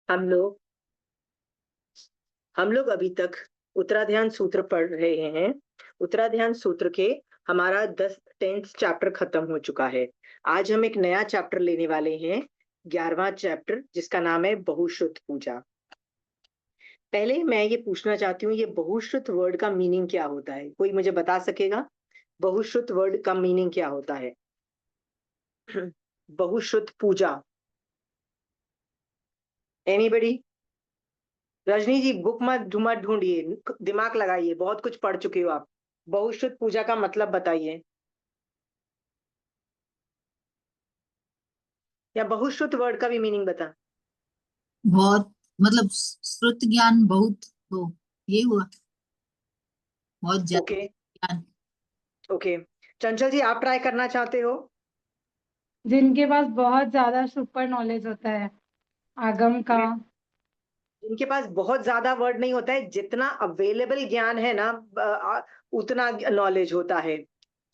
हम लोग हम लोग अभी तक उत्तराध्यान सूत्र पढ़ रहे हैं। उत्तराध्यान सूत्र के हमारा 10th चैप्टर खत्म हो चुका है। आज हम एक नया चैप्टर लेने वाले हैं, 11वां चैप्टर, जिसका नाम है बहुश्रुत पूजा। पहले मैं ये पूछना चाहती हूँ, ये बहुश्रुत वर्ड का मीनिंग क्या होता है? कोई मुझे बता सकेगा? बहुश्रुत वर्ड का मीनिंग क्या होता है? बहुश्रुत पूजा। एनीबडी? रजनी जी, बुक मत ढूंढिए, दिमाग लगाइए, बहुत कुछ पढ़ चुके हो आप। बहुश्रुत पूजा का मतलब बताइए, या बहुश्रुत वर्ड का भी मीनिंग बता। बहुत, मतलब श्रुत ज्ञान बहुत हो, ये हुआ बहुत ज्यादा ओके। ज्ञान। ओके, चंचल जी, आप ट्राई करना चाहते हो? जिनके पास बहुत ज्यादा सुपर नॉलेज होता है आगम का। इनके पास बहुत ज्यादा वर्ड नहीं होता है, जितना अवेलेबल ज्ञान है ना, उतना नॉलेज होता है।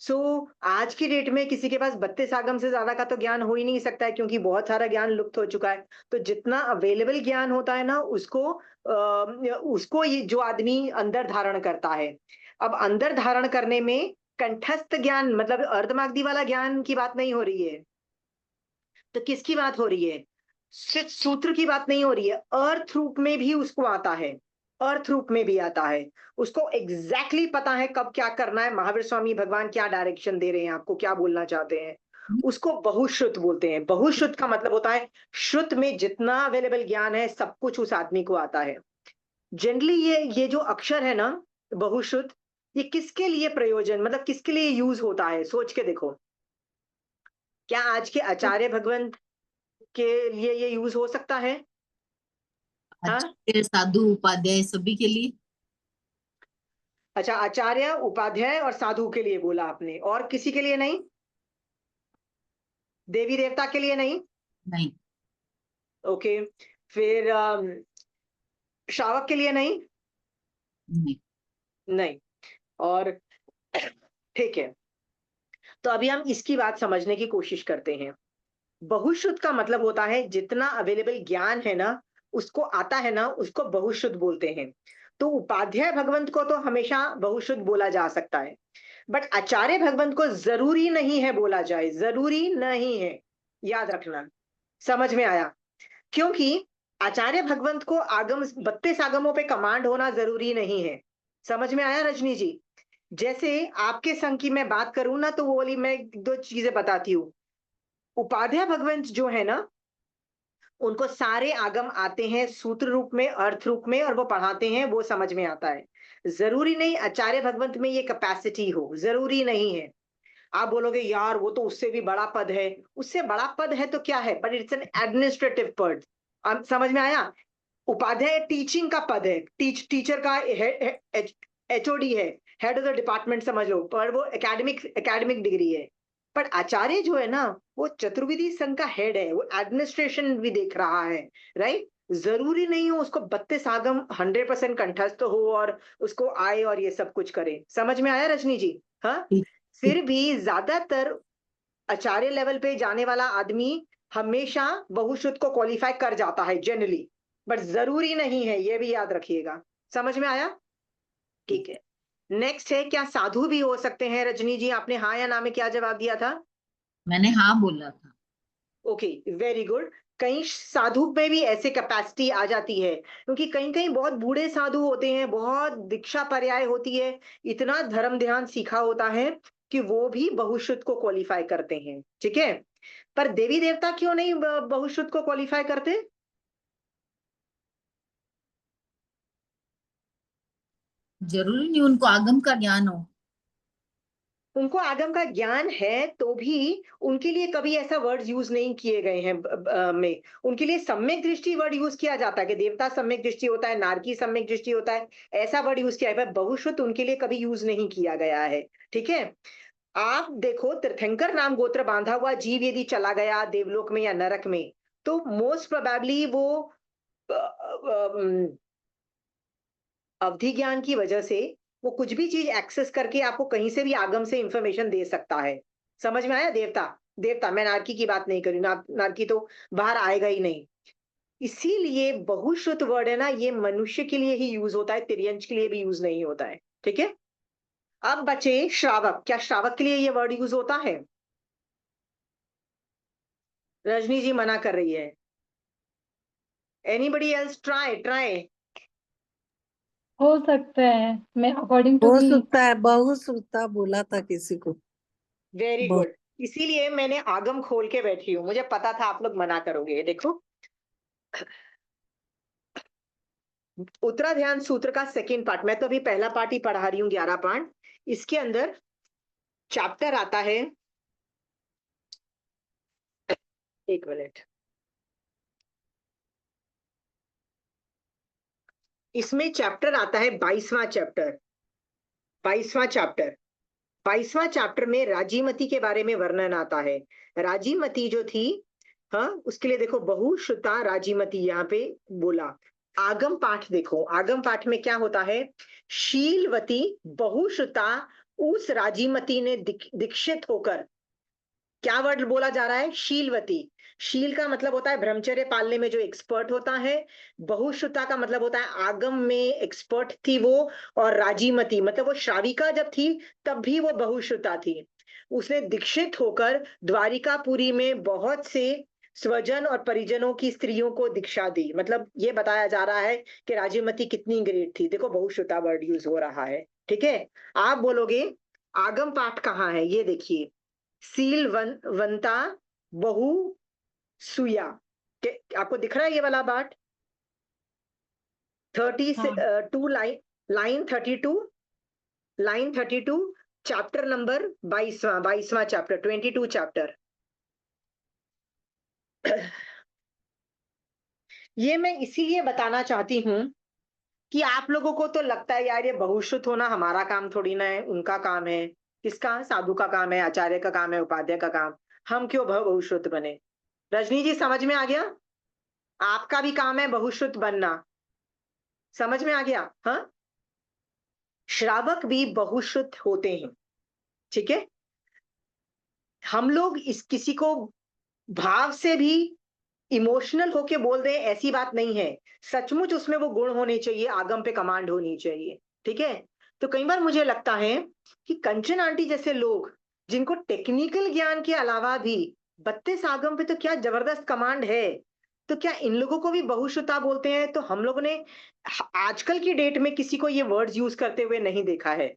सो आज की डेट में किसी के पास 32 आगम से ज्यादा का तो ज्ञान हो ही नहीं सकता है, क्योंकि बहुत सारा ज्ञान लुप्त हो चुका है। तो जितना अवेलेबल ज्ञान होता है ना, उसको ये जो आदमी अंदर धारण करता है। अब अंदर धारण करने में कंठस्थ ज्ञान, मतलब अर्धमागधी वाला ज्ञान की बात नहीं हो रही है। तो किसकी बात हो रही है? सिर्फ सूत्र की बात नहीं हो रही है, अर्थ रूप में भी उसको आता है। अर्थ रूप में भी आता है। उसको एग्जैक्टली पता है कब क्या करना है, महावीर स्वामी भगवान क्या डायरेक्शन दे रहे हैं, आपको क्या बोलना चाहते हैं। उसको बहुश्रुत बोलते हैं। बहुश्रुत का मतलब होता है श्रुत में जितना अवेलेबल ज्ञान है, सब कुछ उस आदमी को आता है। जनरली ये जो अक्षर है ना, बहुश्रुत, ये किसके लिए प्रयोजन, मतलब किसके लिए यूज होता है, सोच के देखो। क्या आज के आचार्य भगवंत के लिए ये यूज हो सकता है? हाँ। आचार्य साधु उपाध्याय सभी के लिए। अच्छा, आचार्य उपाध्याय और साधु के लिए बोला आपने, और किसी के लिए नहीं? देवी देवता के लिए नहीं? नहीं। ओके। फिर श्रावक के लिए नहीं? नहीं। नहीं। और ठीक है, तो अभी हम इसकी बात समझने की कोशिश करते हैं। बहुश्रुत का मतलब होता है जितना अवेलेबल ज्ञान है ना, उसको आता है ना, उसको बहुश्रुत बोलते हैं। तो उपाध्याय भगवंत को तो हमेशा बहुश्रुत बोला जा सकता है, बट आचार्य भगवंत को जरूरी नहीं है बोला जाए, जरूरी नहीं है। याद रखना। समझ में आया? क्योंकि आचार्य भगवंत को आगम 32 आगमों पे कमांड होना जरूरी नहीं है। समझ में आया रजनी जी? जैसे आपके संघ की मैं बात करूं ना, तो वो वाली मैं दो चीजें बताती हूँ। उपाध्याय भगवंत जो है ना, उनको सारे आगम आते हैं सूत्र रूप में, अर्थ रूप में, और वो पढ़ाते हैं, वो समझ में आता है। जरूरी नहीं आचार्य भगवंत में ये कैपेसिटी हो, जरूरी नहीं है। आप बोलोगे यार वो तो उससे भी बड़ा पद है। उससे बड़ा पद है तो क्या है, बट इट्स एन एडमिनिस्ट्रेटिव पद। समझ में आया? उपाध्याय टीचिंग का पद है, टीचर का एचओडी है, हेड ऑफ द डिपार्टमेंट समझ लो, पर वो एकेडमिक एकेडमिक डिग्री है। पर आचार्य जो है ना, वो चतुर्विधि संघ का हेड है, वो एडमिनिस्ट्रेशन भी देख रहा है। राइट? जरूरी नहीं हो उसको 32 आगम 100% कंठस्थ हो और उसको आए और ये सब कुछ करे। समझ में आया रजनी जी? हाँ। ठीक। ठीक। फिर भी ज्यादातर आचार्य लेवल पे जाने वाला आदमी हमेशा बहुश्रुत को क्वालिफाई कर जाता है जनरली, बट जरूरी नहीं है, ये भी याद रखिएगा। समझ में आया? ठीक है। नेक्स्ट है, क्या साधु भी हो सकते हैं? रजनी जी, आपने हाँ या ना में क्या जवाब दिया था? मैंने हाँ बोला था। Okay, very good. कहीं साधु में भी ऐसे कैपेसिटी आ जाती है, क्योंकि कहीं कहीं बहुत बूढ़े साधु होते हैं, बहुत दीक्षा पर्याय होती है, इतना धर्म ध्यान सीखा होता है कि वो भी बहुश्रुत को क्वालिफाई करते हैं। ठीक है। पर देवी देवता क्यों नहीं बहुश्रुत को क्वालिफाई करते? जरूरी नहीं उनको आगम का ज्ञान हो। उनको आगम का ज्ञान है तो भी उनके लिए कभी ऐसा वर्ड यूज नहीं किए गए हैं में। उनके लिए सम्यक दृष्टि वर्ड यूज किया जाता है कि देवता सम्यक दृष्टि होता है, नारकी सम्यक दृष्टि होता है, ऐसा वर्ड यूज किया है, पर बहुश्रुत उनके लिए कभी यूज नहीं किया गया है। ठीक है। आप देखो, तीर्थंकर नाम गोत्र बांधा हुआ जीव यदि चला गया देवलोक में या नरक में, तो मोस्ट प्रोबेबली वो अवधि ज्ञान की वजह से वो कुछ भी चीज एक्सेस करके आपको कहीं से भी आगम से इंफॉर्मेशन दे सकता है। समझ में आया? देवता, देवता, मैं नारकी की बात नहीं करी ना, नारकी तो बाहर आएगा ही नहीं। इसीलिए बहुश्रुत वर्ड है ना, ये मनुष्य के लिए ही यूज होता है, तिर्यंच के लिए भी यूज नहीं होता है। ठीक है, अब बचे श्रावक। क्या श्रावक के लिए ये वर्ड यूज होता है? रजनी जी मना कर रही है। Anybody else? Try try. हो सकता है, मैं अकॉर्डिंग टू हो मी। सकता है, बहुत सकता बोला था किसी को। वेरी बहुत। गुड। इसीलिए मैंने आगम खोल के बैठी हूं, मुझे पता था आप लोग मना करोगे। देखो, उत्तराध्यान सूत्र का सेकंड पार्ट, मैं तो अभी पहला पार्ट ही पढ़ा रही हूँ, 11 पार्ट। इसके अंदर चैप्टर आता है, एक मिनट, इसमें चैप्टर आता है 22वां चैप्टर। 22वां चैप्टर, 22वां चैप्टर में राजीमती के बारे में वर्णन आता है। राजीमती जो थी, हाँ, उसके लिए देखो बहुश्रुता राजीमती यहाँ पे बोला। आगम पाठ देखो, आगम पाठ में क्या होता है? शीलवती बहुश्रुता उस राजीमती ने दीक्षित होकर, क्या वर्ड बोला जा रहा है? शीलवती। शील का मतलब होता है ब्रह्मचर्य पालने में जो एक्सपर्ट होता है। बहुश्रुता का मतलब होता है आगम में एक्सपर्ट थी वो। और राजीमती मतलब वो श्राविका जब थी तब भी वो बहुश्रुता थी। उसने दीक्षित होकर द्वारिकापुरी में बहुत से स्वजन और परिजनों की स्त्रियों को दीक्षा दी। मतलब ये बताया जा रहा है कि राजीमती कितनी ग्रेट थी। देखो बहुश्रुता वर्ड यूज हो रहा है। ठीक है, आप बोलोगे आगम पाठ कहाँ है? ये देखिए, वंता बहु सुया। आपको दिख रहा है ये वाला पार्ट? 30 हाँ। 2 लाइन 32, लाइन 32, चैप्टर नंबर 22वां चैप्टर, 22 चैप्टर। ये मैं इसीलिए बताना चाहती हूँ कि आप लोगों को तो लगता है यार ये बहुश्रुत होना हमारा काम थोड़ी ना है, उनका काम है। किसका? साधु का काम है, आचार्य का काम है, उपाध्याय का काम। हम क्यों बहुश्रुत बने? रजनी जी समझ में आ गया? आपका भी काम है बहुश्रुत बनना। समझ में आ गया? हाँ, श्रावक भी बहुश्रुत होते हैं। ठीक है, हम लोग इस किसी को भाव से भी इमोशनल होके बोल दे ऐसी बात नहीं है। सचमुच उसमें वो गुण होने चाहिए, आगम पे कमांड होनी चाहिए। ठीक है, तो कई बार मुझे लगता है कि कंचन आंटी जैसे लोग, जिनको टेक्निकल ज्ञान के अलावा भी 32 आगम पे तो क्या जबरदस्त कमांड है, तो क्या इन लोगों को भी बहुश्रुता बोलते हैं? तो हम लोगों ने आजकल की डेट में किसी को ये वर्ड्स यूज करते हुए नहीं देखा है।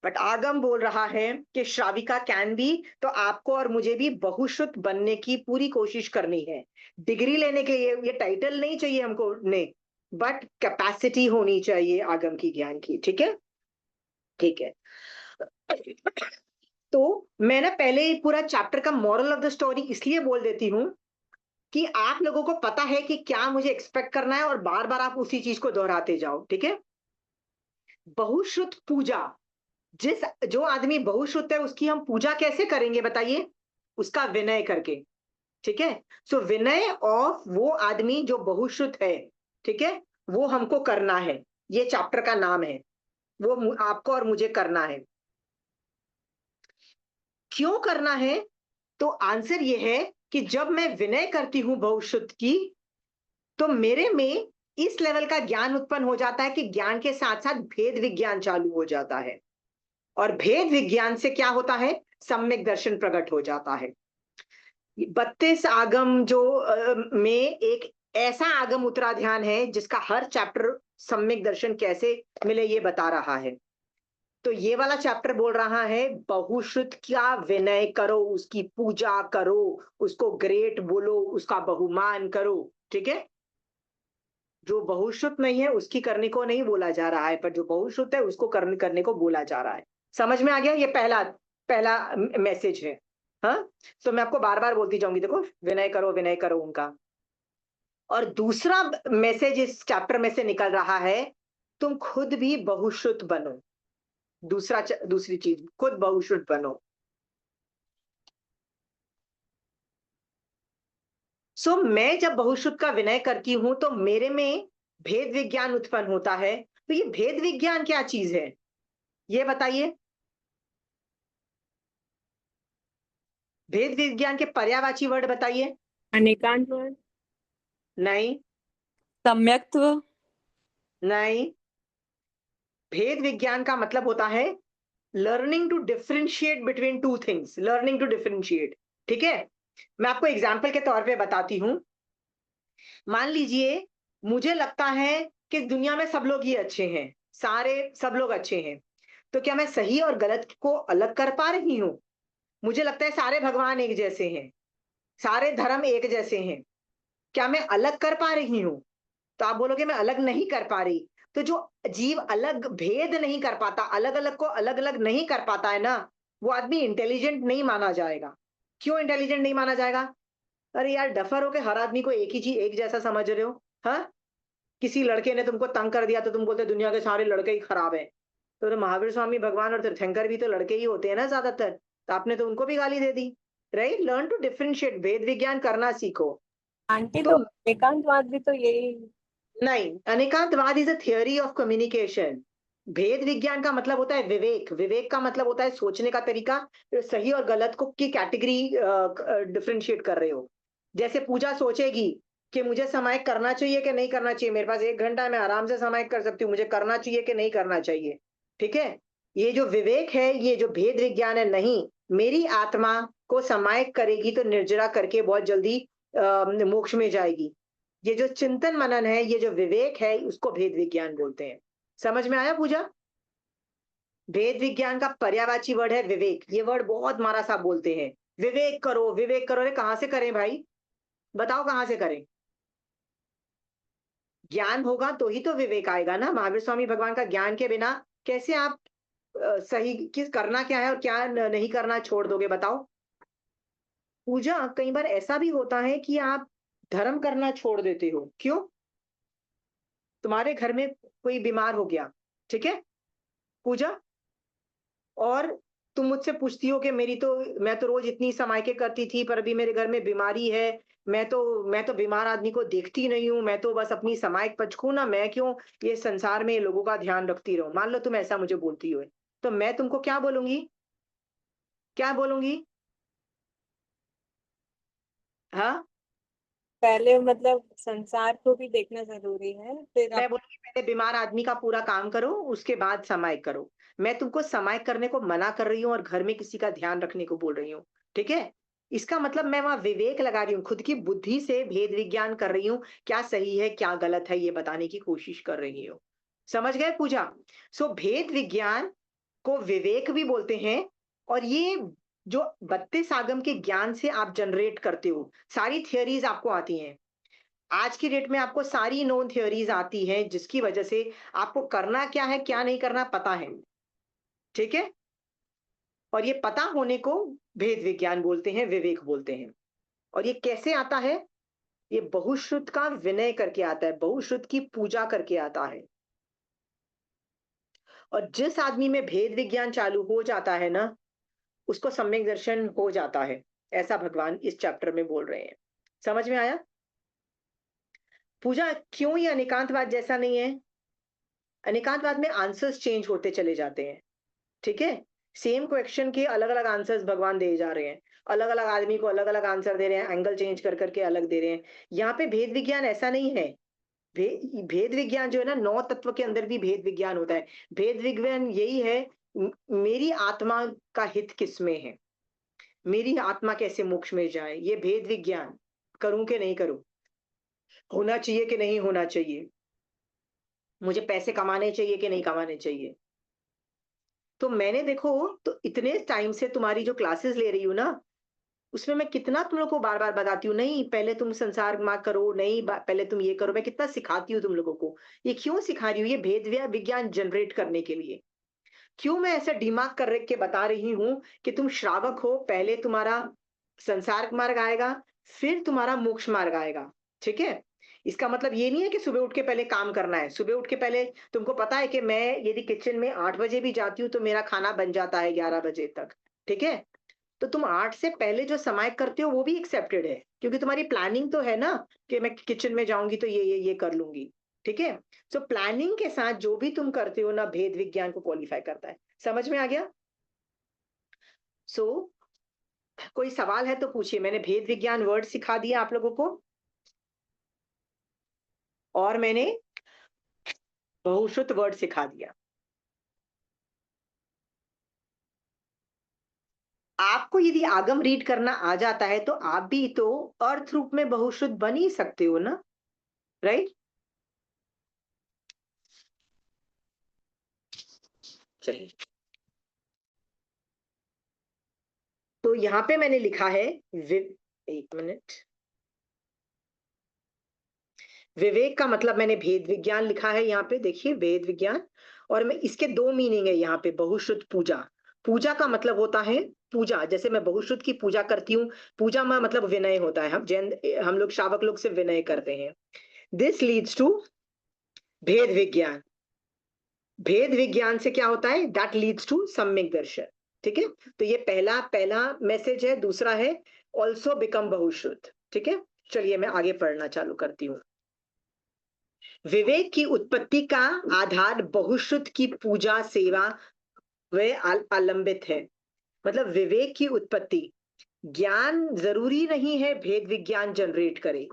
बट आगम बोल रहा है कि श्राविका कैन बी, तो आपको और मुझे भी बहुश्रुत बनने की पूरी कोशिश करनी है। डिग्री लेने के लिए ये टाइटल नहीं चाहिए हमको ने, बट कैपेसिटी होनी चाहिए आगम की, ज्ञान की। ठीक है, ठीक है। तो मैं ना पहले पूरा चैप्टर का मॉरल ऑफ द स्टोरी इसलिए बोल देती हूँ कि आप लोगों को पता है कि क्या मुझे एक्सपेक्ट करना है, और बार बार आप उसी चीज को दोहराते जाओ। ठीक है, बहुश्रुत पूजा, जिस जो आदमी बहुश्रुत है उसकी हम पूजा कैसे करेंगे बताइए? उसका विनय करके। ठीक है, सो विनय ऑफ वो आदमी जो बहुश्रुत है, ठीक है, वो हमको करना है। ये चैप्टर का नाम है, वो आपको और मुझे करना है। क्यों करना है? तो आंसर ये है कि जब मैं विनय करती हूं बहुश्रुत की, तो मेरे में इस लेवल का ज्ञान उत्पन्न हो जाता है कि ज्ञान के साथ साथ भेद विज्ञान चालू हो जाता है। और भेद विज्ञान से क्या होता है? सम्यक दर्शन प्रकट हो जाता है। 32 आगम जो में एक ऐसा आगम उत्तराध्यान है जिसका हर चैप्टर सम्यक दर्शन कैसे मिले ये बता रहा है। तो ये वाला चैप्टर बोल रहा है बहुश्रुत का विनय करो, उसकी पूजा करो, उसको ग्रेट बोलो, उसका बहुमान करो। ठीक है, जो बहुश्रुत नहीं है उसकी करने को नहीं बोला जा रहा है, पर जो बहुश्रुत है उसको करने को बोला जा रहा है। समझ में आ गया? ये पहला पहला मैसेज है। हाँ, तो मैं आपको बार बार बोलती जाऊंगी, देखो विनय करो उनका। और दूसरा मैसेज इस चैप्टर में से निकल रहा है, तुम खुद भी बहुश्रुत बनो। दूसरी चीज, खुद बहुश्रुत बनो। सो मैं जब बहुश्रुत का विनय करती हूं तो मेरे में भेद विज्ञान उत्पन्न होता है। तो ये भेद विज्ञान क्या चीज है ये बताइए? भेद विज्ञान के पर्यायवाची वर्ड बताइए। अनेकांत वर्ड। नहीं, सम्यक्त्व। नहीं, भेद विज्ञान का मतलब होता है learning to differentiate between two things, learning to differentiate. ठीक है, मैं आपको एग्जाम्पल के तौर पे बताती हूं। मान लीजिए मुझे लगता है कि दुनिया में सब लोग ही अच्छे हैं, सारे सब लोग अच्छे हैं, तो क्या मैं सही और गलत को अलग कर पा रही हूँ? मुझे लगता है सारे भगवान एक जैसे हैं, सारे धर्म एक जैसे हैं, क्या मैं अलग कर पा रही हूँ? तो आप बोलोगे मैं अलग नहीं कर पा रही। तो जो जीव अलग भेद नहीं कर पाता, अलग अलग को अलग अलग नहीं कर पाता है ना, वो आदमी इंटेलिजेंट नहीं माना जाएगा। क्यों इंटेलिजेंट नहीं माना जाएगा? अरे यार, डफर हो के हर आदमी को एक ही चीज एक जैसा समझ रहे हो। हाँ, किसी लड़के ने तुमको तंग कर दिया तो तुम बोलते दुनिया के सारे लड़के ही खराब है। तो महावीर स्वामी भगवान और तीर्थंकर भी तो लड़के ही होते हैं ना ज्यादातर, तो आपने तो उनको भी गाली दे दी। राइट, लर्न टू डिफरेंशिएट, भेद विज्ञान करना सीखो। आंटी तो तो एकांतवाद भी तो यही। नहीं, Anekantavada is a theory of communication. भेद विज्ञान का मतलब होता है विवेक, विवेक का मतलब होता है सोचने का तरीका, सही और गलत को की कैटेगरी डिफरेंशिएट कर रहे हो। जैसे पूजा सोचेगी कि मुझे सामायिक करना चाहिए कि नहीं करना चाहिए, मेरे पास 1 घंटा है, मैं आराम से सामायिक कर सकती हूँ, मुझे करना चाहिए कि नहीं करना चाहिए। ठीक है, ये जो विवेक है, ये जो भेद विज्ञान है, नहीं, मेरी आत्मा को सामायिक करेगी तो निर्जरा करके बहुत जल्दी मोक्ष में जाएगी। ये जो चिंतन मनन है, ये जो विवेक है, उसको भेद विज्ञान बोलते हैं। समझ में आया पूजा? भेद विज्ञान का पर्यायवाची वर्ड है विवेक। ये वर्ड बहुत मारा साहब बोलते हैं, विवेक करो विवेक करो। अरे कहां से करें भाई, बताओ कहां से करें? ज्ञान होगा तो ही तो विवेक आएगा ना। महावीर स्वामी भगवान का ज्ञान के बिना कैसे आप सही किस करना क्या है और क्या नहीं करना छोड़ दोगे, बताओ? पूजा, कई बार ऐसा भी होता है कि आप धर्म करना छोड़ देते हो। क्यों? तुम्हारे घर में कोई बीमार हो गया, ठीक है पूजा, और तुम मुझसे पूछती हो कि मैं तो रोज इतनी समाइके करती थी, पर अभी मेरे घर में बीमारी है, मैं तो बीमार आदमी को देखती नहीं हूँ, मैं तो बस अपनी समाइक पचकू ना, मैं क्यों ये संसार में लोगों का ध्यान रखती रहूं। मान लो तुम ऐसा मुझे बोलती हो, तो मैं तुमको क्या बोलूंगी? क्या बोलूंगी? हाँ, पहले मतलब संसार को भी देखना जरूरी है, फिर मैं आप। बोलूंगी पहले बीमार आदमी का पूरा काम करो, उसके बाद समाइक करो। मैं तुमको समाइक करने को मना कर रही हूँ और घर में किसी का ध्यान रखने को बोल रही हूँ। ठीक है, इसका मतलब मैं वहां विवेक लगा रही हूँ, खुद की बुद्धि से भेद विज्ञान कर रही हूँ, क्या सही है क्या गलत है ये बताने की कोशिश कर रही हूँ। समझ गए पूजा? सो भेद विज्ञान को विवेक भी बोलते हैं। और ये जो 32 आगम के ज्ञान से आप जनरेट करते हो, सारी थियरीज आपको आती हैं। आज की डेट में आपको सारी नोन थ्योरीज आती हैं, जिसकी वजह से आपको करना क्या है क्या नहीं करना पता है। ठीक है, और ये पता होने को भेद विज्ञान बोलते हैं, विवेक बोलते हैं। और ये कैसे आता है? ये बहुश्रुत का विनय करके आता है, बहुश्रुत की पूजा करके आता है। और जिस आदमी में भेद विज्ञान चालू हो जाता है ना, उसको सम्यक दर्शन हो जाता है, ऐसा भगवान इस चैप्टर में बोल रहे हैं। समझ में आया पूजा? क्यों ये अनेकांतवाद जैसा नहीं है? अनेकांतवाद में आंसर्स चेंज होते चले जाते हैं। ठीक है, सेम क्वेश्चन के अलग अलग आंसर्स भगवान दे जा रहे हैं, अलग अलग आदमी को अलग अलग आंसर दे रहे हैं, एंगल चेंज कर करके अलग दे रहे हैं। यहाँ पे भेद विज्ञान ऐसा नहीं है। भेद विज्ञान जो है ना, 9 तत्व के अंदर भी भेद विज्ञान होता है। भेद विज्ञान यही है, मेरी आत्मा का हित किसमें है, मेरी आत्मा कैसे मोक्ष में जाए, ये भेद विज्ञान। करूं कि नहीं करूं, होना चाहिए कि नहीं होना चाहिए, मुझे पैसे कमाने चाहिए कि नहीं कमाने चाहिए। तो मैंने देखो, तो इतने टाइम से तुम्हारी जो क्लासेस ले रही हूँ ना, उसमें मैं कितना तुम लोग को बार बार बताती हूँ, नहीं पहले तुम संसार माँ करो, नहीं पहले तुम ये करो। मैं कितना सिखाती हूँ तुम लोगों को। ये क्यों सिखा रही हूँ? ये भेद विज्ञान जनरेट करने के लिए। क्यों मैं ऐसा दिमाग कर रख के बता रही हूँ कि तुम श्रावक हो, पहले तुम्हारा संसार मार्ग आएगा, फिर तुम्हारा मोक्ष मार्ग आएगा। ठीक है, इसका मतलब ये नहीं है कि सुबह उठ के पहले काम करना है। सुबह उठ के पहले तुमको पता है कि मैं यदि किचन में 8 बजे भी जाती हूँ तो मेरा खाना बन जाता है 11 बजे तक। ठीक है, तो तुम 8 से पहले जो समय करते हो वो भी एक्सेप्टेड है, क्योंकि तुम्हारी प्लानिंग तो है ना कि मैं किचन में जाऊंगी तो ये कर लूंगी। ठीक है, सो प्लानिंग के साथ जो भी तुम करते हो ना, भेद विज्ञान को क्वालिफाई करता है। समझ में आ गया? सो कोई सवाल है तो पूछिए। मैंने भेद विज्ञान वर्ड सिखा दिया आप लोगों को। और मैंने बहुश्रुत वर्ड सिखा दिया। आपको यदि आगम रीड करना आ जाता है तो आप भी तो अर्थ रूप में बहुश्रुत बन ही सकते हो ना, राइट? चलिए, तो यहां पे मैंने लिखा है एक मिनट, विवेक का मतलब मैंने भेद विज्ञान लिखा है यहाँ पे, देखिए भेद विज्ञान। और मैं इसके दो मीनिंग है यहाँ पे, बहुश्रुत पूजा। पूजा का मतलब होता है पूजा, जैसे मैं बहुश्रुत की पूजा करती हूँ, पूजा में मतलब विनय होता है, हम लोग श्रावक लोग से विनय करते हैं। दिस लीड्स टू भेद विज्ञान। भेद विज्ञान से क्या होता है? दैट लीड्स टू सम्यक दर्शन। ठीक है, तो ये पहला पहला मैसेज है। दूसरा है ऑल्सो बिकम बहुश्रुत। ठीक है, चलिए मैं आगे पढ़ना चालू करती हूँ। विवेक की उत्पत्ति का आधार बहुश्रुत की पूजा सेवा व आलंबित है। मतलब विवेक की उत्पत्ति, ज्ञान जरूरी नहीं है भेद विज्ञान जनरेट करे।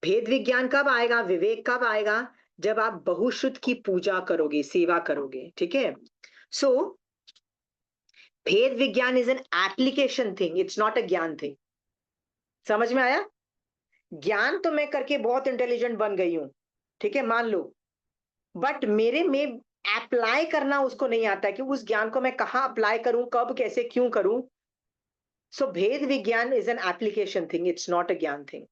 भेद विज्ञान कब आएगा, विवेक कब आएगा? जब आप बहुश्रुत की पूजा करोगे, सेवा करोगे। ठीक है, सो भेद विज्ञान is an application thing, it's not a ज्ञान थिंग। समझ में आया? ज्ञान तो मैं करके बहुत इंटेलिजेंट बन गई हूं, ठीक है, मान लो, बट मेरे में अप्लाई करना उसको नहीं आता कि उस ज्ञान को मैं कहाँ अप्लाई करूं, कब, कैसे, क्यों करूं। सो भेद विज्ञान is an application thing, it's not a ज्ञान थिंग।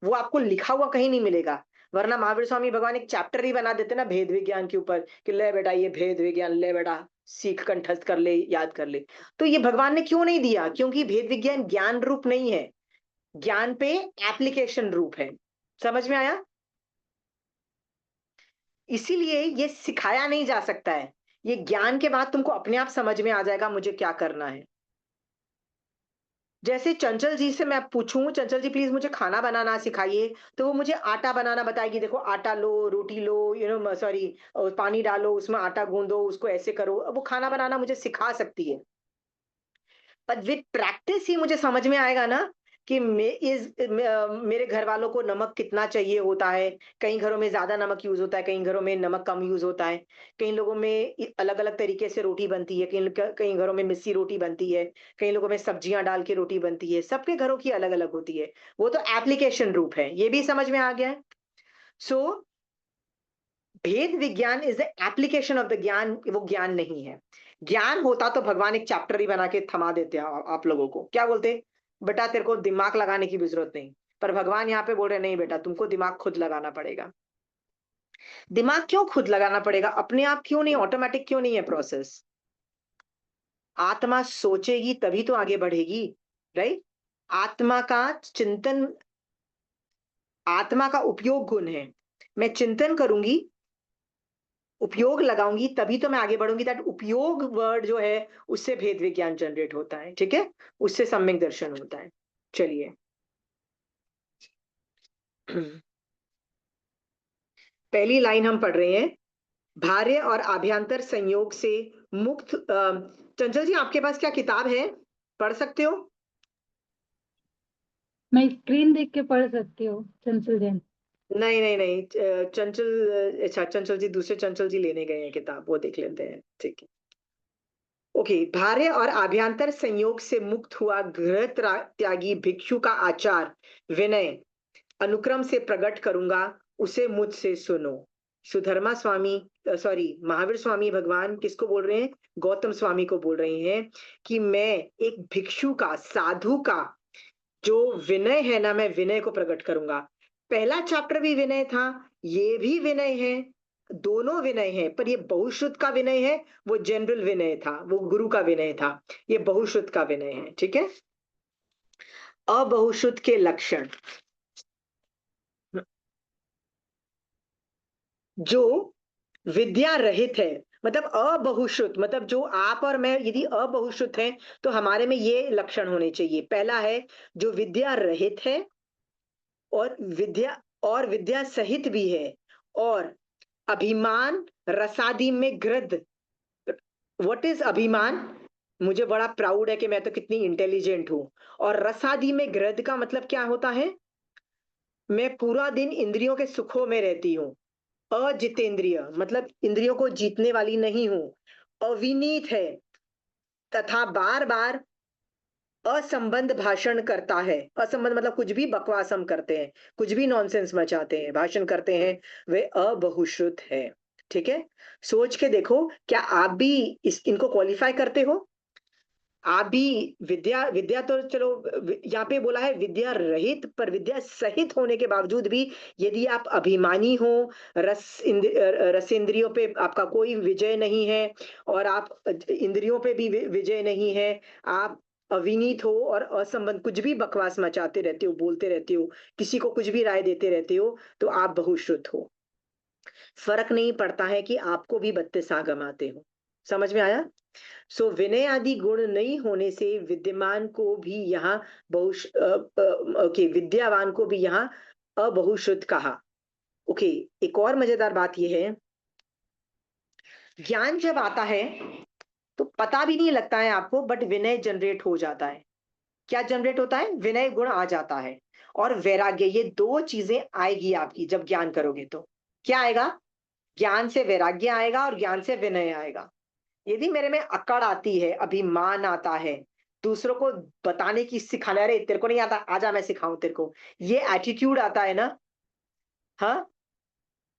वो आपको लिखा हुआ कहीं नहीं मिलेगा, वरना महावीर स्वामी भगवान एक चैप्टर ही बना देते ना भेद विज्ञान के ऊपर कि ले बेटा ये भेद विज्ञान, ले बेटा सीख, कंठस्थ कर ले, याद कर ले। तो ये भगवान ने क्यों नहीं दिया? क्योंकि भेद विज्ञान ज्ञान रूप नहीं है, ज्ञान पे एप्लीकेशन रूप है। समझ में आया? इसीलिए ये सिखाया नहीं जा सकता है, ये ज्ञान के बाद तुमको अपने आप समझ में आ जाएगा मुझे क्या करना है। जैसे चंचल जी से मैं पूछूं, चंचल जी प्लीज मुझे खाना बनाना सिखाइए, तो वो मुझे आटा बनाना बताएगी। देखो आटा लो, रोटी लो, सॉरी, पानी डालो, उसमें आटा गूंदो, उसको ऐसे करो। अब वो खाना बनाना मुझे सिखा सकती है, पर विद प्रैक्टिस ही मुझे समझ में आएगा ना कि मेरे घर वालों को नमक कितना चाहिए होता है। कई घरों में ज्यादा नमक यूज होता है, कई घरों में नमक कम यूज होता है। कई लोगों में अलग अलग तरीके से रोटी बनती है, कई कई घरों में मिस्सी रोटी बनती है, कई लोगों में सब्जियां डाल के रोटी बनती है। सबके घरों की अलग अलग होती है, वो तो एप्लीकेशन रूप है। ये भी समझ में आ गया है? सो भेद विज्ञान is the application of the ज्ञान, वो ज्ञान नहीं है। ज्ञान होता तो भगवान एक चैप्टर ही बना के थमा देते हैं आप लोगों को, क्या बोलते, बेटा तेरे को दिमाग लगाने की भी जरूरत नहीं। पर भगवान यहाँ पे बोल रहे नहीं बेटा, तुमको दिमाग खुद लगाना पड़ेगा। दिमाग क्यों खुद लगाना पड़ेगा? अपने आप क्यों नहीं, ऑटोमेटिक क्यों नहीं है प्रोसेस? आत्मा सोचेगी तभी तो आगे बढ़ेगी, राइट? आत्मा का चिंतन, आत्मा का उपयोग गुण है। मैं चिंतन करूंगी, उपयोग लगाऊंगी, तभी तो मैं आगे बढ़ूंगी। दैट उपयोग वर्ड जो है, उससे भेद विज्ञान जनरेट होता है। ठीक है, उससे सम्यक दर्शन होता है। चलिए पहली लाइन हम पढ़ रहे हैं, भार्य और आभ्यंतर संयोग से मुक्त। चंचल जी आपके पास क्या किताब है, पढ़ सकते हो? मैं स्क्रीन देख के पढ़ सकती हूँ चंचल जैन। नहीं नहीं नहीं, चंचल, अच्छा चंचल जी, दूसरे चंचल जी लेने गए हैं किताब, वो देख लेते हैं। ठीक है, ओके। भार्य और आभ्यंतर संयोग से मुक्त हुआ गृह त्यागी भिक्षु का आचार विनय अनुक्रम से प्रकट करूंगा, उसे मुझसे सुनो। सुधर्मा स्वामी, सॉरी महावीर स्वामी भगवान किसको बोल रहे हैं? गौतम स्वामी को बोल रहे हैं कि मैं एक भिक्षु का, साधु का जो विनय है ना, मैं विनय को प्रकट करूंगा। पहला चैप्टर भी विनय था, ये भी विनय है, दोनों विनय है। पर ये बहुश्रुत का विनय है, वो जनरल विनय था, वो गुरु का विनय था। ये बहुश्रुत का विनय है। ठीक है, अबहुश्रुत के लक्षण, जो विद्या रहित है, मतलब अबहुश्रुत, मतलब जो आप और मैं यदि अबहुश्रुत हैं तो हमारे में ये लक्षण होने चाहिए। पहला है जो विद्या रहित है, और विद्या सहित भी है, और अभिमान रसादी में गृध। व्हाट इज अभिमान? मुझे बड़ा प्राउड है कि मैं तो कितनी इंटेलिजेंट हूं। और रसादी में गृध का मतलब क्या होता है? मैं पूरा दिन इंद्रियों के सुखों में रहती हूँ, अजितेंद्रिय मतलब इंद्रियों को जीतने वाली नहीं हूं, अविनीत है तथा बार बार असंबद्ध भाषण करता है। असंबद्ध मतलब कुछ भी बकवास हम करते हैं, कुछ भी नॉनसेंस मचाते हैं, भाषण करते हैं, वे अबहुश्रुत है। ठीक है, सोच के देखो, क्या आप भी इनको क्वालिफाई करते हो? आप भी विद्या विद्या तो चलो यहाँ पे बोला है विद्या रहित, पर विद्या सहित होने के बावजूद भी यदि आप अभिमानी हो, रसेंद्रियों पे आपका कोई विजय नहीं है, और आप इंद्रियों पे भी विजय नहीं है, आप अविनीत हो और असंबंध कुछ भी बकवास मचाते रहते हो, बोलते रहते हो, किसी को कुछ भी राय देते रहते हो, तो आप बहुश्रुत हो। फर्क नहीं पड़ता है कि आपको भी 32 आगम आते हो। समझ में आया? सो विनय आदि गुण नहीं होने से विद्यमान को भी यहाँ ओके, विद्यावान को भी यहाँ अबहुश्रुत कहा। ओके, एक और मजेदार बात यह है, ज्ञान जब आता है तो पता भी नहीं लगता है आपको, बट विनय जनरेट हो जाता है। क्या जनरेट होता है? विनय गुण आ जाता है और वैराग्य, ये दो चीजें आएगी आपकी जब ज्ञान करोगे तो। क्या आएगा? ज्ञान से वैराग्य आएगा और ज्ञान से विनय आएगा। यदि मेरे में अकड़ आती है, अभिमान आता है, दूसरों को बताने की सिखाने, अरे तेरे को नहीं आता, आजा मैं सिखाऊं तेरे को, ये एटीट्यूड आता है ना, हाँ,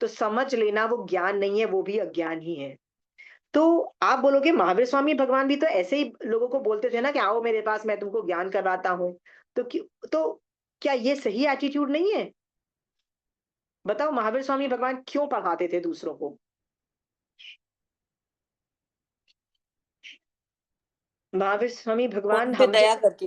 तो समझ लेना वो ज्ञान नहीं है, वो भी अज्ञान ही है। तो आप बोलोगे महावीर स्वामी भगवान भी तो ऐसे ही लोगों को बोलते थे ना कि आओ मेरे पास, मैं तुमको ज्ञान करवाता हूं। तो तो क्या ये सही एटीट्यूड नहीं है? बताओ, महावीर स्वामी भगवान क्यों पढ़ाते थे दूसरों को? महावीर स्वामी भगवान उन पे हम दया जैसे, करके।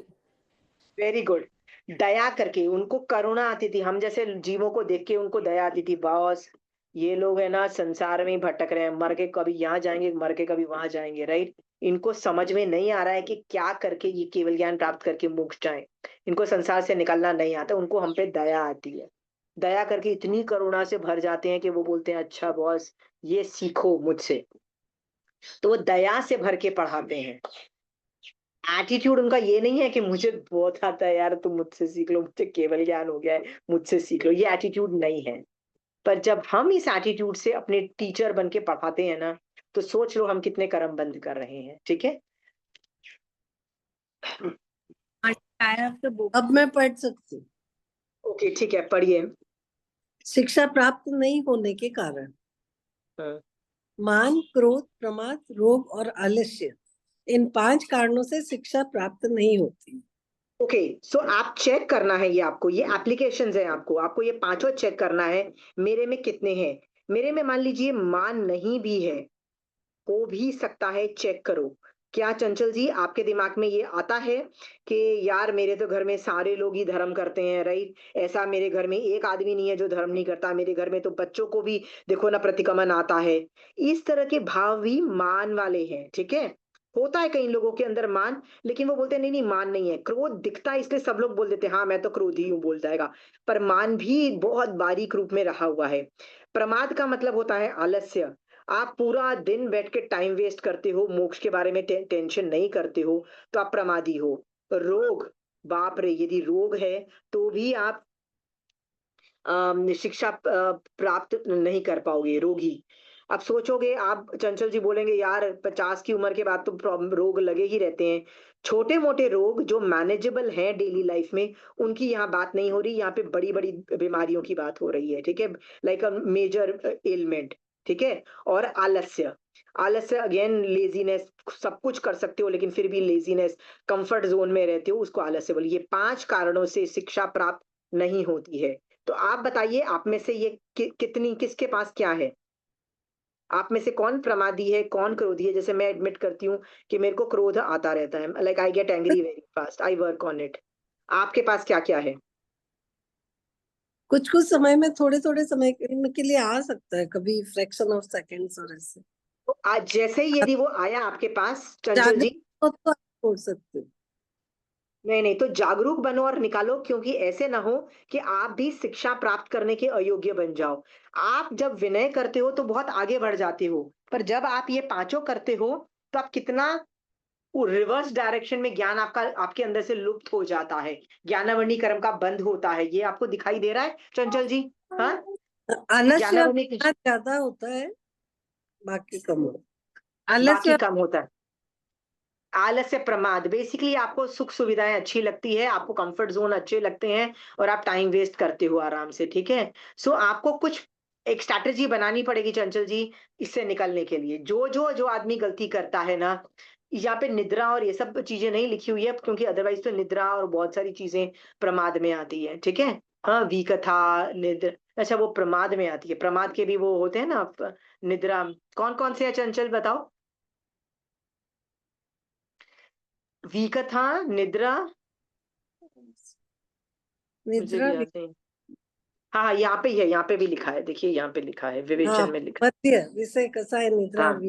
वेरी गुड, दया करके, उनको करुणा आती थी, हम जैसे जीवों को देख के उनको दया आती थी, बॉस ये लोग है ना संसार में ही भटक रहे हैं, मर के कभी यहाँ जाएंगे, मर के कभी वहां जाएंगे, राइट? इनको समझ में नहीं आ रहा है कि क्या करके ये केवल ज्ञान प्राप्त करके मोक्ष जाए, इनको संसार से निकलना नहीं आता, उनको हम पे दया आती है। दया करके इतनी करुणा से भर जाते हैं कि वो बोलते हैं अच्छा बॉस ये सीखो मुझसे, तो वो दया से भर के पढ़ाते हैं। एटीट्यूड उनका ये नहीं है कि मुझे बहुत आता है यार, तुम मुझसे सीख लो, मुझे केवल ज्ञान हो गया है, मुझसे सीख लो, ये एटीट्यूड नहीं है। पर जब हम इस एटीट्यूड से अपने टीचर बन के पढ़ाते हैं ना, तो सोच लो हम कितने कर्म बंद कर रहे हैं। ठीक है, I have the book. अब मैं पढ़ सकती हूँ। ओके ठीक है, पढ़िए। शिक्षा प्राप्त नहीं होने के कारण हाँ। मान, क्रोध, प्रमाद, रोग और आलस्य, इन 5 कारणों से शिक्षा प्राप्त नहीं होती। ओके, सो आप चेक करना है, ये आपको, ये एप्लीकेशंस है, आपको ये पांचों चेक करना है, मेरे में कितने हैं। मेरे में मान लीजिए मान नहीं भी है, हो भी सकता है, चेक करो। क्या चंचल जी आपके दिमाग में ये आता है कि यार मेरे तो घर में सारे लोग ही धर्म करते हैं, राइट? ऐसा मेरे घर में एक आदमी नहीं है जो धर्म नहीं करता, मेरे घर में तो बच्चों को भी देखो ना प्रतिक्रमण आता है। इस तरह के भाव भी मान वाले हैं, ठीक है? होता है कई लोगों के अंदर मान, लेकिन वो बोलते हैं नहीं नहीं मान नहीं है। क्रोध दिखता है इसलिए सब लोग बोल देते हैं हाँ मैं तो क्रोधी हूँ, बोल जाएगा, पर मान भी बहुत बारीक रूप में रहा हुआ है। प्रमाद का मतलब होता है आलस्य, आप पूरा दिन बैठ के टाइम वेस्ट करते हो, मोक्ष के बारे में टेंशन नहीं करते हो, तो आप प्रमादी हो। रोग, बाप रे, यदि रोग है तो भी आप शिक्षा प्राप्त नहीं कर पाओगे, रोगी। अब सोचोगे आप, चंचल जी बोलेंगे यार 50 की उम्र के बाद तो रोग लगे ही रहते हैं। छोटे मोटे रोग जो मैनेजेबल हैं डेली लाइफ में, उनकी यहाँ बात नहीं हो रही, यहाँ पे बड़ी बड़ी बीमारियों की बात हो रही है, ठीक है? लाइक अ मेजर एलिमेंट, ठीक है? और आलस्य, आलस्य अगेन लेजीनेस, सब कुछ कर सकते हो लेकिन फिर भी लेजीनेस, कंफर्ट जोन में रहते हो, उसको आलस्य बोलिए। ये 5 कारणों से शिक्षा प्राप्त नहीं होती है। तो आप बताइए, आप में से ये कितनी, किसके पास क्या है? आप में से कौन प्रमादी है, कौन क्रोधी है? जैसे मैं एडमिट करती हूँ कि मेरे को क्रोध आता रहता है, like I get angry very fast, I work on it. आपके पास क्या क्या है? कुछ कुछ समय में, थोड़े थोड़े समय के लिए आ सकता है, कभी फ्रैक्शन ऑफ सेकेंड्स और ऐसे। तो आज जैसे ही यदि वो आया आपके पास चंचल जी, जागरूक हो तो आप छोड़ सकते हो। नहीं नहीं, तो जागरूक बनो और निकालो, क्योंकि ऐसे ना हो कि आप भी शिक्षा प्राप्त करने के अयोग्य बन जाओ। आप जब विनय करते हो तो बहुत आगे बढ़ जाते हो, पर जब आप ये पांचों करते हो तो आप कितना रिवर्स डायरेक्शन में ज्ञान आपका आपके अंदर से लुप्त हो जाता है, ज्ञानावरणी कर्म का बंद होता है। ये आपको दिखाई दे रहा है चंचल जी? हाँ, आलस्य ज्ञान और होने की प्रमाद ज्यादा होता है, बाकी कम होता है। बाकी आलस्य कम होता है। आलस्य प्रमाद, बेसिकली आपको सुख सुविधाएं अच्छी लगती है, आपको कंफर्ट जोन अच्छे लगते हैं और आप टाइम वेस्ट करते हो आराम से, ठीक है। सो आपको कुछ एक स्ट्रैटेजी बनानी पड़ेगी चंचल जी, इससे निकलने के लिए। जो आदमी गलती करता है ना, यहाँ पे निद्रा और ये सब चीजें नहीं लिखी हुई है, क्योंकि अदरवाइज तो निद्रा और बहुत सारी चीजें प्रमाद में आती है, ठीक है। हाँ, विकथा, निद्रा, अच्छा वो प्रमाद में आती है। प्रमाद के भी वो होते हैं ना, निद्रा। कौन कौन से है चंचल, बताओ। विकथा, निद्रा, मुझे निद्रा भी याद नहीं। हाँ हाँ, यहाँ पे ही है, यहाँ पे भी लिखा है, देखिए यहाँ पे लिखा है, हाँ, विवेचन में लिखा मध्य विषय कसाय निद्रा है। और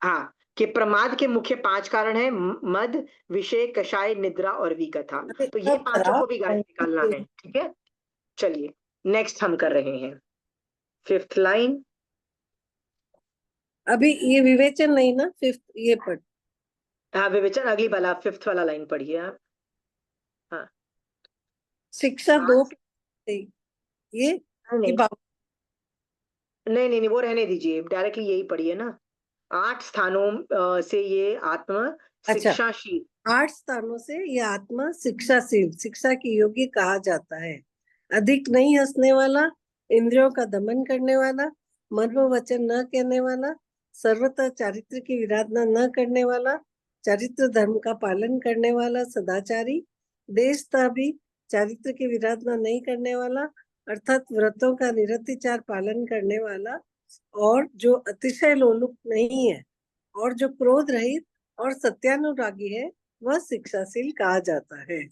हाँ हाँ, कि प्रमाद के मुख्य 5 कारण है, मद, विषय, कषाय, निद्रा और विकथा। अरे तो ये अब पांचों खराब को भी गाइस है। निकालना है, ठीक है। चलिए नेक्स्ट हम कर रहे हैं 5th लाइन। अभी ये विवेचन नहीं ना, 5th ये पढ़। हाँ विवेचन अगली वाला 5th वाला लाइन पढ़िए आप। हाँ शिक्षा हाँ, 2 ये ये नहीं बाबू नहीं नहीं नहीं, वो रहने दीजिए, डायरेक्टली यही पढ़िए ना। 8 स्थानों से ये आत्म अच्छा, शिक्षाशील। 8 स्थानों से ये आत्मा शिक्षाशील, शिक्षा की योग्य कहा जाता है। अधिक नहीं हंसने वाला, इंद्रियों का दमन करने वाला, मर्म वचन न कहने वाला, सर्वथा चारित्र की विराधना न करने वाला, चारित्र धर्म का पालन करने वाला, सदाचारी, देशताबी, चारित्र की विराधना नहीं करने वाला, अर्थात व्रतों का निरतिचार पालन करने वाला, और जो अतिशय लोलुप नहीं है, और जो क्रोध रहित और सत्यानुरागी है, वह शिक्षाशील कहा जाता है।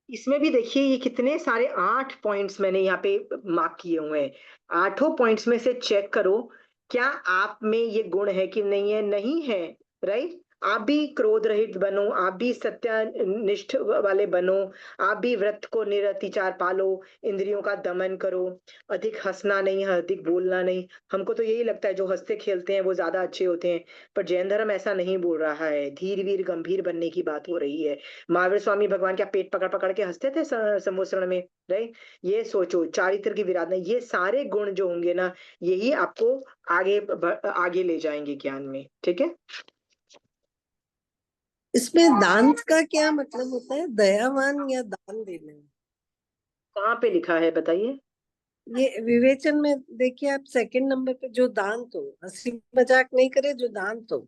इसमें भी देखिए, ये कितने सारे 8 पॉइंट्स मैंने यहाँ पे मार्क किए हुए हैं। 8 पॉइंट्स में से चेक करो, क्या आप में ये गुण है कि नहीं है। नहीं है, राइट। आप भी क्रोध रहित बनो, आप भी सत्यानिष्ठ वाले बनो, आप भी व्रत को निरतिचार पालो, इंद्रियों का दमन करो, अधिक हंसना नहीं है, अधिक बोलना नहीं। हमको तो यही लगता है जो हंसते खेलते हैं वो ज्यादा अच्छे होते हैं, पर जैन धर्म ऐसा नहीं बोल रहा है। धीर वीर गंभीर बनने की बात हो रही है। महावीर स्वामी भगवान क्या पेट पकड़ पकड़ के हंसते थे सम्मोसरण में, राइट। ये सोचो, चारित्र की विराधना, ये सारे गुण जो होंगे ना, यही आपको आगे ले जाएंगे ज्ञान में, ठीक है। इसमें दान का क्या मतलब होता है? दयावान या दान देने में? कहाँ पे लिखा है बताइए। ये विवेचन में देखिए आप, 2nd नंबर पे, जो दान तो हंसी मजाक नहीं करे, जो दान तो,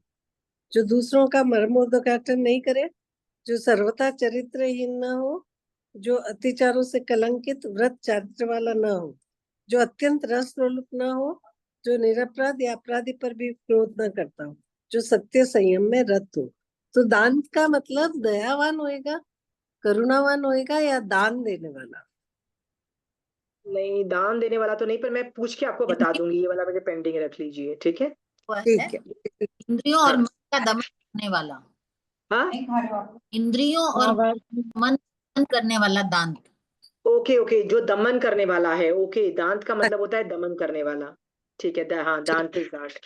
जो दूसरों का मर्मोद्घाटन नहीं करे, जो सर्वथा चरित्रहीन न हो, जो अतिचारों से कलंकित व्रत चारित्र वाला न हो, जो अत्यंत रस लोलुप न हो, जो निरपराध या अपराधी पर भी क्रोध न करता हो, जो सत्य संयम में रत हो। तो दान का मतलब दयावान होएगा, करुणावान होएगा, या दान देने वाला? नहीं, दान देने वाला तो नहीं, पर मैं पूछ के आपको बता इंद्रियों दूंगी, ये वाला मुझे पेंडिंग रख लीजिए, ठीक है। है, ठीक है। इंद्रियों और हाँ मन का दमन करने वाला, हाँ, इंद्रियों और आवाज मन दमन करने वाला दांत। ओके ओके, जो दमन करने वाला है, ओके। दांत का मतलब होता है दमन करने वाला, ठीक है। हाँ, दांत इज दांत।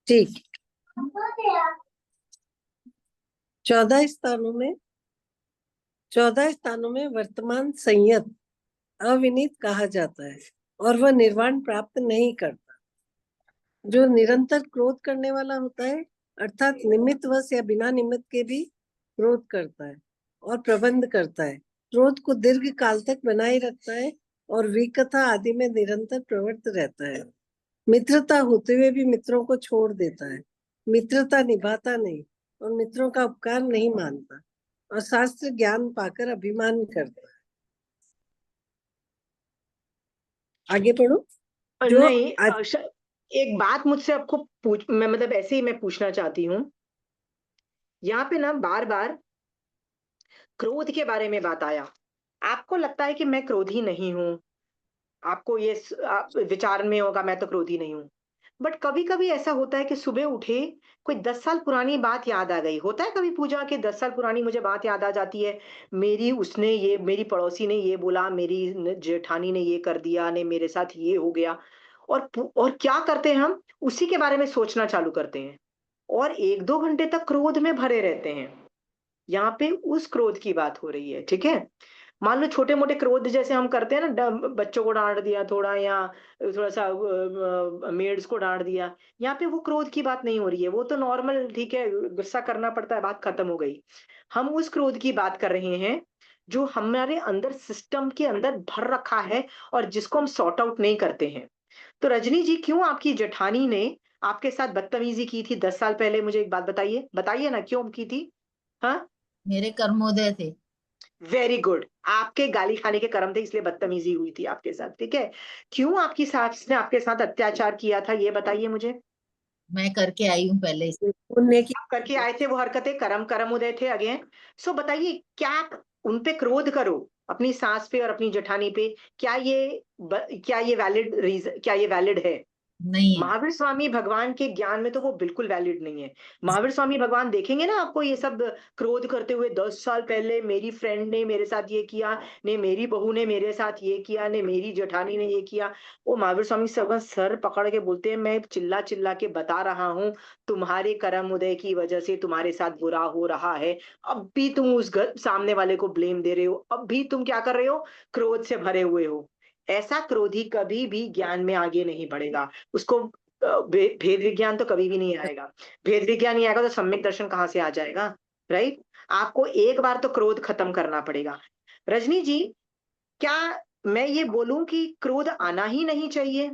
ठीक। 14 स्थानों में 14 स्थानों में वर्तमान संयत अविनीत कहा जाता है, और वह निर्वाण प्राप्त नहीं करता। जो निरंतर क्रोध करने वाला होता है, अर्थात निमित्तवश या बिना निमित्त के भी क्रोध करता है और प्रबंध करता है, क्रोध को दीर्घ काल तक बनाए रखता है, और विकथा आदि में निरंतर प्रवृत्त रहता है। मित्रता होते हुए भी मित्रों को छोड़ देता है, मित्रता निभाता नहीं, और मित्रों का उपकार नहीं मानता, और शास्त्र ज्ञान पाकर अभिमान करता है। आगे पढ़ो। जो नहीं, आज एक बात मुझसे आपको मैं मतलब ऐसे ही मैं पूछना चाहती हूँ। यहाँ पे ना बार बार क्रोध के बारे में बात आया। आपको लगता है कि मैं क्रोधी नहीं हूँ, आपको ये विचार में होगा मैं तो क्रोधी नहीं हूँ। बट कभी कभी ऐसा होता है कि सुबह उठे, कोई 10 साल पुरानी बात याद आ गई। होता है कभी पूजा के 10 साल पुरानी मुझे बात याद आ जाती है, मेरी पड़ोसी ने ये बोला, मेरी जेठानी ने ये कर दिया, ने मेरे साथ ये हो गया। और क्या करते हैं हम, उसी के बारे में सोचना चालू करते हैं, और 1-2 घंटे तक क्रोध में भरे रहते हैं। यहाँ पे उस क्रोध की बात हो रही है, ठीक है। मान लो छोटे मोटे क्रोध जैसे हम करते हैं ना, बच्चों को डांट दिया थोड़ा, या थोड़ा सा मेड्स को डांट दिया, यहाँ पे वो क्रोध की बात नहीं हो रही है, वो तो नॉर्मल, ठीक है, गुस्सा करना पड़ता है, बात खत्म हो गई। हम उस क्रोध की बात कर रहे हैं जो हमारे अंदर सिस्टम के अंदर भर रखा है और जिसको हम सॉर्ट आउट नहीं करते हैं। तो रजनी जी, क्यों आपकी जेठानी ने आपके साथ बदतमीजी की थी 10 साल पहले? मुझे एक बात बताइए, बताइए ना क्यों की थी? हाँ, मेरे कर्मोदय थे। वेरी गुड, आपके गाली खाने के कर्म थे इसलिए बदतमीजी हुई थी आपके साथ, ठीक है। क्यों आपकी सास ने आपके साथ अत्याचार किया था, ये बताइए मुझे। मैं करके आई हूँ पहले से। पुण्य की आप करके आए थे वो हरकतें, कर्म कर्म उदय थे अगेन। सो बताइए, क्या उन पे क्रोध करो, अपनी सास पे और अपनी जेठानी पे, क्या ये वैलिड रीजन, क्या ये वैलिड है? नहीं है। महावीर स्वामी भगवान के ज्ञान में तो वो बिल्कुल वैलिड नहीं है। महावीर स्वामी भगवान देखेंगे ना आपको ये सब क्रोध करते हुए, 10 साल पहले मेरी फ्रेंड ने मेरे साथ ये किया, ने मेरी बहू ने मेरे साथ ये किया, ने मेरी जेठानी ने ये किया। वो महावीर स्वामी सबका सर पकड़ के बोलते हैं, मैं चिल्ला चिल्ला के बता रहा हूँ, तुम्हारे कर्म उदय की वजह से तुम्हारे साथ बुरा हो रहा है। अब भी तुम उस सामने वाले को ब्लेम दे रहे हो, अब भी तुम क्या कर रहे हो, क्रोध से भरे हुए हो। ऐसा क्रोधी कभी भी ज्ञान में आगे नहीं बढ़ेगा। उसको भेद विज्ञान तो कभी भी नहीं आएगा। भेद विज्ञान नहीं आएगा तो सम्यक दर्शन कहाँ से आ जाएगा? राइट। आपको एक बार तो क्रोध खत्म करना पड़ेगा। रजनी जी, क्या मैं ये बोलूं कि क्रोध आना ही नहीं चाहिए?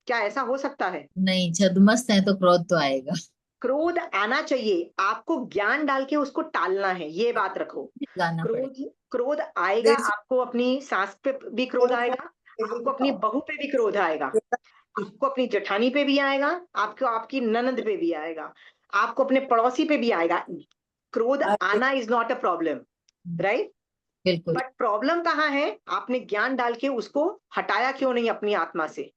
क्या ऐसा हो सकता है? नहीं, छद्मस्त है तो क्रोध तो आएगा। क्रोध आना चाहिए, आपको ज्ञान डाल के उसको टालना है, ये बात रखो। गाना क्रोध पड़ेगा। क्रोध आएगा, आपको अपनी सास पे भी क्रोध आएगा, आपको अपनी बहू पे भी क्रोध आएगा, आपको अपनी जेठानी पे भी आएगा, आपको आपकी ननद पे भी आएगा, आपको अपने पड़ोसी पे भी आएगा। क्रोध आना is not a problem, right. बिल्कुल। बट प्रॉब्लम कहाँ है? आपने ज्ञान डाल के उसको हटाया क्यों नहीं अपनी आत्मा से?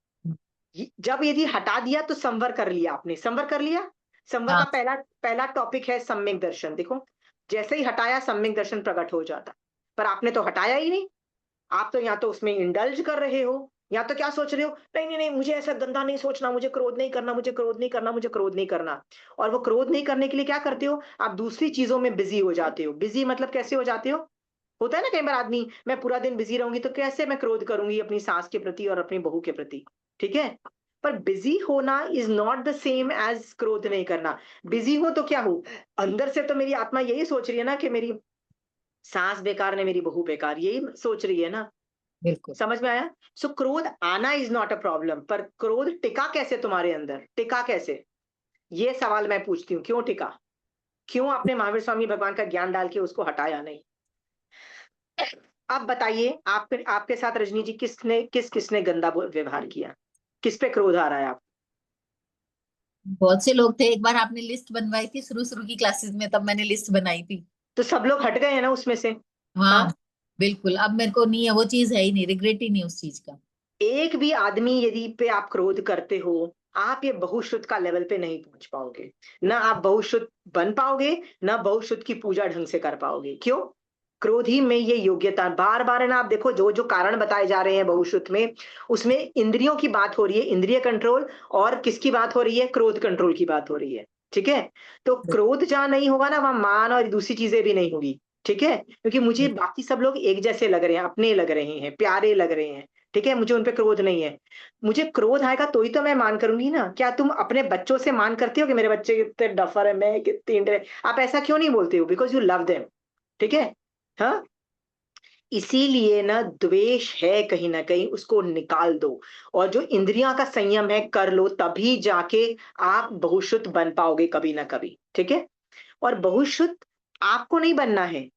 जब यदि हटा दिया तो संवर कर लिया आपने, संवर कर लिया। संवर का हाँ, पहला पहला टॉपिक है सम्यक दर्शन। देखो, जैसे ही हटाया सम्यक दर्शन प्रकट हो जाता, पर आपने तो हटाया ही नहीं। आप तो यहाँ तो उसमें इंडल्ज कर रहे हो, या तो क्या सोच रहे हो, नहीं नहीं नहीं, मुझे ऐसा गंदा नहीं सोचना, मुझे क्रोध नहीं करना, मुझे क्रोध नहीं करना, मुझे क्रोध नहीं करना। और वो क्रोध नहीं करने के लिए क्या करते हो, आप दूसरी चीजों में बिजी हो जाते हो। बिजी मतलब कैसे हो जाते हो? होता है ना कई बार आदमी, मैं पूरा दिन बिजी रहूंगी तो कैसे मैं क्रोध करूंगी अपनी सास के प्रति और अपनी बहू के प्रति, ठीक है। पर बिजी होना is not the same as क्रोध नहीं करना। बिजी हो तो क्या हो, अंदर से तो मेरी आत्मा यही सोच रही है ना कि मेरी सास बेकार ने मेरी बहू बेकार, यही सोच रही है ना। बिल्कुल। समझ में आया? सो क्रोध आना इज नॉट अ प्रॉब्लम, पर क्रोध टिका कैसे तुम्हारे अंदर, टिका कैसे, ये सवाल मैं पूछती हूँ। क्यों टिका? क्यों आपने महावीर स्वामी भगवान का ज्ञान डाल के उसको हटाया नहीं? अब बताइए, आपके साथ रजनी जी किसने गंदा व्यवहार किया? किस पे क्रोध आ रहा है आप? बहुत से लोग थे। एक बार आपने लिस्ट बनवाई थी शुरू शुरू की क्लासेस में, तब मैंने लिस्ट बनाई थी। तो सब लोग हट गए हैं ना उसमें से? हाँ। हाँ, बिल्कुल। अब मेरे को नहीं है, वो चीज है ही नहीं, रिग्रेट ही नहीं उस चीज का। एक भी आदमी यदि पे आप क्रोध करते हो, आप ये बहुश्रुत का लेवल पे नहीं पहुंच पाओगे। ना आप बहुश्रुत बन पाओगे, ना बहुश्रुत की पूजा ढंग से कर पाओगे। क्यों? क्रोधी में ये योग्यता बार बार है ना। आप देखो, जो जो कारण बताए जा रहे हैं बहुश्रुत में, उसमें इंद्रियों की बात हो रही है, इंद्रिय कंट्रोल, और किसकी बात हो रही है, क्रोध कंट्रोल की बात हो रही है, ठीक है। तो क्रोध जहां नहीं होगा ना, वहां मान और दूसरी चीजें भी नहीं होगी, ठीक है। क्योंकि मुझे बाकी सब लोग एक जैसे लग रहे हैं, अपने लग रहे हैं, प्यारे लग रहे हैं, ठीक है, मुझे उन पे क्रोध नहीं है। मुझे क्रोध आएगा तो ही तो मैं मान करूंगी ना। क्या तुम अपने बच्चों से मान करती हो कि मेरे बच्चे कितने डफर है, मैं कितनी इंद्र? आप ऐसा क्यों नहीं बोलते हो? बिकॉज यू लव देम, ठीक है। हाँ, इसीलिए ना, द्वेष है कहीं ना कहीं, उसको निकाल दो, और जो इंद्रियां का संयम है कर लो, तभी जाके आप बहुश्रुत बन पाओगे कभी ना कभी, ठीक है। और बहुश्रुत आपको नहीं बनना है।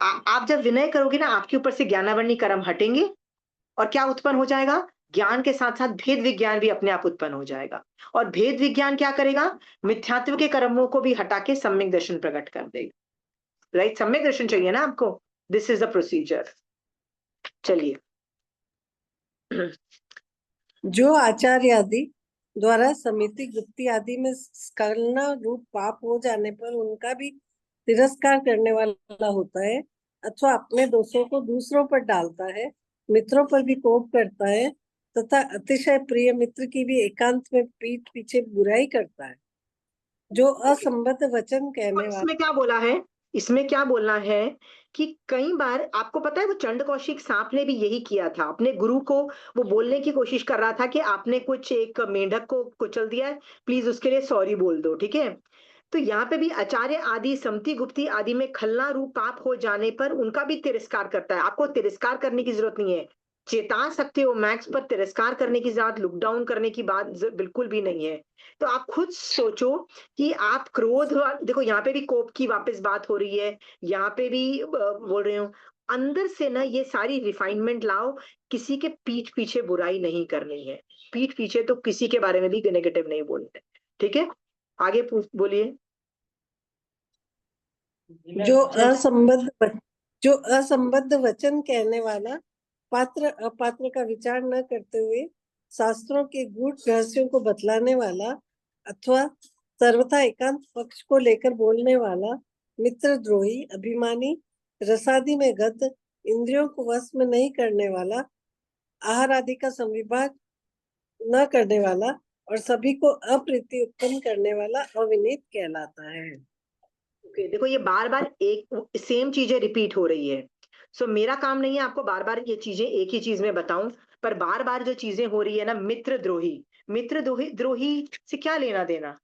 आप जब विनय करोगे ना, आपके ऊपर से ज्ञानावरणी कर्म हटेंगे, और क्या उत्पन्न हो जाएगा? ज्ञान के साथ साथ भेद विज्ञान भी अपने आप उत्पन्न हो जाएगा। और भेद विज्ञान क्या करेगा? मिथ्यात्व के कर्मों को भी हटा के सम्यक दर्शन प्रकट कर देगा। राइट, सम्यक दर्शन चाहिए ना आपको। This is the procedure. चलिए। जो आचार्य आदि द्वारा समिति गुप्ती आदि में स्खलना रूप पाप हो जाने पर उनका भी तिरस्कार करने वाला होता है, अथवा अपने दोषों को दूसरों पर डालता है, मित्रों पर भी कोप करता है, तथा अतिशय प्रिय मित्र की भी एकांत में पीठ पीछे बुराई करता है, जो असंबद्ध वचन कहने वाला। इसमें क्या बोला है? इसमें क्या बोलना है कि कई बार आपको पता है वो चंड कौशिक सांप ने भी यही किया था अपने गुरु को। वो बोलने की कोशिश कर रहा था कि आपने कुछ एक मेंढक को कुचल दिया है, प्लीज उसके लिए सॉरी बोल दो, ठीक है। तो यहाँ पे भी आचार्य आदि समति गुप्ती आदि में खलना रूप पाप हो जाने पर उनका भी तिरस्कार करता है। आपको तिरस्कार करने की जरूरत नहीं है, चेता सकते हो मैक्स, पर तिरस्कार करने की जरूरत, लुक डाउन करने की बात बिल्कुल भी नहीं है। तो आप खुद सोचो कि आप क्रोध देखो यहाँ पे भी कोप की वापस बात हो रही है, यहाँ पे भी बोल रहे हो अंदर से ना ये सारी रिफाइनमेंट लाओ। किसी के पीठ पीछे बुराई नहीं करनी है, पीठ पीछे तो किसी के बारे में भी नेगेटिव नहीं बोलना है, ठीक है। आगे बोलिए। जो असंबद्ध जो असंबद्ध वचन कहने वाला, पात्र अपात्र का विचार न करते हुए शास्त्रों के गूढ़ रहस्यों को बतलाने वाला अथवा सर्वथा एकांत पक्ष को लेकर बोलने वाला, मित्रद्रोही, अभिमानी, रसादि में गद्द, इंद्रियों को वश में नहीं करने वाला, आहार आदि का संविभाग न करने वाला और सभी को अप्रीति उत्पन्न करने वाला अविनीत कहलाता है। ओके, देखो ये बार बार एक सेम चीजें रिपीट हो रही है। सो मेरा काम नहीं है आपको बार बार ये चीजें एक ही चीज में बताऊं, पर बार बार जो चीजें हो रही है ना, मित्रद्रोही, मित्रद्रोही द्रोही से क्या लेना देना।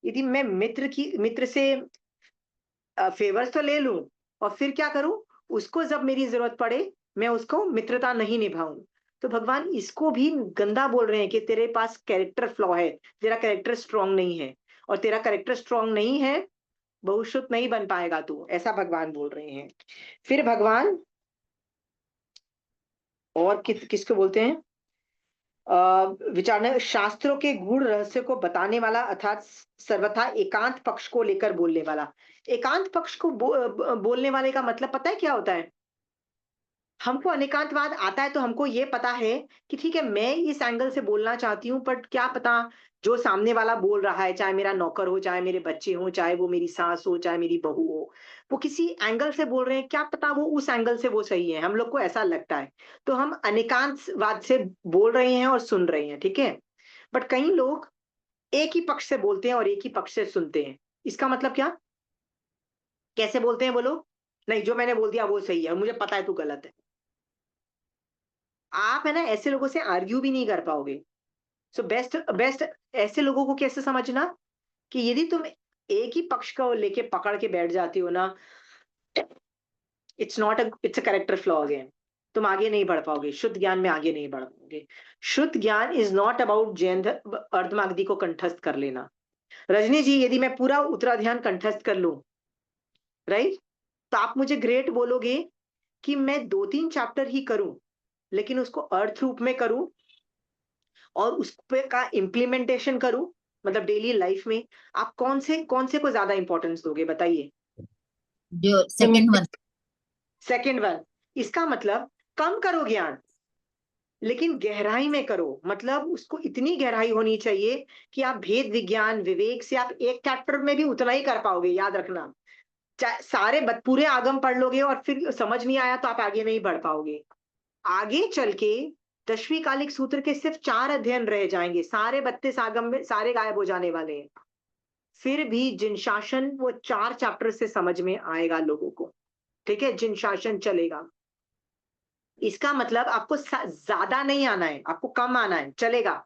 यदि मैं मित्र से फेवर्स तो ले लूं और फिर क्या करूं, उसको जब मेरी जरूरत पड़े मैं उसको मित्रता नहीं निभाऊं। तो भगवान इसको भी गंदा बोल रहे हैं कि तेरे पास कैरेक्टर फ्लॉ है, तेरा कैरेक्टर स्ट्रांग नहीं है, और तेरा कैरेक्टर स्ट्रांग नहीं है बहुश्रुत नहीं बन पाएगा तू, ऐसा भगवान बोल रहे हैं। फिर भगवान और किसको बोलते हैं, विचारने शास्त्रों के गूढ़ रहस्य को बताने वाला अर्थात सर्वथा एकांत पक्ष को लेकर बोलने वाला। एकांत पक्ष को बोलने वाले का मतलब पता है क्या होता है। हमको अनेकांतवाद आता है तो हमको ये पता है कि ठीक है मैं इस एंगल से बोलना चाहती हूँ, बट क्या पता जो सामने वाला बोल रहा है, चाहे मेरा नौकर हो, चाहे मेरे बच्चे हो, चाहे वो मेरी सास हो, चाहे मेरी बहू हो, वो किसी एंगल से बोल रहे हैं, क्या पता वो उस एंगल से वो सही है, हम लोग को ऐसा लगता है। तो हम अनेकांतवाद से बोल रहे हैं और सुन रहे हैं, ठीक है। बट कई लोग एक ही पक्ष से बोलते हैं और एक ही पक्ष से सुनते हैं। इसका मतलब क्या, कैसे बोलते हैं वो लोग, नहीं जो मैंने बोल दिया वो सही है और मुझे पता है तू गलत है। आप है ना ऐसे लोगों से आर्ग्यू भी नहीं कर पाओगे। सो बेस्ट बेस्ट ऐसे लोगों को कैसे समझना कि यदि तुम एक ही पक्ष को लेके पकड़ के बैठ जाती हो ना, it's a character flaw again. तुम आगे नहीं बढ़ पाओगे, शुद्ध ज्ञान में आगे नहीं बढ़ पाओगे। शुद्ध ज्ञान is not about Jain Ardhamagadhi को कंठस्थ कर लेना। रजनी जी यदि मैं पूरा उत्तराध्यान कंठस्थ कर लूं, राइट, तो आप मुझे ग्रेट बोलोगे कि मैं 2-3 चैप्टर ही करूं, लेकिन उसको अर्थ रूप में करूं और उस पे का इम्प्लीमेंटेशन करूं, मतलब डेली लाइफ में। आप कौन से को ज्यादा इंपॉर्टेंस दोगे बताइए। जो सेकंड वन। Second one. इसका मतलब कम करो ज्ञान लेकिन गहराई में करो, मतलब उसको इतनी गहराई होनी चाहिए कि आप भेद विज्ञान विवेक से आप एक चैप्टर में भी उतना ही कर पाओगे, याद रखना। सारे पूरे आगम पढ़ लोगे और फिर समझ नहीं आया तो आप आगे नहीं बढ़ पाओगे। आगे चल के 10वीं कालिक सूत्र के सिर्फ 4 अध्ययन रह जाएंगे, सारे 32 आगम में सारे गायब हो जाने वाले हैं। फिर भी जिन शासन वो 4 चैप्टर से समझ में आएगा लोगों को, ठीक है, जिन शासन चलेगा। इसका मतलब आपको ज्यादा नहीं आना है, आपको कम आना है, चलेगा,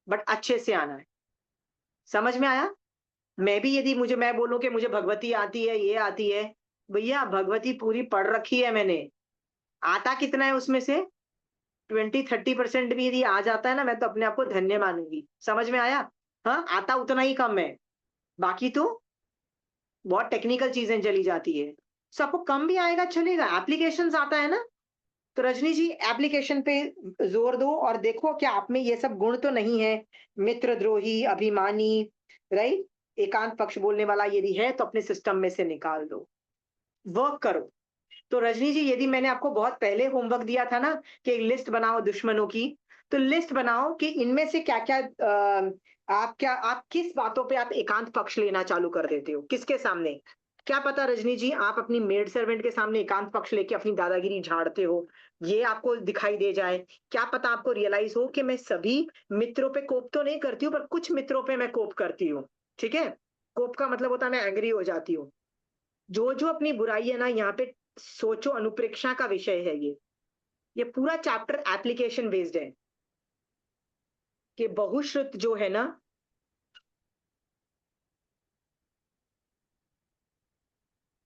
बट अच्छे से आना है। समझ में आया। मैं भी यदि मैं बोलूं कि मुझे भगवती आती है, ये आती है, भैया भगवती पूरी पढ़ रखी है मैंने, आता कितना है उसमें से 20-30% भी यदि आ जाता है ना, मैं तो अपने आप को धन्य मानूंगी। समझ में आया। हाँ, आता उतना ही कम है, बाकी तो बहुत टेक्निकल चीजें चली जाती है। सो आपको कम भी आएगा चलेगा, एप्लीकेशंस आता है ना। तो रजनी जी एप्लीकेशन पे जोर दो और देखो क्या आप में ये सब गुण तो नहीं है, मित्रद्रोही, अभिमानी, राइट, एकांत पक्ष बोलने वाला यदि है तो अपने सिस्टम में से निकाल दो, वर्क करो। तो रजनी जी यदि मैंने आपको बहुत पहले होमवर्क दिया था ना कि एक लिस्ट बनाओ दुश्मनों की, तो लिस्ट बनाओ कि इनमें से क्या क्या आप किस बातों पे आप एकांत पक्ष लेना चालू कर देते हो, किसके सामने। क्या पता रजनी जी आप अपनी मेड सर्वेंट के सामने एकांत पक्ष लेके अपनी दादागिरी झाड़ते हो, ये आपको दिखाई दे जाए। क्या पता आपको रियलाइज हो कि मैं सभी मित्रों पे कोप तो नहीं करती हूँ, पर कुछ मित्रों पे मैं कोप करती हूँ, ठीक है। कोप का मतलब होता है मैं एंग्री हो जाती हूँ। जो जो अपनी बुराई है ना, यहाँ पे सोचो, अनुप्रेक्षा का विषय है ये पूरा चैप्टर एप्लीकेशन बेस्ड है कि बहुश्रुत जो है ना,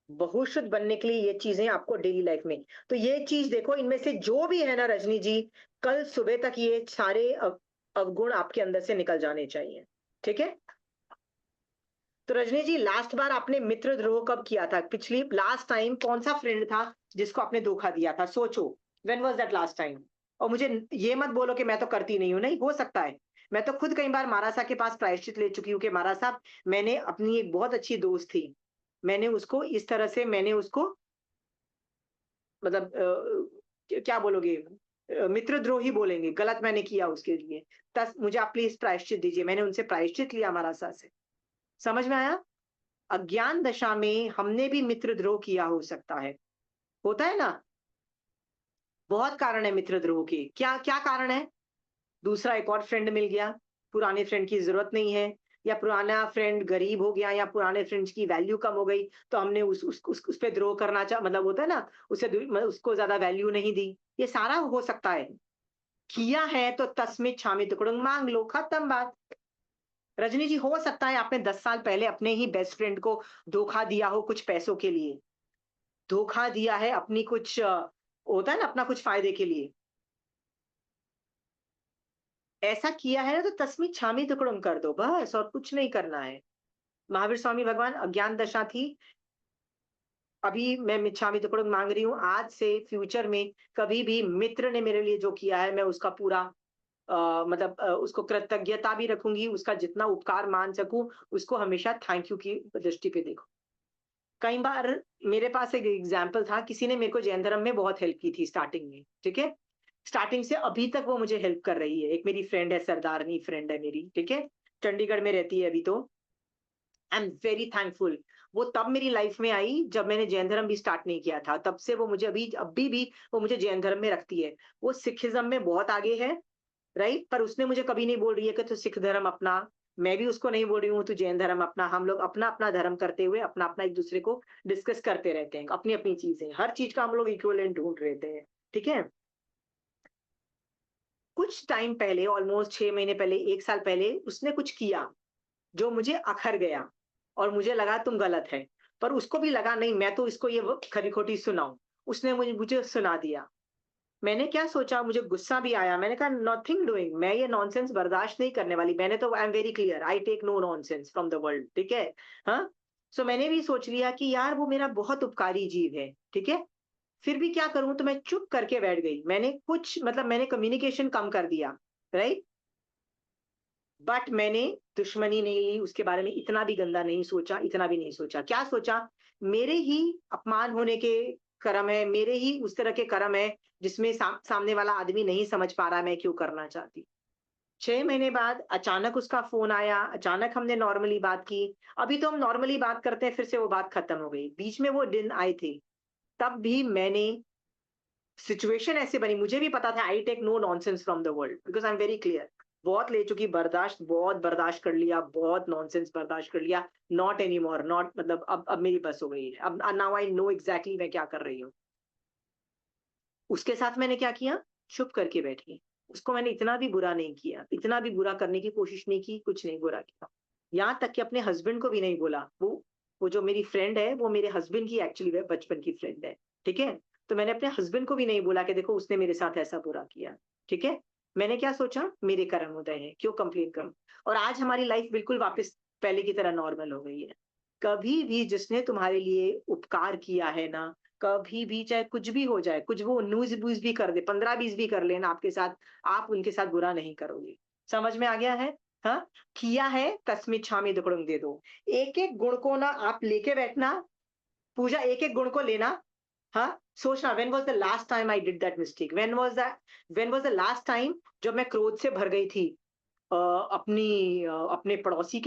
बहुश्रुत बनने के लिए ये चीजें आपको डेली लाइफ में, तो ये चीज देखो, इनमें से जो भी है ना रजनी जी, कल सुबह तक ये सारे अवगुण आपके अंदर से निकल जाने चाहिए। ठीक है? तो रजनी जी, लास्ट बार आपने मित्रद्रोह कब किया था? पिछली लास्ट टाइम कौन सा फ्रेंड था जिसको आपने धोखा दिया था? सोचो, when was that last time? और मुझे ये मत बोलो कि मैं तो करती नहीं हूं, नहीं हो सकता है। मैं तो खुद कई बार महाराज साहब के पास प्रायश्चित ले चुकी हूँ कि महाराज साहब, मैंने अपनी एक बहुत अच्छी दोस्त थी, मैंने उसको इस तरह से, मैंने उसको मतलब क्या बोलोगे, मित्रद्रोही बोलेंगे, गलत मैंने किया उसके लिए, तब मुझे आप प्लीज प्रायश्चित दीजिए। मैंने उनसे प्रायश्चित लिया महाराज साहब से। समझ में आया? अज्ञान दशा में हमने भी मित्रद्रोह किया हो सकता है, होता है ना। बहुत कारण है मित्रद्रोह के। क्या क्या कारण है? दूसरा एक और फ्रेंड मिल गया, पुराने फ्रेंड की जरूरत नहीं है, या पुराना फ्रेंड गरीब हो गया, या पुराने फ्रेंड्स की वैल्यू कम हो गई, तो हमने उस पे द्रोह करना चाह, मतलब होता है ना, उसको ज्यादा वैल्यू नहीं दी। ये सारा हो सकता है। किया है तो तस्मित छामी तुकड़ुंग मांग लो, खत्म बात। रजनी जी, हो सकता है आपने 10 साल पहले अपने ही बेस्ट फ्रेंड को धोखा दिया हो कुछ पैसों के लिए, धोखा दिया है अपनी कुछ होता है ना, अपना कुछ फायदे के लिए, ऐसा किया है ना, तो तस्मित छामी तुकड़ुम कर दो बस, और कुछ नहीं करना है। महावीर स्वामी भगवान, अज्ञान दशा थी, अभी मैं मिच्छामी तुकड़ुम मांग रही हूँ, आज से फ्यूचर में कभी भी मित्र ने मेरे लिए जो किया है, मैं उसका पूरा मतलब उसको कृतज्ञता भी रखूंगी, उसका जितना उपकार मान सकूं, उसको हमेशा थैंक यू की दृष्टि पे देखो। कई बार मेरे पास एक एग्जाम्पल था, किसी ने मेरे को जैन धर्म में बहुत हेल्प की थी स्टार्टिंग में, ठीक है, स्टार्टिंग से अभी तक वो मुझे हेल्प कर रही है। एक मेरी फ्रेंड है, सरदारनी फ्रेंड है मेरी, ठीक है, चंडीगढ़ में रहती है अभी। तो आई एम वेरी थैंकफुल। वो तब मेरी लाइफ में आई जब मैंने जैन धर्म भी स्टार्ट नहीं किया था, तब से वो मुझे अभी भी वो मुझे जैन धर्म में रखती है। वो सिखिज्म में बहुत आगे है, राइट, पर उसने मुझे कभी नहीं बोल रही है कि तू सिख धर्म अपना, मैं भी उसको नहीं बोल रही हूँ तू जैन धर्म अपना। हम लोग अपना अपना धर्म करते हुए अपना अपना एक दूसरे को डिस्कस करते रहते हैं, अपनी अपनी चीजें, हर चीज का हम लोग इक्विवेलेंट ढूंढ रहते हैं। ठीक है? कुछ टाइम पहले, ऑलमोस्ट 6 महीने पहले, 1 साल पहले, उसने कुछ किया जो मुझे अखर गया, और मुझे लगा तुम गलत है, पर उसको भी लगा नहीं मैं तो इसको ये खरी खोटी सुनाऊं, उसने मुझे मुझे सुना दिया। मैंने क्या सोचा, मुझे गुस्सा भी आया, मैंने कहा नथिंग डूइंग, मैं ये नॉनसेंस बर्दाश्त नहीं करने वाली। मैंने तो, I am very clear, I take no nonsense from the world, ठीक है। हाँ, सो मैंने भी सोच लिया कि यार वो मेरा बहुत उपकारी जीव है, ठीक है, फिर भी क्या करूं, तो मैं चुप करके बैठ गई। मैंने कुछ मतलब मैंने कम्युनिकेशन कम कर दिया, राइट, बट मैंने दुश्मनी नहीं ली, उसके बारे में इतना भी गंदा नहीं सोचा, इतना भी नहीं सोचा। क्या सोचा, मेरे ही अपमान होने के कर्म है, मेरे ही उस तरह के कर्म है जिसमें सामने वाला आदमी नहीं समझ पा रहा मैं क्यों करना चाहती। 6 महीने बाद अचानक उसका फोन आया, अचानक हमने नॉर्मली बात की। अभी तो हम नॉर्मली बात करते हैं, फिर से वो बात खत्म हो गई। बीच में वो दिन आए थे, तब भी मैंने, सिचुएशन ऐसे बनी, मुझे भी पता था I take no nonsense from the world, because I am very clear. बहुत ले चुकी, बर्दाश्त, बहुत बर्दाश्त कर लिया, बहुत नॉनसेंस बर्दाश्त कर लिया। नॉट एनी मोर, नॉट, मतलब अब मेरी बस हो गई है, अब नाउ आई नो एग्जैक्टली मैं क्या कर रही हूँ। उसके साथ मैंने क्या किया, चुप करके बैठी। उसको मैंने इतना भी बुरा नहीं किया, इतना भी बुरा करने की कोशिश नहीं की, कुछ नहीं बुरा किया। यहाँ तक कि अपने हस्बैंड को भी नहीं बोला। वो जो मेरी फ्रेंड है, वो मेरे हस्बैंड की एक्चुअली बचपन की फ्रेंड है, ठीक है। तो मैंने अपने हस्बैंड को भी नहीं बोला कि देखो उसने मेरे साथ ऐसा बुरा किया, ठीक है। मैंने क्या सोचा, मेरे कर्म उदय हैं, क्यों कंप्लेन करूं। और आज हमारी लाइफ बिल्कुल वापस पहले की तरह नॉर्मल हो गई है। कभी भी जिसने तुम्हारे लिए उपकार किया है ना, कभी भी, चाहे कुछ भी हो जाए, कुछ वो न्यूज व्यूज भी कर दे, 15-20 भी कर लेना आपके साथ, आप उनके साथ बुरा नहीं करोगे। समझ में आ गया है? हाँ, किया है तस्मित छामी दुकड़म दे दो। एक एक गुण को ना आप लेके बैठना, पूजा, एक एक गुण को लेना। हाँ, सोचना, when was the last time I did that mistake, when was the last time जब मैं क्रोध से भर गई थी अपने पड़ोसी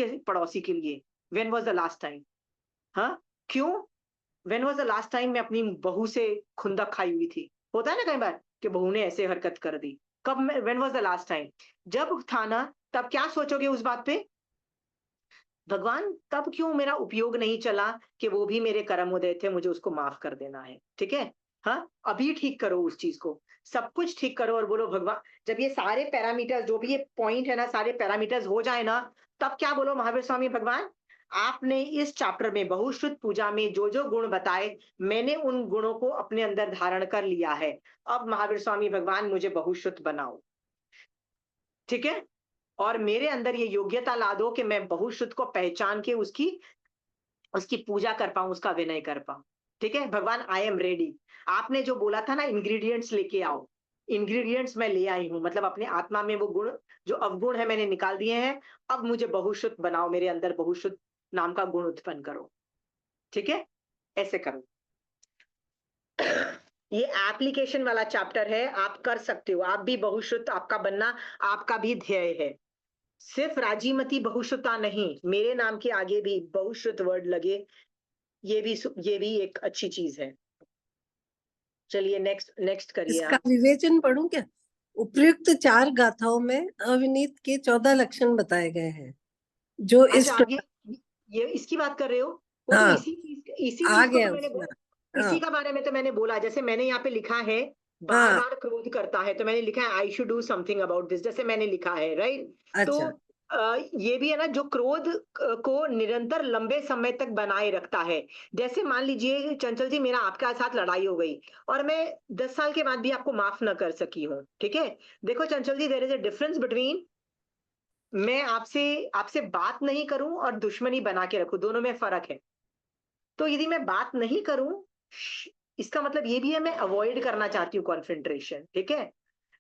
के लिए। When was the last time? हाँ, क्यों? When was the last time मैं अपनी बहू से खुंदक खाई हुई थी? होता है ना कई बार कि बहू ने ऐसे हरकत कर दी। कब? When was the last time? जब था ना, तब क्या सोचोगे उस बात पे? भगवान तब क्यों मेरा उपयोग नहीं चला कि वो भी मेरे कर्म उदय थे, मुझे उसको माफ कर देना है, ठीक है। हाँ, अभी ठीक करो उस चीज को, सब कुछ ठीक करो और बोलो भगवान, जब ये सारे पैरामीटर्स जो भी ये पॉइंट है ना, सारे पैरामीटर्स हो जाए ना, तब क्या बोलो महावीर स्वामी भगवान, आपने इस चैप्टर में बहुश्रुत पूजा में जो जो गुण बताए, मैंने उन गुणों को अपने अंदर धारण कर लिया है। अब महावीर स्वामी भगवान मुझे बहुश्रुत बनाओ, ठीक है। और मेरे अंदर ये योग्यता ला दो कि मैं बहुश्रुत को पहचान के उसकी उसकी पूजा कर पाऊं, उसका विनय कर पाऊं, ठीक है भगवान, आई एम रेडी। आपने जो बोला था ना इंग्रेडिएंट्स लेके आओ, इंग्रेडिएंट्स मैं ले आई हूं, मतलब अपने आत्मा में वो गुण जो अवगुण है मैंने निकाल दिए हैं। अब मुझे बहुश्रुत बनाओ, मेरे अंदर बहुश्रुत नाम का गुण उत्पन्न करो, ठीक है, ऐसे करो। ये एप्लीकेशन वाला चैप्टर है, आप कर सकते हो, आप भी बहुश्रुत, आपका बनना आपका भी ध्येय है। सिर्फ राजीमती बहुश्रुता नहीं, मेरे नाम के आगे भी बहुश्रुत वर्ड लगे, ये भी एक अच्छी चीज है। चलिए नेक्स्ट नेक्स्ट करिए इसका आप। विवेचन पढ़ूं क्या? उपर्युक्त 4 गाथाओं में अविनीत के 14 लक्षण बताए गए हैं, जो इस अच्छा, आप ये इसकी बात कर रहे हो? वो तो हाँ, इसी आ चीज को गया तो मैंने उसमें। इसी हाँ का बारे में तो मैंने बोला। जैसे मैंने यहाँ पे लिखा है बार हाँ, बार क्रोध करता है, तो मैंने लिखा है I should do something about this, जैसे मैंने लिखा है, राइट। तो अच्छा। ये भी है ना, जो क्रोध को निरंतर लंबे समय तक बनाए रखता है। जैसे मान लीजिए चंचल जी, मेरा आपके साथ लड़ाई हो गई और मैं 10 साल के बाद भी आपको माफ न कर सकी हूँ, ठीक है। देखो Chanchal ji, there is a difference between मैं आपसे आपसे बात नहीं करूं और दुश्मनी बना के रखूं, दोनों में फर्क है। तो यदि मैं बात नहीं करूं, इसका मतलब ये भी है मैं अवॉइड करना चाहती हूँ कॉन्फ्रेंट्रेशन, ठीक है।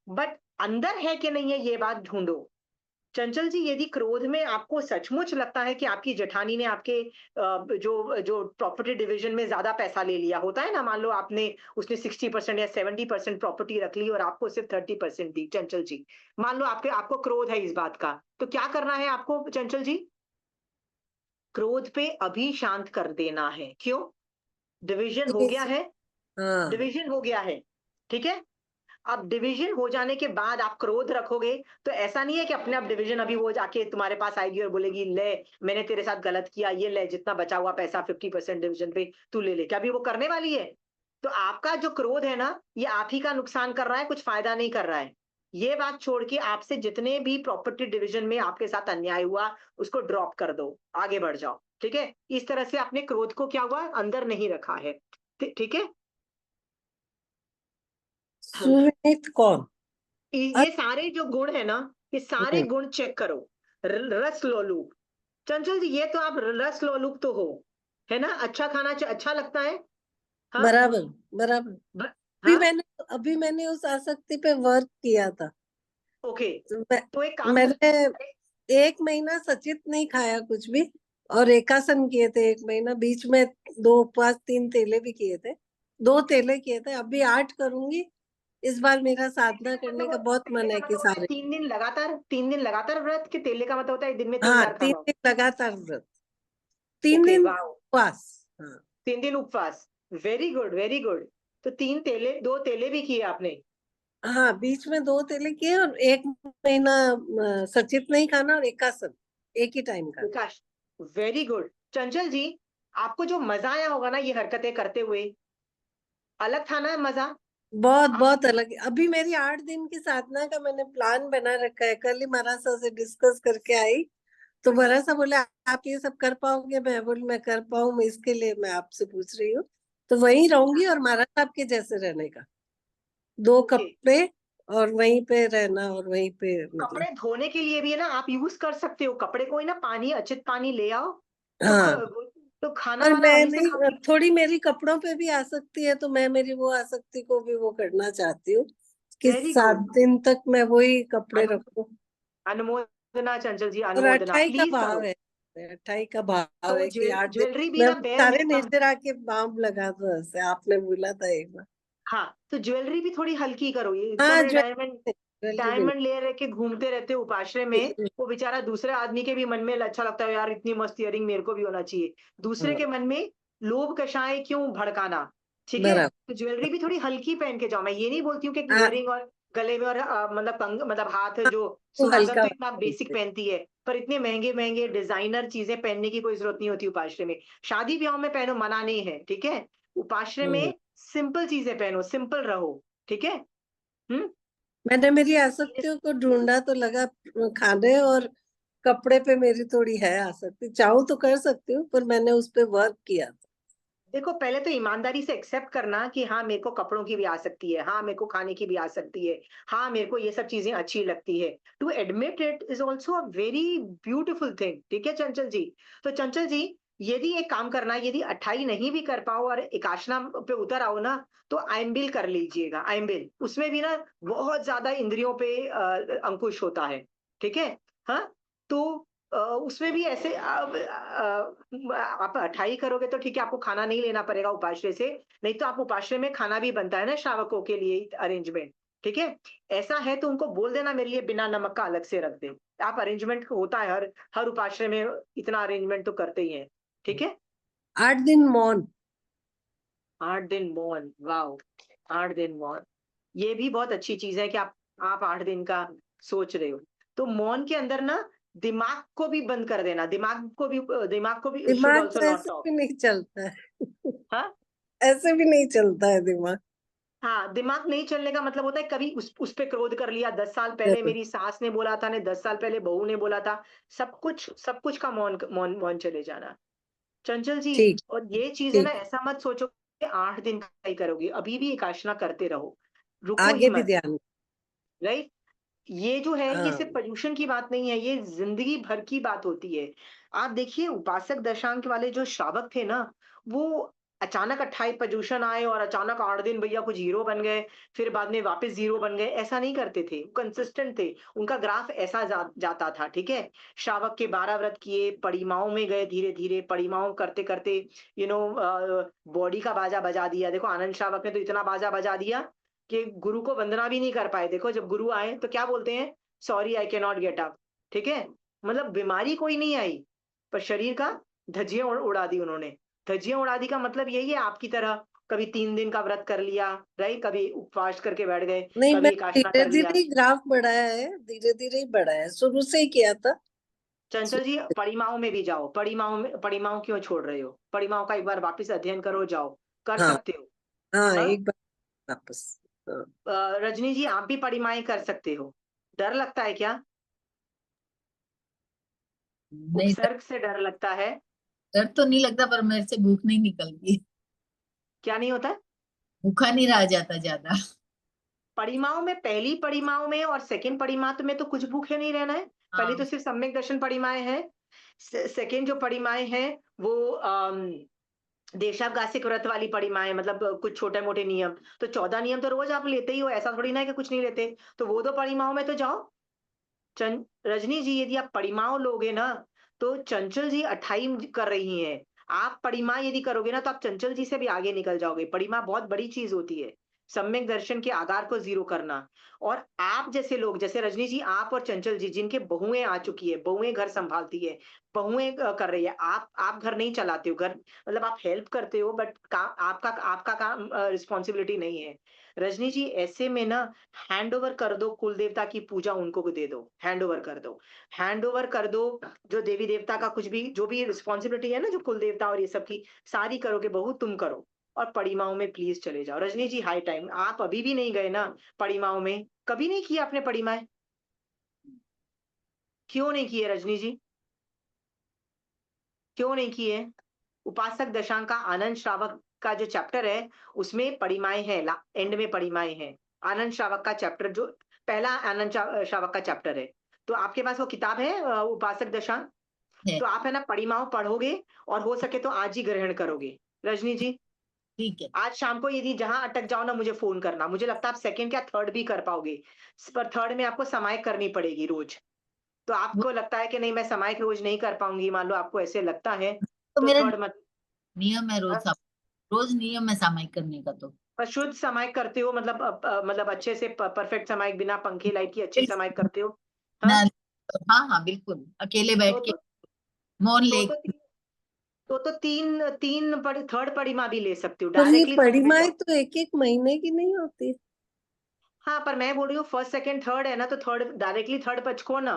बट अंदर है कि नहीं है ये बात ढूंढो। चंचल जी, यदि क्रोध में आपको सचमुच लगता है कि आपकी जेठानी ने आपके जो जो प्रॉपर्टी डिवीजन में ज्यादा पैसा ले लिया होता है ना, मान लो आपने उसने 60% या 70% प्रॉपर्टी रख ली और आपको सिर्फ 30% दी, चंचल जी, मान लो आपको क्रोध है इस बात का, तो क्या करना है आपको चंचल जी? क्रोध पे अभी शांत कर देना है। क्यों? डिवीजन हो गया है, हाँ, डिवीजन हो गया है, ठीक है। अब डिवीजन हो जाने के बाद आप क्रोध रखोगे, तो ऐसा नहीं है कि अपने आप डिवीजन अभी वो जाके तुम्हारे पास आएगी और बोलेगी ले मैंने तेरे साथ गलत किया, ये ले जितना बचा हुआ पैसा 50% डिवीजन पे तू ले ले, क्या अभी वो करने वाली है? तो आपका जो क्रोध है ना, ये आप ही का नुकसान कर रहा है, कुछ फायदा नहीं कर रहा है। ये बात छोड़ के आपसे जितने भी प्रॉपर्टी डिवीजन में आपके साथ अन्याय हुआ, उसको ड्रॉप कर दो, आगे बढ़ जाओ, ठीक है। इस तरह से आपने क्रोध को क्या हुआ, अंदर नहीं रखा है, ठीक है। सुविनीत कौन? ये सारे जो गुण है ना, ये सारे हम्म, गुण चेक करो। रस लोलुप, चंचल जी ये तो आप रस लोलुप तो हो, है ना, अच्छा खाना अच्छा लगता है। हाँ बराबर बराबर। ब- अभी हाँ, मैंने अभी मैंने उस आसक्ति पे वर्क किया था। ओके। तो तो एक काम मैंने 1 महीना सचित नहीं खाया कुछ भी, और एकासन किए थे 1 महीना, बीच में 2 उपवास 3 तेले भी किए थे, 2 तेले किए थे। अभी 8 करूंगी। इस बार मेरा साधना करने का बहुत मन तेले का है कि मतलब होता है सारे। 3 दिन लगातार व्रत, के तेले का मतलब होता है दिन में 3 हाँ, बार 3 खाना? दिन लगातार व्रत, 3 ओके, दिन वाह, उपवास। हाँ 3 दिन उपवास, वेरी गुड वेरी गुड। तो 2 तेले भी किए आपने? हाँ, बीच में 2 तेले किए और 1 महीना सचित नहीं खाना और एकासन एक ही टाइम खाना। विकास, वेरी गुड। चंचल जी, आपको जो मजा आया होगा ना ये हरकतें करते हुए, अलग था ना मजा? बहुत आप बहुत अलग है। अभी मेरी 8 दिन की साधना का मैंने प्लान बना रखा है। कल ही महाराज साहब से डिस्कस करके आई, तो महाराज साहब बोले आप ये सब कर पाओगे? मैं बोली मैं कर पाऊँ, इसके लिए मैं आपसे पूछ रही हूँ। तो वहीं रहूंगी और महाराज साहब के जैसे रहने का, 2 ओके। कपड़े और वहीं पे रहना और वहीं पे मतलब। कपड़े धोने के लिए भी है ना, आप यूज कर सकते हो कपड़े को, ही ना पानी, अच्छित पानी ले आओ। तो हाँ, तो खाना और वाना मैं वहीं से खा। नहीं, थोड़ी मेरी कपड़ों पे भी आसक्ति है, तो मैं मेरी वो आसक्ति को भी वो करना चाहती हूँ कि वेरी 7 गुड, दिन तक मैं वही कपड़े रखूं। अनुमोदना चंचल जी, और अनुमोदना, 28 का प्लीज भाव करो। है, 28 का भाव तो है कि 8 दिन ज्वेलरी भी मैं ना सारे बेस्ट निर्जरा के बाम लगा दो, ऐसे आपने बोला था एक बार। हाँ, तो ज्वेलरी भी थोड़ी हल्की करो, ये इतना हाँ, बड़े डायमंड ज्वेलरी भी डायमंड ले के घूमते रहते हो उपाश्रय में, नहीं। वो बेचारा दूसरे आदमी के भी मन में अच्छा लगता है, यार इतनी मस्त इयरिंग मेरे को भी होना चाहिए, दूसरे हाँ, के मन में लोभ कषाय क्यों भड़काना, ठीक है। बराबर। तो ज्वेलरी भी थोड़ी हल्की पहन के जाओ, मैं ये नहीं बोलती हूँ कि हाँ, इयरिंग और गले में और मतलब मतलब हाथ जो तो सुहागन हल्का तो इतना बेसिक पहनती है, पर इतने महंगे महंगे डिजाइनर चीजें पहनने की कोई जरूरत नहीं होती उपाश्रय में। शादी ब्याह में पहनो, मना नहीं है, ठीक है। उपाश्रय हम्म। में सिंपल चीजें पहनो, सिंपल रहो, ठीक है। हम्म। मैंने मेरी आसक्तियों को ढूंढा तो लगा खाने और कपड़े पे मेरी थोड़ी है आसक्ति, चाहूँ तो कर सकती हूँ, पर मैंने उस पे वर्क किया था। देखो, पहले तो ईमानदारी से एक्सेप्ट करना कि हाँ मेरे को कपड़ों की भी आ सकती है, हाँ मेरे को खाने की भी आ सकती है, हाँ मेरे को ये सब चीजें अच्छी लगती है। To admit it is also a very beautiful thing, ठीक है चंचल जी। तो चंचल जी, यदि एक काम करना, यदि 28 नहीं भी कर पाओ और एकाशना पे उतर आओ ना, तो आइम्बिल कर लीजिएगा। आइम्बिल, उसमें भी ना बहुत ज्यादा इंद्रियों पे अंकुश होता है, ठीक है। हाँ, तो उसमें भी ऐसे आप 28 करोगे तो ठीक है, आपको खाना नहीं लेना पड़ेगा उपाश्रय से। नहीं तो आप उपाश्रय में खाना भी बनता है ना श्रावकों के लिए अरेंजमेंट, ठीक है। ऐसा है तो उनको बोल देना मेरे लिए बिना नमक का अलग से रख दे। आप अरेंजमेंट होता है, हर हर उपाश्रय में इतना अरेंजमेंट तो करते ही हैं, ठीक है। 8 दिन मौन। 8 दिन मौन, वाह, 8 दिन मौन, ये भी बहुत अच्छी चीज है कि आप 8 दिन का सोच रहे हो। तो मौन के अंदर ना दिमाग को भी बंद कर देना, दिमाग को भी शुड दिमाग ऑल्सो तो नॉट ऐसे टॉक। भी नहीं चलता है। हाँ, ऐसे भी नहीं चलता है दिमाग। हाँ, दिमाग नहीं चलने का मतलब होता है कभी उस पे क्रोध कर लिया, 10 साल पहले मेरी सास ने बोला था, ने 10 साल पहले बहू ने बोला था, सब कुछ का मौन मौन मौन चले जाना। चंचल जी, ठीक। और ये चीज है ना, ठीक। ऐसा मत सोचो कि 8 दिन का ही करोगी, अभी भी एकाशना करते रहो, रुको ही आगे भी मत, ध्यान। राइट। ये जो है, ये सिर्फ हाँ। पर्यूषण की बात नहीं है, ये जिंदगी भर की बात होती है। आप देखिए, उपासक दशांक वाले जो श्रावक थे ना, वो अचानक 28 पर्यूषण आए और अचानक 8 दिन भैया कुछ हीरो बन गए, फिर बाद में वापस जीरो बन गए, ऐसा नहीं करते थे, कंसिस्टेंट थे। उनका ग्राफ ऐसा जाता था, ठीक है। श्रावक के 12 व्रत किए, परिमाओं में गए, धीरे धीरे परिमाओं करते करते यू नो बॉडी का बाजा बजा दिया। देखो, आनंद श्रावक ने तो इतना बाजा बजा दिया कि गुरु को वंदना भी नहीं कर पाए। देखो, जब गुरु आए तो क्या बोलते हैं, sorry I can not get up, ठीक है। मतलब बीमारी कोई नहीं आई, पर शरीर का धज्जियां उड़ा दी उन्होंने। धज्जियां उड़ा दी का मतलब यही है, आपकी तरह कभी 3 दिन का व्रत कर लिया, राइट, कभी उपवास करके बैठ गए, नहीं, कभी मैं एकाशना धीरे कर लिया। धीरे ही ग्राफ बढ़ाया है, धीरे धीरे ही बढ़ाया है, शुरू से ही किया था। चंचल जी, परिमाओं में भी जाओ, परिमाओं क्यों छोड़ रहे हो, परिमाओं का एक बार वापस अध्ययन करो, जाओ, कर हाँ। सकते हो। हाँ, हाँ, एक बार वापस। हाँ। रजनी जी, आप भी परिमाएं कर सकते हो। डर लगता है क्या, नहीं, उपसर्ग से डर लगता है? डर तो नहीं लगता, पर मेरे से भूख नहीं निकलती। क्या नहीं होता है? भूखा नहीं रहा जाता ज्यादा। परिमाओं में, पहली परिमाओं में और सेकंड परिमा में तो कुछ भूखे नहीं रहना है। पहली तो हाँ। सिर्फ सम्यक दर्शन परिमाएं हैं। सेकंड जो परिमाएं हैं वो देशावगासिक व्रत वाली परिमाएं, मतलब कुछ छोटे मोटे नियम। तो 14 नियम तो रोज आप लेते ही हो, ऐसा थोड़ी ना है कि कुछ नहीं लेते। तो वो दो परिमाओं में तो जाओ। रजनी जी, यदि आप परिमाओं लोगे ना, तो चंचल जी 28 कर रही हैं। आप परिमा यदि करोगे ना, तो आप चंचल जी से भी आगे निकल जाओगे। परिमा बहुत बड़ी चीज होती है, सम्यक दर्शन के आधार को जीरो करना। और आप जैसे लोग, जैसे रजनी जी, आप और चंचल जी, जिनके बहुएं आ चुकी है, बहुएं घर संभालती है, बहुएं कर रही है, आप घर नहीं चलाते हो, घर मतलब आप हेल्प करते हो, बट आपका आपका काम रिस्पॉन्सिबिलिटी नहीं है। रजनी जी, ऐसे में ना हैंड ओवर कर दो, कुल देवता की पूजा उनको दे दो, हैंड ओवर कर दो, हैंड ओवर कर दो। जो देवी देवता का कुछ भी, जो भी रिस्पॉन्सिबिलिटी है ना, जो कुल देवता और ये सब की, सारी करोगे बहू, तुम करो। और परिमाओं में प्लीज चले जाओ। रजनी जी, हाई टाइम, आप अभी भी नहीं गए ना परिमाओं में, कभी नहीं किया आपने परिमाएं, क्यों नहीं किए रजनी जी, क्यों नहीं किए? उपासक दशांक का आनंद श्रावक का जो चैप्टर है, उसमें परिमाएं हैं, एंड में परिमाएं हैं। आनंद श्रावक का चैप्टर, जो पहला आनंद श्रावक का चैप्टर है, तो आपके पास वो किताब है उपासक दशांक? है। तो आप है ना परिमाओं पढ़ोगे, और हो सके तो आज ही ग्रहण करोगे। रजनी जी, ठीक है। आज शाम को यदि जहां अटक जाओ ना, मुझे फोन करना। मुझे लगता है आप सेकंड क्या थर्ड भी कर पाओगे, पर थर्ड में आपको समायक करनी पड़ेगी रोज। तो वो आपको लगता है कि नहीं, मैं समायक रोज नहीं कर पाऊंगी, मान लो आपको ऐसे लगता है, तो तो मेरा थर्ड मत। नियम है, रोज नियम है सामायिक करने का तो। पर शुद्ध समायक करते हो, मतलब मतलब अच्छे से परफेक्ट समायक, बिना पंखे लाइट की अच्छी समायक करते हो? हाँ, ना, हाँ हाँ बिल्कुल, अकेले तो बैठ के तो मौन तो ले। तो तीन तीन थर्ड परिमा भी ले सकते हो, पर ये डायरेक्टली थर्ड में परिमाएं जाओ। तो एक एक महीने की नहीं होती। हाँ, पर मैं बोल रही हूँ फर्स्ट सेकंड थर्ड है ना, तो थर्ड डायरेक्टली थर्ड पचको ना।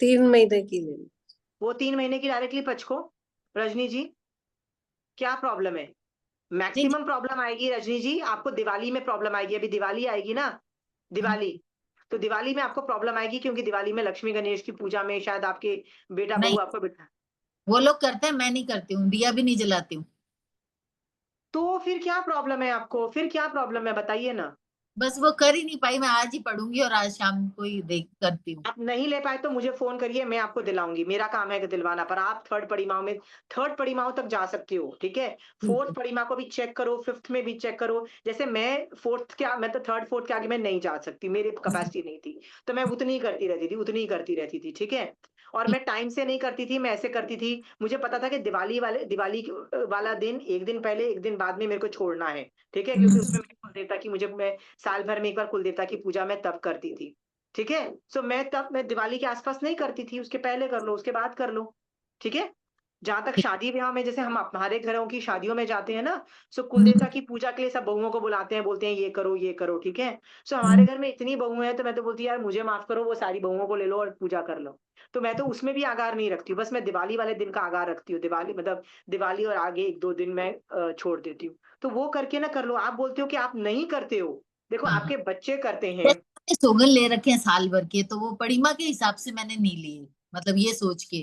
3 महीने की ले लो। वो 3 महीने की डायरेक्टली पचको रजनी जी, क्या प्रॉब्लम है? नहीं मैक्सिमम प्रॉब्लम आएगी रजनी जी आपको दिवाली में, प्रॉब्लम आएगी। अभी दिवाली आएगी ना, दिवाली, तो दिवाली में आपको प्रॉब्लम आएगी, क्योंकि दिवाली में लक्ष्मी गणेश की पूजा में शायद आपके बेटा बहू नहीं, आपको बिठा। वो लोग करते हैं, मैं नहीं करती हूँ, दिया भी नहीं जलाती हूँ। तो फिर क्या प्रॉब्लम है आपको? फिर क्या प्रॉब्लम है बताइए ना। बस वो कर ही नहीं पाई, मैं आज ही पढ़ूंगी और आज शाम को ही देख करती हूँ। आप नहीं ले पाए तो मुझे फोन करिए, मैं आपको दिलाऊंगी, मेरा काम है कि दिलवाना। पर आप थर्ड परिमाओं में, थर्ड परिमाओं तक जा सकती हो, ठीक है। ठीक फोर्थ है। परिमा को भी चेक करो, फिफ्थ में भी चेक करो। जैसे मैं फोर्थ के, मैं तो थर्ड फोर्थ के आगे मैं नहीं जा सकती, मेरी कैपेसिटी नहीं थी, तो मैं उतनी ही करती रहती थी, उतनी ही करती रहती थी, ठीक है। और मैं टाइम से नहीं करती थी, मैं ऐसे करती थी, मुझे पता था कि दिवाली वाला दिन, एक दिन पहले एक दिन बाद में मेरे को छोड़ना है, ठीक है, क्योंकि उसमें मेरे कुलदेवता की, मुझे, मैं साल भर में एक बार कुलदेवता की पूजा मैं तब करती थी, ठीक है। सो मैं दिवाली के आसपास नहीं करती थी, उसके पहले कर लो, उसके बाद कर लो, ठीक है। जहां तक शादी ब्याह में, जैसे हम हमारे घरों की शादियों में जाते हैं ना, सो कुलदेवता की पूजा के लिए सब बहुओं को बुलाते हैं, बोलते हैं ये करो ये करो, ठीक है। सो हमारे घर में इतनी बहुएं हैं, तो मैं तो बोलती यार मुझे माफ करो, वो सारी बहुओं को ले लो और पूजा कर लो। तो मैं तो उसमें भी आगार नहीं रखती हूँ, बस मैं दिवाली वाले दिन का आगार रखती हूँ। दिवाली मतलब दिवाली और आगे 1-2 दिन मैं छोड़ देती हूँ। तो वो करके ना कर लो। आप बोलते हो कि आप नहीं करते हो, देखो हाँ हाँ, आपके बच्चे करते हैं। जैसे मैंने सोगन ले रखे हैं साल भर के, तो वो परिमा के हिसाब से मैंने नहीं लिए, मतलब ये सोच के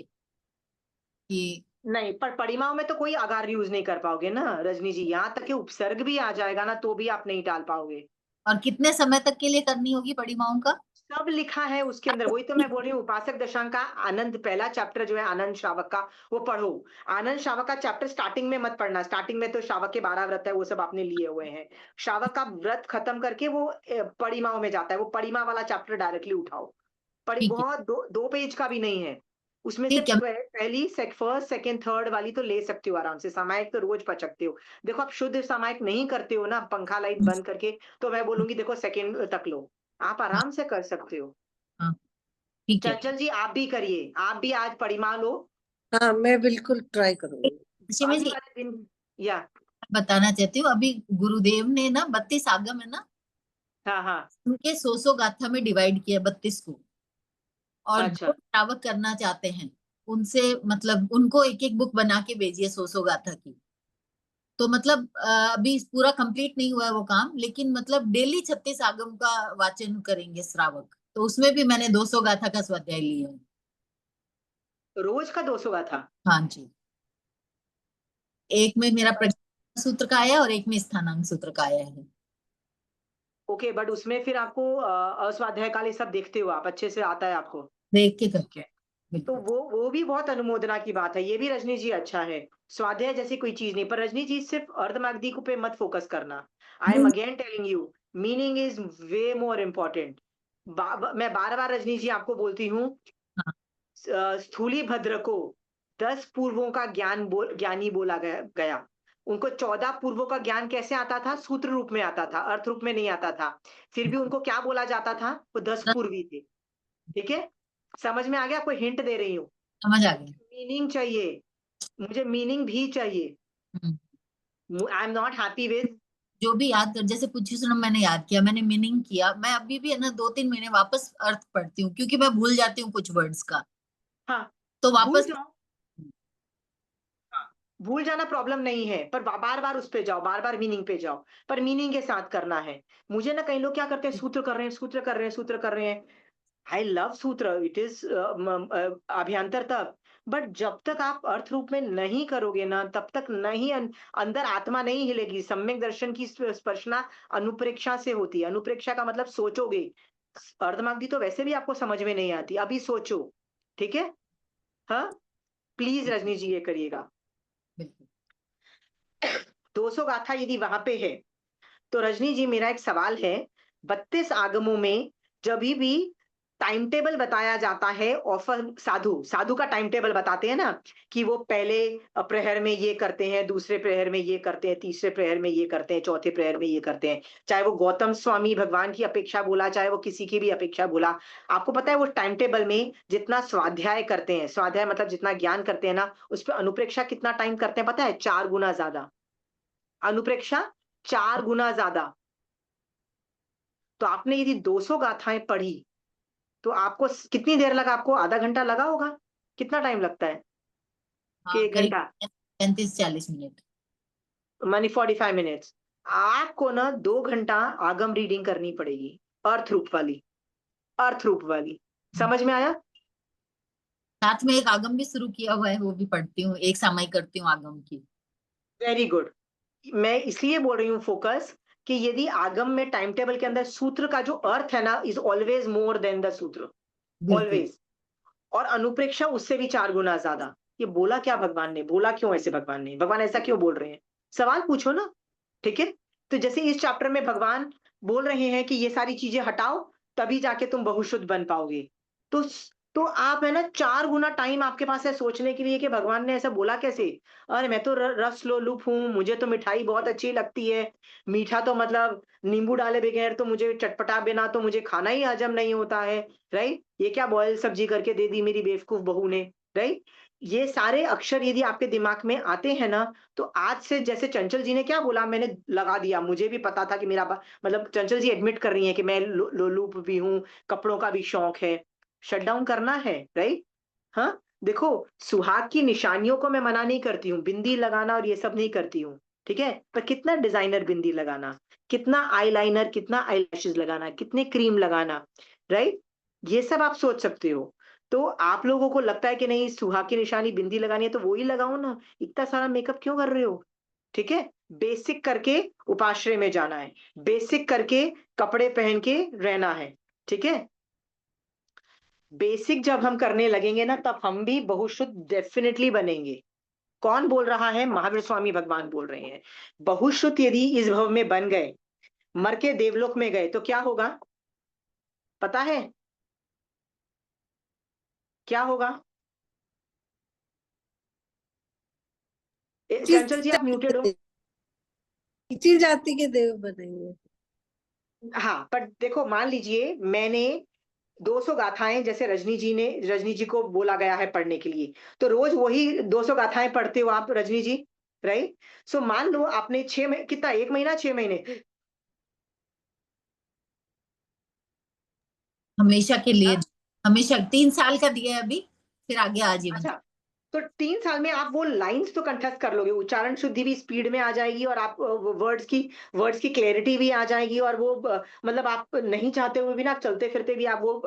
कि। नहीं, पर परिमाओं में तो कोई अगार यूज नहीं कर पाओगे ना रजनी जी, यहाँ तक कि उपसर्ग भी आ जाएगा ना, तो भी आप नहीं डाल पाओगे। और कितने समय तक के लिए करनी होगी परिमाओं का? सब लिखा है उसके अंदर, वही तो मैं बोल रही हूँ। उपासक दशांक का आनंद, पहला चैप्टर जो है आनंद श्रावक का, वो पढ़ो। आनंद श्रावक का चैप्टर स्टार्टिंग में मत पढ़ना, स्टार्टिंग में तो श्रावक के 12 व्रत है, वो सब आपने लिए हुए हैं। श्रावक का व्रत खत्म करके वो परिमाओं में जाता है, वो परिमा वाला चैप्टर डायरेक्टली उठाओ। ठीक है। बहुत दो पेज का भी नहीं है उसमें से। ठीक है। पहली फर्स्ट सेकंड थर्ड वाली तो ले सकते हो आराम से, सामायिक तो रोज पचकते हो। देखो आप शुद्ध सामायिक नहीं करते हो ना, पंखा लाइट बंद करके, तो मैं बोलूंगी देखो सेकंड तक लो, आप हाँ आराम से कर सकते हो। हाँ, ठीक है। चंचल जी आप भी करिए, आप भी आज परिमा लो हाँ, मैं बिल्कुल ट्राई करूंगी। शिमी अभी जी, वाले दिन। या बताना चाहती हूँ, अभी गुरुदेव ने ना 32 आगम है ना, हाँ हाँ, उनके 100 गाथा में डिवाइड किया 32 को। और जो अच्छा श्रावक करना चाहते हैं उनसे, मतलब उनको एक एक बुक बना के भेजिए 100 गाथा की। तो मतलब अभी पूरा कंप्लीट नहीं हुआ है वो काम, लेकिन मतलब डेली 36 आगम का वाचन करेंगे श्रावक, तो उसमें भी मैंने 200 गाथा का स्वाध्याय लिया है। रोज का 200 का था। हाँ जी। एक में मेरा प्रज्ञा सूत्र का आया और एक में स्थानांक सूत्र का आया है। ओके, बट उसमें फिर आपको अस्वाध्याय काल ये सब देखते हो आप, अच्छे से आता है आपको? देख के ठीक करते है, हैं। तो बिल्कुल। वो भी बहुत अनुमोदना की बात है, ये भी रजनी जी अच्छा है। स्वाध्याय जैसी कोई चीज नहीं, पर रजनी जी सिर्फ अर्धमागधी को पे मत फोकस करना। आई एम नहीं, again telling you, meaning is way more important. मैं बार बार रजनी जी आपको बोलती हूँ, हाँ, स्थूली भद्र को 10 पूर्वों का ज्ञानी बोला गया। उनको 14 पूर्वों का ज्ञान कैसे आता था? सूत्र रूप में आता था, अर्थ रूप में नहीं आता था। फिर भी उनको क्या बोला जाता था? वो 10 पूर्वी थे, ठीक है। समझ में आ गया? आपको हिंट दे रही हूँ। समझ आ गया। मीनिंग चाहिए, मुझे मीनिंग भी चाहिए। हम्म। I am not happy with. जो भी याद कर, जैसे पूछी सुनो, मैंने याद किया, मैंने मीनिंग किया, मैं अभी भी है ना 2-3 महीने वापस अर्थ पढ़ती हूँ, क्योंकि मैं भूल जाती हूँ कुछ वर्ड्स का। हाँ, तो भूल वापस। जाओ। हाँ, भूल जाना प्रॉब्लम नहीं है, पर बार बार उस पे जाओ, बार बार मीनिंग पे जाओ, पर मीनिंग के साथ करना है। मुझे ना कई लोग क्या करते हैं, सूत्र कर रहे हैं, सूत्र कर रहे हैं, सूत्र कर रहे हैं। आई लव सूत्र, इट इज अभ्यंतर तक, बट जब तक आप अर्थ रूप में नहीं करोगे ना, तब तक नहीं अंदर आत्मा नहीं हिलेगी। सम्यक दर्शन की स्पर्शना अनुप्रेक्षा से होती है। अनुप्रेक्षा का मतलब सोचोगे। अर्धमागधी तो वैसे भी आपको समझ में नहीं आती, अभी सोचो, ठीक है। हाँ, प्लीज रजनी जी ये करिएगा। बिल्कुल। 200 गाथा यदि वहां पे है, तो रजनी जी मेरा एक सवाल है। 32 आगमों में जब भी टाइम टेबल बताया जाता है, ऑफर साधु साधु का टाइम टेबल बताते हैं ना, कि वो पहले प्रहर में ये करते हैं, दूसरे प्रहर में ये करते हैं, तीसरे प्रहर में ये करते हैं, चौथे प्रहर में ये करते हैं। चाहे वो गौतम स्वामी भगवान की अपेक्षा बोला, चाहे वो किसी की भी अपेक्षा बोला, आपको पता है वो टाइम टेबल में जितना स्वाध्याय करते हैं, स्वाध्याय मतलब जितना ज्ञान करते हैं ना, उस पर अनुप्रेक्षा कितना टाइम करते हैं पता है? 4 गुना ज्यादा अनुप्रेक्षा, 4 गुना ज्यादा। तो तो आपने यदि 200 गाथाएं पढ़ी तो आपको कितनी देर लगा? आपको आधा घंटा लगा होगा? कितना टाइम लगता है कि हाँ, 1 करीब घंटा? 35-40 मिनट। मानी 45 मिनट्स। आपको ना 2 घंटा आगम रीडिंग करनी पड़ेगी, अर्थ रूप वाली, अर्थ रूप वाली। समझ में आया? साथ में एक आगम भी शुरू किया हुआ है, वो भी पढ़ती हूँ, एक सामाई करती हूँ आगम की। Very good. मैं इसलिए बोल रही हूँ फोकस कि यदि आगम में टाइम टेबल के अंदर सूत्र का जो अर्थ है ना is always more than the सूत्र, बिल्कुल। ऑलवेज। और अनुप्रेक्षा उससे भी 4 गुना ज्यादा। ये बोला क्या भगवान ने? बोला क्यों ऐसे भगवान ने? भगवान ऐसा क्यों बोल रहे हैं? सवाल पूछो ना। ठीक है। तो जैसे इस चैप्टर में भगवान बोल रहे हैं कि ये सारी चीजें हटाओ, तभी जाके तुम बहुशुद्ध बन पाओगे। तो तो आप है ना 4 गुना टाइम आपके पास है सोचने के लिए कि भगवान ने ऐसा बोला कैसे? अरे मैं तो रस लोलुप हूँ, मुझे तो मिठाई बहुत अच्छी लगती है। मीठा तो मतलब नींबू डाले बगैर तो मुझे, चटपटा बिना तो मुझे खाना ही हजम नहीं होता है। राइट? ये क्या बॉयल सब्जी करके दे दी मेरी बेवकूफ बहू ने? राइट? ये सारे अक्षर यदि आपके दिमाग में आते हैं ना, तो आज से, जैसे चंचल जी ने क्या बोला, मैंने लगा दिया, मुझे भी पता था कि मतलब चंचल जी एडमिट कर रही है कि मैं लोलुप भी हूँ, कपड़ों का भी शौक है। शट डाउन करना है। राइट? हाँ, देखो, सुहाग की निशानियों को मैं मना नहीं करती हूँ, बिंदी लगाना और ये सब नहीं करती हूँ। ठीक है, पर कितना डिजाइनर बिंदी लगाना, कितना आईलाइनर, कितना आईलैशेस लगाना, कितने क्रीम लगाना, राइट? ये सब आप सोच सकते हो। तो आप लोगों को लगता है कि नहीं सुहाग की निशानी बिंदी लगानी है तो वो ही लगाओ ना, इतना सारा मेकअप क्यों कर रहे हो? ठीक है, बेसिक करके उपाश्रय में जाना है, बेसिक करके कपड़े पहन के रहना है। ठीक है, बेसिक जब हम करने लगेंगे ना तब हम भी बहुशुद्ध डेफिनेटली बनेंगे। कौन बोल रहा है? महावीर स्वामी भगवान बोल रहे हैं। बहुशुद्ध यदि इस भव में बन गए, मर के देवलोक में गए तो क्या होगा? पता है क्या होगा? चंचल जी आप म्यूटेड हो। नीची जाति के देव बनेंगे। हाँ, पर देखो, मान लीजिए मैंने 200 गाथाएं, जैसे रजनी जी को बोला गया है पढ़ने के लिए, तो रोज वही 200 गाथाएं पढ़ते हो आप रजनी जी, राइट? सो मान लो आपने 6 महीने, कितना, 1 महीना, 6 महीने, हमेशा के लिए। हाँ? हमेशा 3 साल का दिया है अभी, फिर आगे आजीवन। अच्छा, तो 3 साल में आप वो लाइंस तो कंठस्थ कर लोगे, उच्चारण शुद्धि भी स्पीड में आ जाएगी, और आप वर्ड्स की क्लैरिटी भी आ जाएगी, और वो मतलब आप नहीं चाहते हुए भी ना, चलते फिरते भी आप वो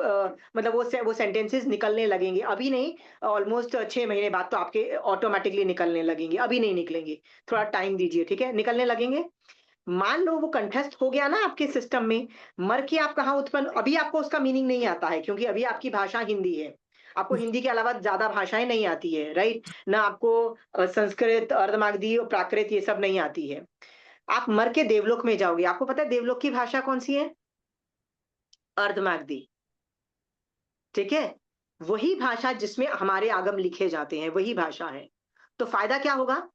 मतलब वो सेंटेंसेस निकलने लगेंगे। अभी नहीं, ऑलमोस्ट 6 महीने बाद तो आपके ऑटोमेटिकली निकलने लगेंगे, अभी नहीं निकलेंगे, थोड़ा टाइम दीजिए। ठीक है, निकलने लगेंगे। मान लो वो कंठस्थ हो गया ना आपके सिस्टम में, मर के आप कहाँ उत्पन्न, अभी आपको उसका मीनिंग नहीं आता है क्योंकि अभी आपकी भाषा हिंदी है, आपको हिंदी के अलावा ज्यादा भाषाएं नहीं आती है, राइट ना? आपको संस्कृत, अर्धमागधी और प्राकृत ये सब नहीं आती है। आप मर के देवलोक में जाओगे, आपको पता है देवलोक की भाषा कौन सी है? अर्धमागधी। ठीक है, वही भाषा जिसमें हमारे आगम लिखे जाते हैं, वही भाषा है। तो फायदा क्या होगा?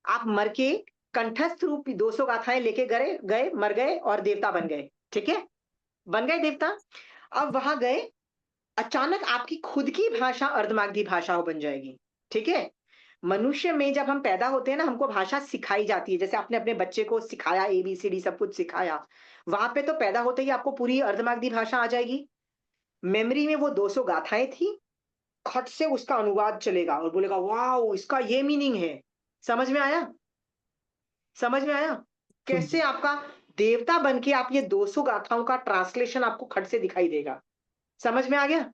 आप मर के कंठस्थ रूप 200 गाथाएं लेके गए गए मर गए और देवता बन गए। ठीक है, बन गए देवता। अब वहां गए, अचानक आपकी खुद की भाषा अर्धमागधी भाषा हो बन जाएगी। ठीक है, मनुष्य में जब हम पैदा होते हैं ना, हमको भाषा सिखाई जाती है, जैसे आपने अपने बच्चे को सिखाया, ABCD सब कुछ सिखाया, वहां पे तो पैदा होते ही आपको पूरी अर्धमागधी भाषा आ जाएगी। मेमोरी में वो 200 गाथाएं थी, खट से उसका अनुवाद चलेगा और बोलेगा वाह इसका ये मीनिंग है। समझ में आया? समझ में आया कैसे आपका देवता बन के आप ये 200 गाथाओं का ट्रांसलेशन आपको खट से दिखाई देगा? समझ में आ गया?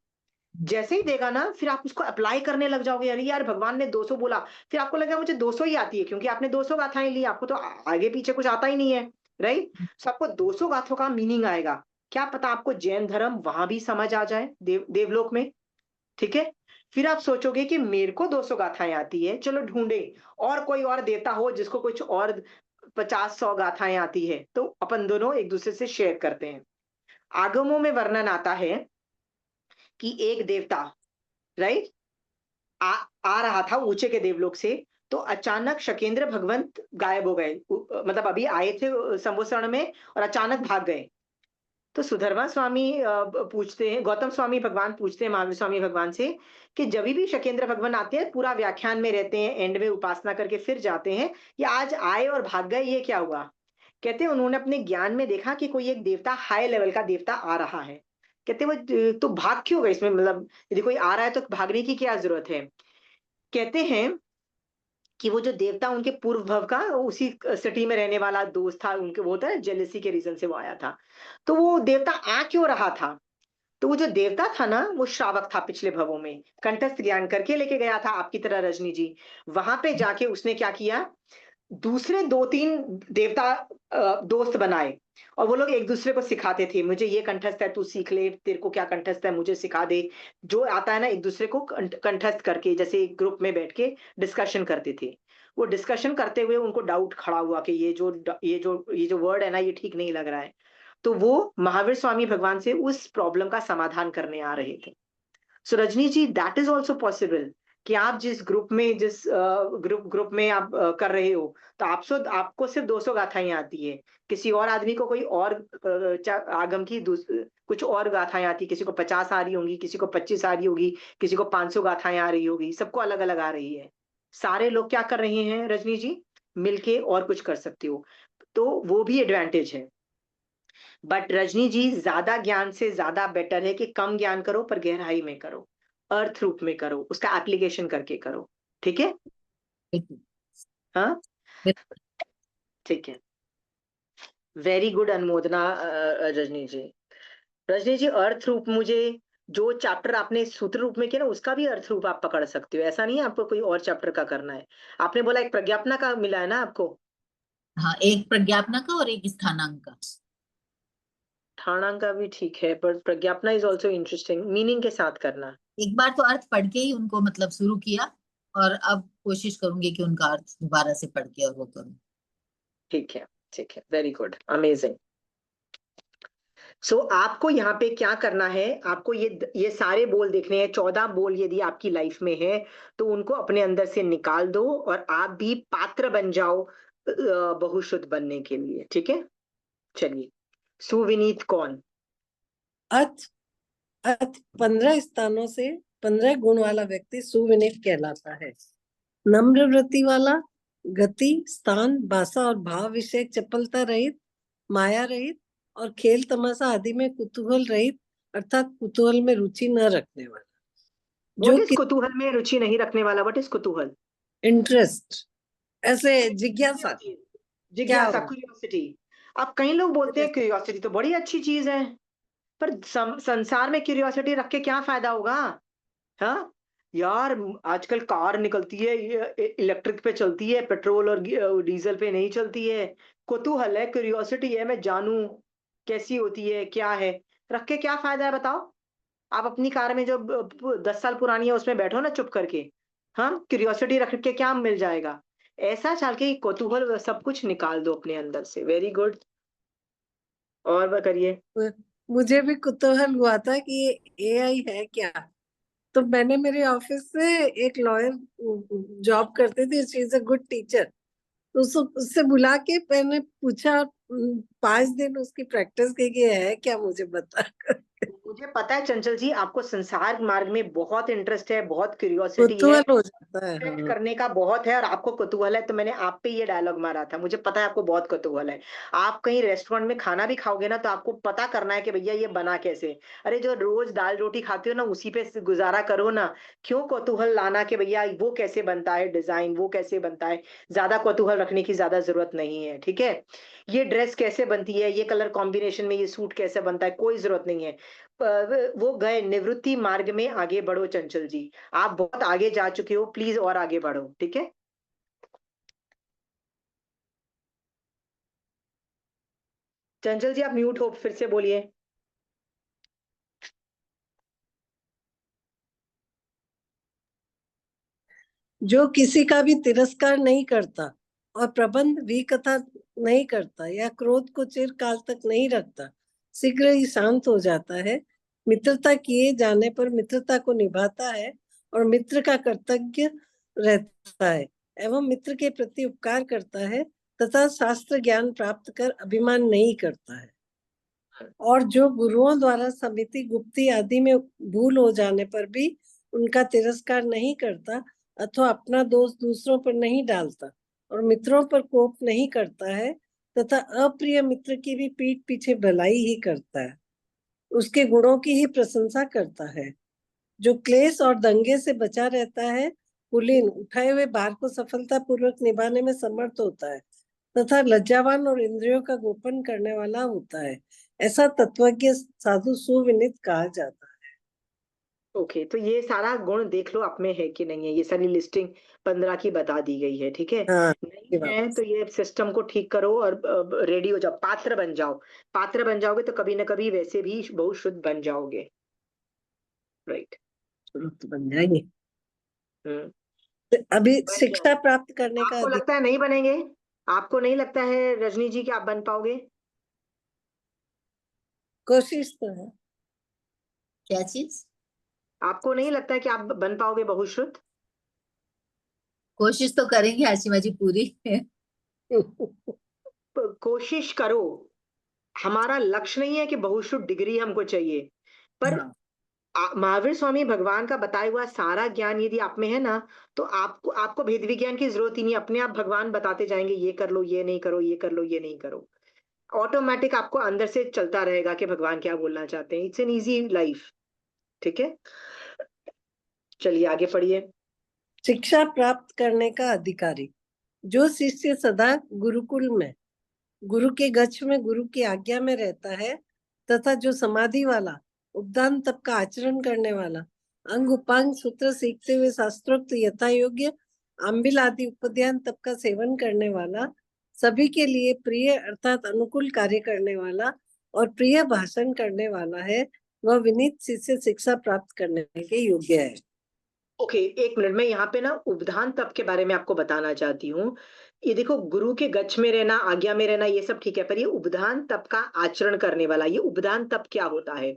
जैसे ही देगा ना, फिर आप उसको अप्लाई करने लग जाओगे, अरे यार भगवान ने 200 बोला, फिर आपको लगेगा मुझे 200 ही आती है क्योंकि आपने 200 गाथाएं ली, आपको तो आगे पीछे कुछ आता ही नहीं है, राइट? सो आपको 200 गाथों का मीनिंग आएगा। क्या पता आपको जैन धर्म वहां भी समझ आ जाए, देवलोक में। ठीक है, फिर आप सोचोगे कि मेरे को 200 गाथाएं आती है, चलो ढूंढे और कोई और देवता हो जिसको कुछ और 50-100 गाथाएं आती है, तो अपन दोनों एक दूसरे से शेयर करते हैं। आगमों में वर्णन आता है कि एक देवता, राइट, आ आ रहा था ऊंचे के देवलोक से, तो अचानक शकेंद्र भगवंत गायब हो गए, मतलब अभी आए थे संवत्सरण में और अचानक भाग गए। तो सुधर्मा स्वामी पूछते हैं, गौतम स्वामी भगवान पूछते हैं महावीर स्वामी भगवान से कि जब भी शकेंद्र भगवान आते हैं, पूरा व्याख्यान में रहते हैं, एंड में उपासना करके फिर जाते हैं, ये आज आए और भाग गए, ये क्या हुआ? कहते हैं उन्होंने अपने ज्ञान में देखा कि कोई एक देवता हाई लेवल का देवता आ रहा है। कहते वो तो भाग क्यों गए इसमें, मतलब यदि कोई आ रहा है तो भागने की क्या जरूरत है। कहते हैं कि वो जो देवता उनके पूर्व भव का उसी सिटी में रहने वाला दोस्त था उनके, वो होता है जेलसी के रीजन से वो आया था। तो वो देवता आ क्यों रहा था, तो वो जो देवता था ना वो श्रावक था, पिछले भवों में कंठस्थ ज्ञान करके लेके गया था आपकी तरह रजनी जी। वहां पे जाके उसने क्या किया, दूसरे 2-3 देवता दोस्त बनाए, और वो लोग एक दूसरे को सिखाते थे, मुझे ये कंठस्थ है तू सीख ले, तेरे को क्या कंठस्थ है मुझे सिखा दे। जो आता है ना एक दूसरे को कंठस्थ करके जैसे एक ग्रुप में बैठ के डिस्कशन करते थे। वो डिस्कशन करते हुए उनको डाउट खड़ा हुआ कि ये जो वर्ड है ना ये ठीक नहीं लग रहा है। तो वो महावीर स्वामी भगवान से उस प्रॉब्लम का समाधान करने आ रहे थे। सो रजनी जी दैट इज ऑल्सो पॉसिबल कि आप जिस ग्रुप में जिस ग्रुप में आप कर रहे हो, तो आपको सिर्फ 200 गाथाएं आती है, किसी और आदमी को कोई और आगम की कुछ और गाथाएं आती, किसी को 50 आ रही होंगी, किसी को 25 आ रही होगी, किसी को 500 गाथाएं आ रही होगी, सबको अलग अलग आ रही है। सारे लोग क्या कर रहे हैं रजनी जी, मिलके और कुछ कर सकते हो, तो वो भी एडवांटेज है। बट रजनी जी ज्यादा ज्ञान से ज्यादा बेटर है कि कम ज्ञान करो पर गहराई में करो, अर्थ रूप में करो, उसका एप्लीकेशन करके करो। ठीक है, बिल्कुल। हाँ ठीक है, वेरी गुड अनुमोदना रजनी जी। रजनी जी अर्थ रूप, मुझे जो चैप्टर आपने सूत्र रूप में किया ना उसका भी अर्थ रूप आप पकड़ सकते हो, ऐसा नहीं है आपको कोई और चैप्टर का करना है। आपने बोला एक प्रज्ञापना का मिला है ना आपको, हाँ, एक प्रज्ञापना का और एक स्थानांक का। ठाणांक का भी ठीक है, पर प्रज्ञापना इज ऑल्सो इंटरेस्टिंग, मीनिंग के साथ करना। एक बार तो अर्थ पढ़ के ही उनको मतलब शुरू किया, और अब कोशिश करूंगी कि उनका अर्थ दोबारा से पढ़ के और वो करूँ। ठीक है, ठीक है, वेरी गुड, अमेजिंग। सो आपको यहाँ पे क्या करना है, आपको ये सारे बोल देखने हैं, 14 बोल यदि आपकी लाइफ में है तो उनको अपने अंदर से निकाल दो, और आप भी पात्र बन जाओ बहुशुद्ध बनने के लिए। ठीक है, चलिए, सुविनीत कौन। अथ अथ 15 स्थानों से 15 गुण वाला व्यक्ति सुविनीत कहलाता है। नम्र वृत्ति वाला, गति, स्थान, भाषा और भाव विषय चपलता रहित, माया रहित और खेल तमाशा आदि में कुतूहल रहित, अर्थात कुतूहल में रुचि न रखने वाला। व्हाट जो इज कुतूहल में रुचि नहीं रखने वाला, व्हाट इज कुतूहल। इंटरेस्ट, ऐसे जिज्ञासा, क्या जिज्ञासा, होगा। क्यूरियोसिटी। अब कई लोग बोलते हैं क्यूरियोसिटी तो बड़ी अच्छी चीज है, पर संसार में क्यूरियोसिटी रख के क्या फायदा होगा। हाँ यार, आजकल कार निकलती है, ये इलेक्ट्रिक पे चलती है, पेट्रोल और डीजल पे नहीं चलती है। कुतूहल है, क्यूरियोसिटी है, मैं जानूं कैसी होती है क्या है, रख के क्या फायदा है बताओ। आप अपनी कार में जो 10 साल पुरानी है उसमें बैठो ना चुप करके, हाँ क्यूरियोसिटी रख के क्या मिल जाएगा। ऐसा चल के कुतूहल सब कुछ निकाल दो अपने अंदर से, वेरी गुड। और वह करिए। मुझे भी कुतूहल हुआ था कि ये एआई है क्या। तो मैंने मेरे ऑफिस से एक लॉयर जॉब करते थे, she is a good teacher, तो उससे बुला के मैंने पूछा, 5 दिन उसकी प्रैक्टिस की कि है क्या, मुझे बता। मुझे पता है चंचल जी, आपको संसार मार्ग में बहुत इंटरेस्ट है, बहुत क्यूरियोसिटी है, कुतूहल हो जाता है। कनेक्ट हाँ। करने का बहुत है, और आपको कुतूहल है, तो मैंने आप पे ये डायलॉग मारा था, मुझे पता है आपको बहुत कुतूहल है। आप कहीं रेस्टोरेंट में खाना भी खाओगे ना तो आपको पता करना है कि भैया ये बना कैसे। अरे जो रोज दाल रोटी खाते हो ना उसी पे गुजारा करो ना, क्यों कुतूहल लाना कि भैया वो कैसे बनता है, डिजाइन वो कैसे बनता है। ज्यादा कुतूहल रखने की ज्यादा जरूरत नहीं है, ठीक है। ये ड्रेस कैसे बनती है, ये कलर कॉम्बिनेशन में ये सूट कैसे बनता है, कोई जरूरत नहीं है। वो गए निवृत्ति मार्ग में, आगे बढ़ो चंचल जी, आप बहुत आगे जा चुके हो, प्लीज और आगे बढ़ो, ठीक है। चंचल जी आप म्यूट हो, फिर से बोलिए। जो किसी का भी तिरस्कार नहीं करता और प्रबंध विकथा नहीं करता या क्रोध को चिरकाल तक नहीं रखता, शीघ्र ही शांत हो जाता है, मित्रता किए जाने पर मित्रता को निभाता है और मित्र का कर्तव्य रहता है एवं मित्र के प्रति उपकार करता है तथा शास्त्र ज्ञान प्राप्त कर अभिमान नहीं करता है। और जो गुरुओं द्वारा समिति गुप्ती आदि में भूल हो जाने पर भी उनका तिरस्कार नहीं करता अथवा अपना दोष दूसरों पर नहीं डालता और मित्रों पर कोप नहीं करता है तथा अप्रिय मित्र की भी पीठ पीछे भलाई ही करता है, उसके गुणों की ही प्रशंसा करता है। जो क्लेश और दंगे से बचा रहता है, कुलीन उठाए हुए भार को सफलता पूर्वक निभाने में समर्थ होता है तथा लज्जावान और इंद्रियों का गोपन करने वाला होता है। ऐसा तत्वज्ञ साधु सुविनीत कहा जाता है। ओके, तो ये सारा गुण देख लो आप में है कि नहीं है। ये सारी लिस्टिंग 15 की बता दी गई है, ठीक है। हाँ, नहीं ये बात है तो ये सिस्टम को ठीक करो और रेडी हो जाओ, पात्र बन जाओ। पात्र बन जाओगे तो कभी ना कभी वैसे भी बहुत शुद्ध बन जाओगे, राइट। तुरंत बन जाएंगे। हम्म, तो अभी बन शिक्षा जाए। प्राप्त करने का आपको लगता है नहीं बनेंगे? आपको नहीं लगता है रजनी जी कि आप बन पाओगे? कोशिश तो है। क्या चीज? आपको नहीं लगता है कि आप बन पाओगे बहुश्रुत? कोशिश तो करेंगे आशिमा जी पूरी। कोशिश करो। हमारा लक्ष्य नहीं है कि बहुश्रुत डिग्री हमको चाहिए, पर हाँ, महावीर स्वामी भगवान का बताया हुआ सारा ज्ञान यदि आप में है ना, तो आपको आपको भेद विज्ञान की जरूरत ही नहीं। अपने आप भगवान बताते जाएंगे, ये कर लो, ये नहीं करो, ये कर लो, ये नहीं करो। ऑटोमेटिक आपको अंदर से चलता रहेगा कि भगवान क्या बोलना चाहते हैं। इट्स एन इजी लाइफ, ठीक है। चलिए आगे पढ़िए। शिक्षा प्राप्त करने का अधिकारी, जो शिष्य सदा गुरुकुल में गुरु के गच्छ में गुरु की आज्ञा में रहता है तथा जो समाधि वाला उपदान तप का आचरण करने वाला, अंग उपांग सूत्र सीखते हुए शास्त्रोक्त यथा योग्य आंबिल आदि उपध्यान तप का सेवन करने वाला, सभी के लिए प्रिय अर्थात अनुकूल कार्य करने वाला और प्रिय भाषण करने वाला है, वह विनीत शिष्य शिक्षा प्राप्त करने के योग्य है। ओके, एक मिनट में यहाँ पे ना उपधान तप के बारे में आपको बताना चाहती हूँ। ये देखो, गुरु के गच्छ में रहना, आज्ञा में रहना, ये सब ठीक है, पर ये उपधान तप का आचरण करने वाला, ये उपधान तप क्या होता है?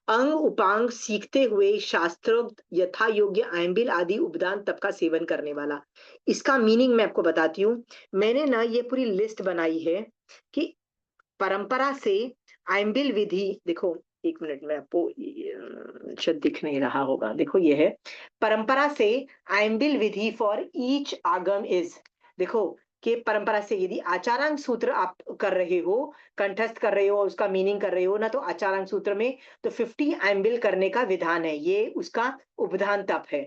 अंग उपांग सीखते हुए शास्त्रोक्त यथा योग्य आयम्बिल आदि उपदान तप का सेवन करने वाला। इसका मीनिंग मैं आपको बताती हूँ। मैंने ना ये पूरी लिस्ट बनाई है कि परंपरा से आयम्बिल विधि, देखो एक मिनट में आपको शायद दिख नहीं रहा होगा, देखो ये है परंपरा से आयम्बिल विधि फॉर ईच आगम इज। देखो कि परंपरा से यदि आचारांग सूत्र आप कर रहे हो, कंठस्थ कर रहे हो, उसका मीनिंग कर रहे हो ना, तो आचारांग सूत्र में तो 50 आयम्बिल करने का विधान है, ये उसका उपधान तप है,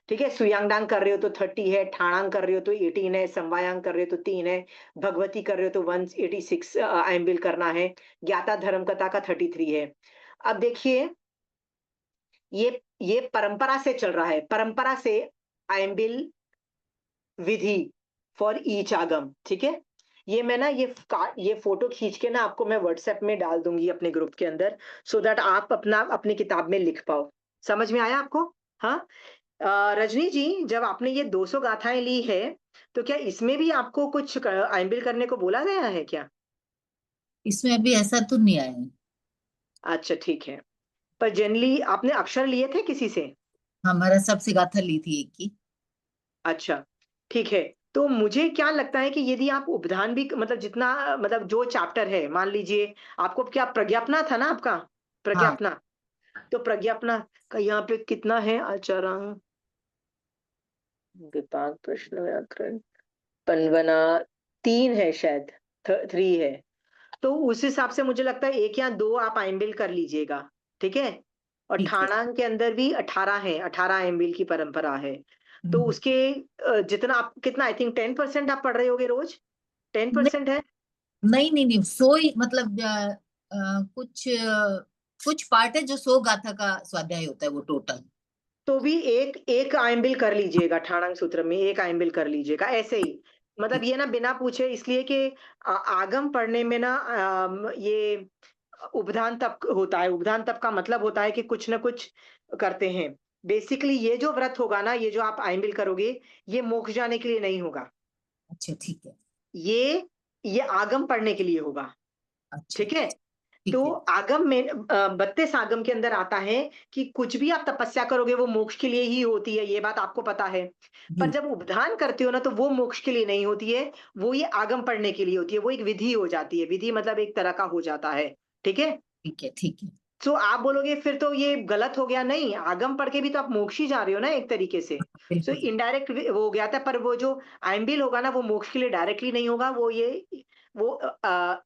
ठीक है। सुयांगडांग कर रहे हो तो 30 है, ठाणांग कर रहे हो तो 18 है, समवायांग कर रहे हो तो 3 है, भगवती कर रहे हो तो 186 आयम्बिल करना है, ज्ञाता धर्म कथा का 33 है। अब देखिए, ये परंपरा से चल रहा है, परंपरा से आयम्बिल विधि फॉर ईच आगम, ठीक है। ये मैं ना ये फोटो खींच के ना आपको मैं व्हाट्सएप में डाल दूंगी अपने ग्रुप के अंदर, सो दैट आप अपना अपनी किताब में लिख पाओ। समझ में आया आपको? हाँ। रजनी जी, जब आपने ये 200 गाथाएं ली है, तो क्या इसमें भी आपको कुछ आयम्बिल करने को बोला गया है क्या? इसमें अभी ऐसा तो नहीं आया है। अच्छा ठीक है, पर जनरली आपने अक्षर लिए थे किसी से? हमारा सबसे गाथा ली थी एक की। अच्छा ठीक है। तो मुझे क्या लगता है कि यदि आप उपधान भी मतलब जितना मतलब जो चैप्टर है, मान लीजिए आपको क्या प्रज्ञापना था ना आपका, हाँ, प्रज्ञापना, तो प्रज्ञापना का यहाँ पे कितना है? आचारांग विपाक प्रश्न व्याकरण पनवना 3 है शायद, 3 है। तो उस हिसाब से मुझे लगता है 1 या 2 आप आइम्बिल कर लीजिएगा, ठीक है। और ठीक है। ठाणांग के अंदर भी 18 है, 18 आइम्बिल की परंपरा है। तो हम्म। उसके जितना आप कितना, आई थिंक 10% आप पढ़ रहे होगे रोज, नहीं 10% है। नहीं नहीं नहीं, सो ही मतलब कुछ पार्ट है जो 100 गाथा का स्वाध्याय होता है वो टोटल। तो भी एक एक आइम्बिल कर लीजिएगा, ठाणांग सूत्र में एक आइम्बिल कर लीजिएगा ऐसे ही। मतलब ठीक। ये ना बिना पूछे, इसलिए कि आगम पढ़ने में ना ये उपधान तप होता है। उपधान तप का मतलब होता है कि कुछ ना कुछ करते हैं। बेसिकली ये जो व्रत होगा ना, ये जो आप आइम्बिल करोगे, ये मोक्ष जाने के लिए नहीं होगा। अच्छा ठीक है। ये आगम पढ़ने के लिए होगा, अच्छा ठीक है। तो ठीक है। आगम में 32 आगम के अंदर आता है कि कुछ भी आप तपस्या करोगे वो मोक्ष के लिए ही होती है, ये बात आपको पता है। पर जी। जब उपधान करते हो ना, तो वो मोक्ष के लिए नहीं होती है, वो ये आगम पढ़ने के लिए होती है। वो एक विधि हो जाती है, विधि मतलब एक तरह का हो जाता है, ठीक है। ठीक है। ठीक है। तो आप बोलोगे फिर तो ये गलत हो गया, नहीं, आगम पढ़ के भी तो आप मोक्ष ही जा रहे हो ना एक तरीके से। सो बिल्कुल। इनडायरेक्ट वो हो गया था, पर वो जो आइम्बिल होगा ना, वो मोक्ष के लिए डायरेक्टली नहीं होगा, वो ये वो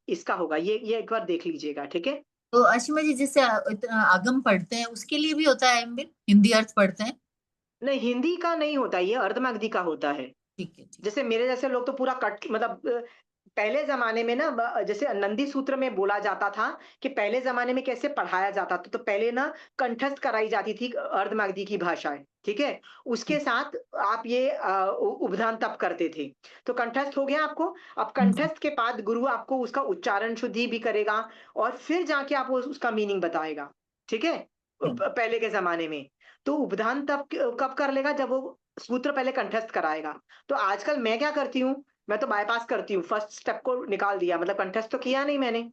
इसका होगा। ये एक बार देख लीजिएगा, ठीक है। तो अश्विनी जी, जैसे आगम पढ़ते हैं उसके लिए भी होता है एमबिल, हिंदी अर्थ पढ़ते हैं? नहीं, हिंदी का नहीं होता, ये अर्धमागधी का होता है। ठीक है, ठीक। जैसे मेरे जैसे लोग तो पूरा कट मतलब पहले ज़माने में ना जैसे नंदी सूत्र में बोला जाता था कि पहले ज़माने में कैसे पढ़ाया जाता था, तो पहले ना कंठस्थ कराई जाती थी अर्धमागधी की भाषाएँ, ठीक है? उसके ठीक। साथ आप ये उपधान तप करते थे। तो कंठस्थ हो गया आपको, अब हम्म, कंठस्थ के बाद गुरु आपको उसका उच्चारण शुद्धि भी करेगा और फिर जाके आपको उसका मीनिंग बताएगा, ठीक है? ठीक। पहले के ज़माने में। तो उपधान तब कब कर लेगा जब वो सूत्र पहले कंठस्थ कराएगा। तो आजकल मैं क्या करती हूँ, मैं तो बायपास करती हूँ, फर्स्ट स्टेप को निकाल दिया, मतलब कंठस्थ तो किया नहीं मैंने,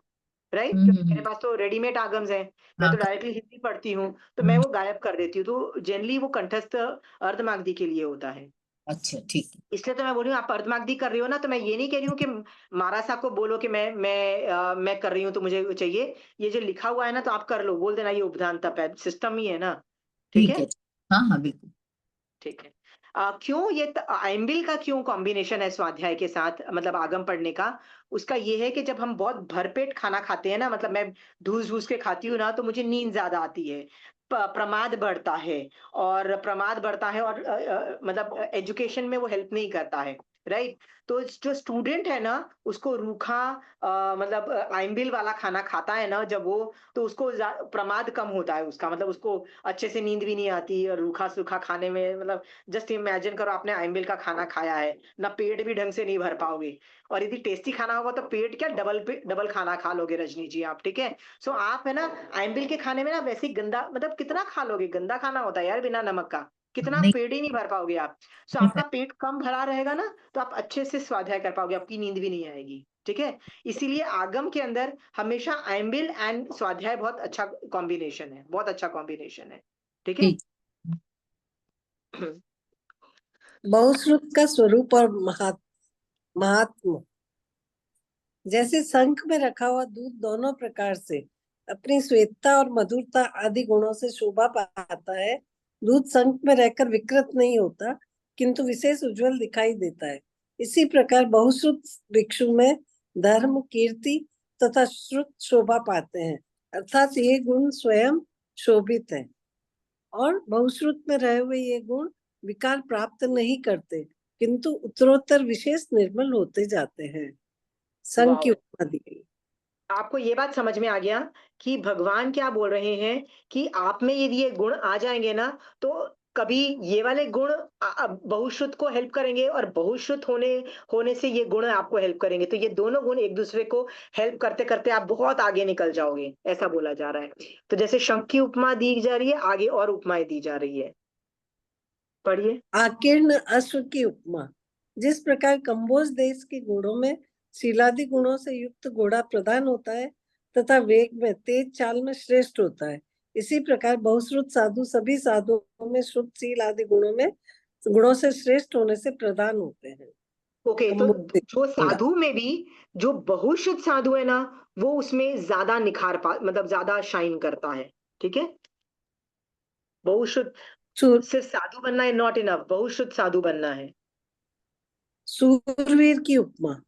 राइट? हम्म, क्योंकि मेरे पास तो रेडीमेड आगम्स हैं, मैं हाँ। तो डायरेक्टली हिंदी पढ़ती हूँ, तो मैं हम्म, वो गायब कर देती हूँ। तो जनरली वो कंठस्थ अर्धमागधी के लिए होता है। अच्छा, ठीक है। इसलिए तो मैं बोल रही हूँ आप अर्धमागधी कर रही हो ना, तो मैं ये नहीं कह रही हूँ कि महाराज साहब को बोलो कि मैं कर रही हूँ तो मुझे वो चाहिए। ये जो लिखा हुआ है ना तो आप कर लो, बोल देना ये उपधान तप है, सिस्टम ही है ना, ठीक ठीक है? है। हाँ हाँ, बिल्कुल। ठीक है। क्यों ये आइम्बिल का क्यों कॉम्बिनेशन है स्वाध्याय के साथ, मतलब आगम पढ़ने का? उसका ये है कि जब हम बहुत भरपेट खाना खाते हैं ना, मतलब मैं ढूस-ढूस के खाती हूँ ना, तो मुझे नींद ज़्यादा आती है। प्रमाद बढ़ता है और मतलब एजुकेशन में वो हेल्प नहीं करता है, राइट? तो जो स्टूडेंट है ना, उसको रूखा मतलब आइम्बिल वाला खाना खाता है ना जब वो, तो उसको प्रमाद कम होता है उसका, मतलब उसको अच्छे से नींद भी नहीं आती और रूखा-सूखा खाने में, मतलब जस्ट इमेजिन करो आपने आइम्बिल का खाना खाया है, ना पेट भी ढंग से नहीं भर पाओगे और यदि टेस्टी खाना होगा तो पेट क्या डबल खाना खा लोगे रजनी जी आप, ठीक है? सो आप है ना आइम्बिल के खाने में ना वैसे ही गंदा, मतलब कितना खा लोगे? गंदा खाना होता है यार बिना नमक का, कितना नहीं, पेट ही नहीं भर पाओगे आप। सो नहीं आपका पेट कम भरा रहेगा ना, तो आप अच्छे से स्वाध्याय कर पाओगे, आपकी नींद भी नहीं आएगी, ठीक है? इसीलिए आगम के अंदर हमेशा आइम्बिल एंड स्वाध्याय बहुत अच्छा कॉम्बिनेशन है, बहुत अच्छा कॉम्बिनेशन है, ठीक है? ठीक। बहुश्रुत का स्वरूप और महात्म। जैसे शंख में रखा हुआ दूध दोनों प्रकार से अपनी श्वेतता और मधुरता आदि गुणों से शोभा पाता है, दूध शंख में रहकर विकृत नहीं होता किंतु विशेष उज्जवल दिखाई देता है। इसी प्रकार बहुश्रुत भिक्षु में धर्म, कीर्ति तथा श्रुत शोभा पाते हैं, अर्थात ये गुण स्वयं शोभित है और बहुश्रुत में रहे हुए ये गुण विकार प्राप्त नहीं करते किंतु उत्तरोत्तर विशेष निर्मल होते जाते हैं। संघ की वाओ! उपमा दी गई। आपको ये बात समझ में आ गया कि भगवान क्या बोल रहे हैं कि आप में यदि ये गुण आ जाएँगे ना, तो कभी ये वाले गुण बहुश्रुत को हेल्प करेंगे और बहुश्रुत होने होने से ये गुण आपको हेल्प करेंगे। तो ये दोनों गुण एक-दूसरे को हेल्प करते-करते आप बहुत आगे निकल जाओगे, ऐसा बोला जा रहा है। तो जैसे शंख की उपमा दी जा रही है, आगे और उपमाएँ दी जा रही है। पढ़िए। आकीर्ण अश्व की उपमा। जिस प्रकार कंबोज देश के घोड़ों में शीलादि गुणों से युक्त घोड़ा प्रधान होता है तथा वेग में तेज चाल में श्रेष्ठ होता है, इसी प्रकार बहुश्रुत साधु सभी साधुओं में शुद्ध शील आदि गुणों से श्रेष्ठ होने से प्रधान होते हैं। ओके, तो कंबोज देश जो घोड़ा। साधु में भी जो बहुश्रुत साधु है ना, वो उसमें ज़्यादा मतलब ज़्यादा शाइन करता है, ठीक है? बहुश्रुत सिर्फ साधु बनना है नॉट इनफ, बहुश्रुत साधु बनना है। सूरवीर की उपमा।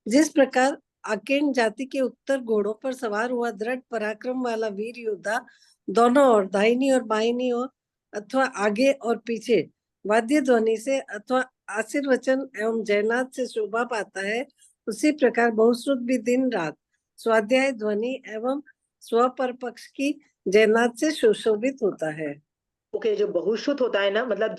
जिस प्रकार आकेन जाति के उत्तर घोड़ों पर सवार हुआ दृढ़ पराक्रम वाला वीर योद्धा दोनों ओर दाहिनी और बाहिनी ओर अथवा आगे और पीछे वाद्य ध्वनि से अथवा आशीर्वचन एवं जयनाद से शोभा पाता है, उसी प्रकार बहुश्रुत भी दिन रात स्वाध्याय ध्वनि एवं स्वपर पक्ष की जयनाद से सुशोभित होता है। ओके, जो बहुश्रुत होता है ना, मतलब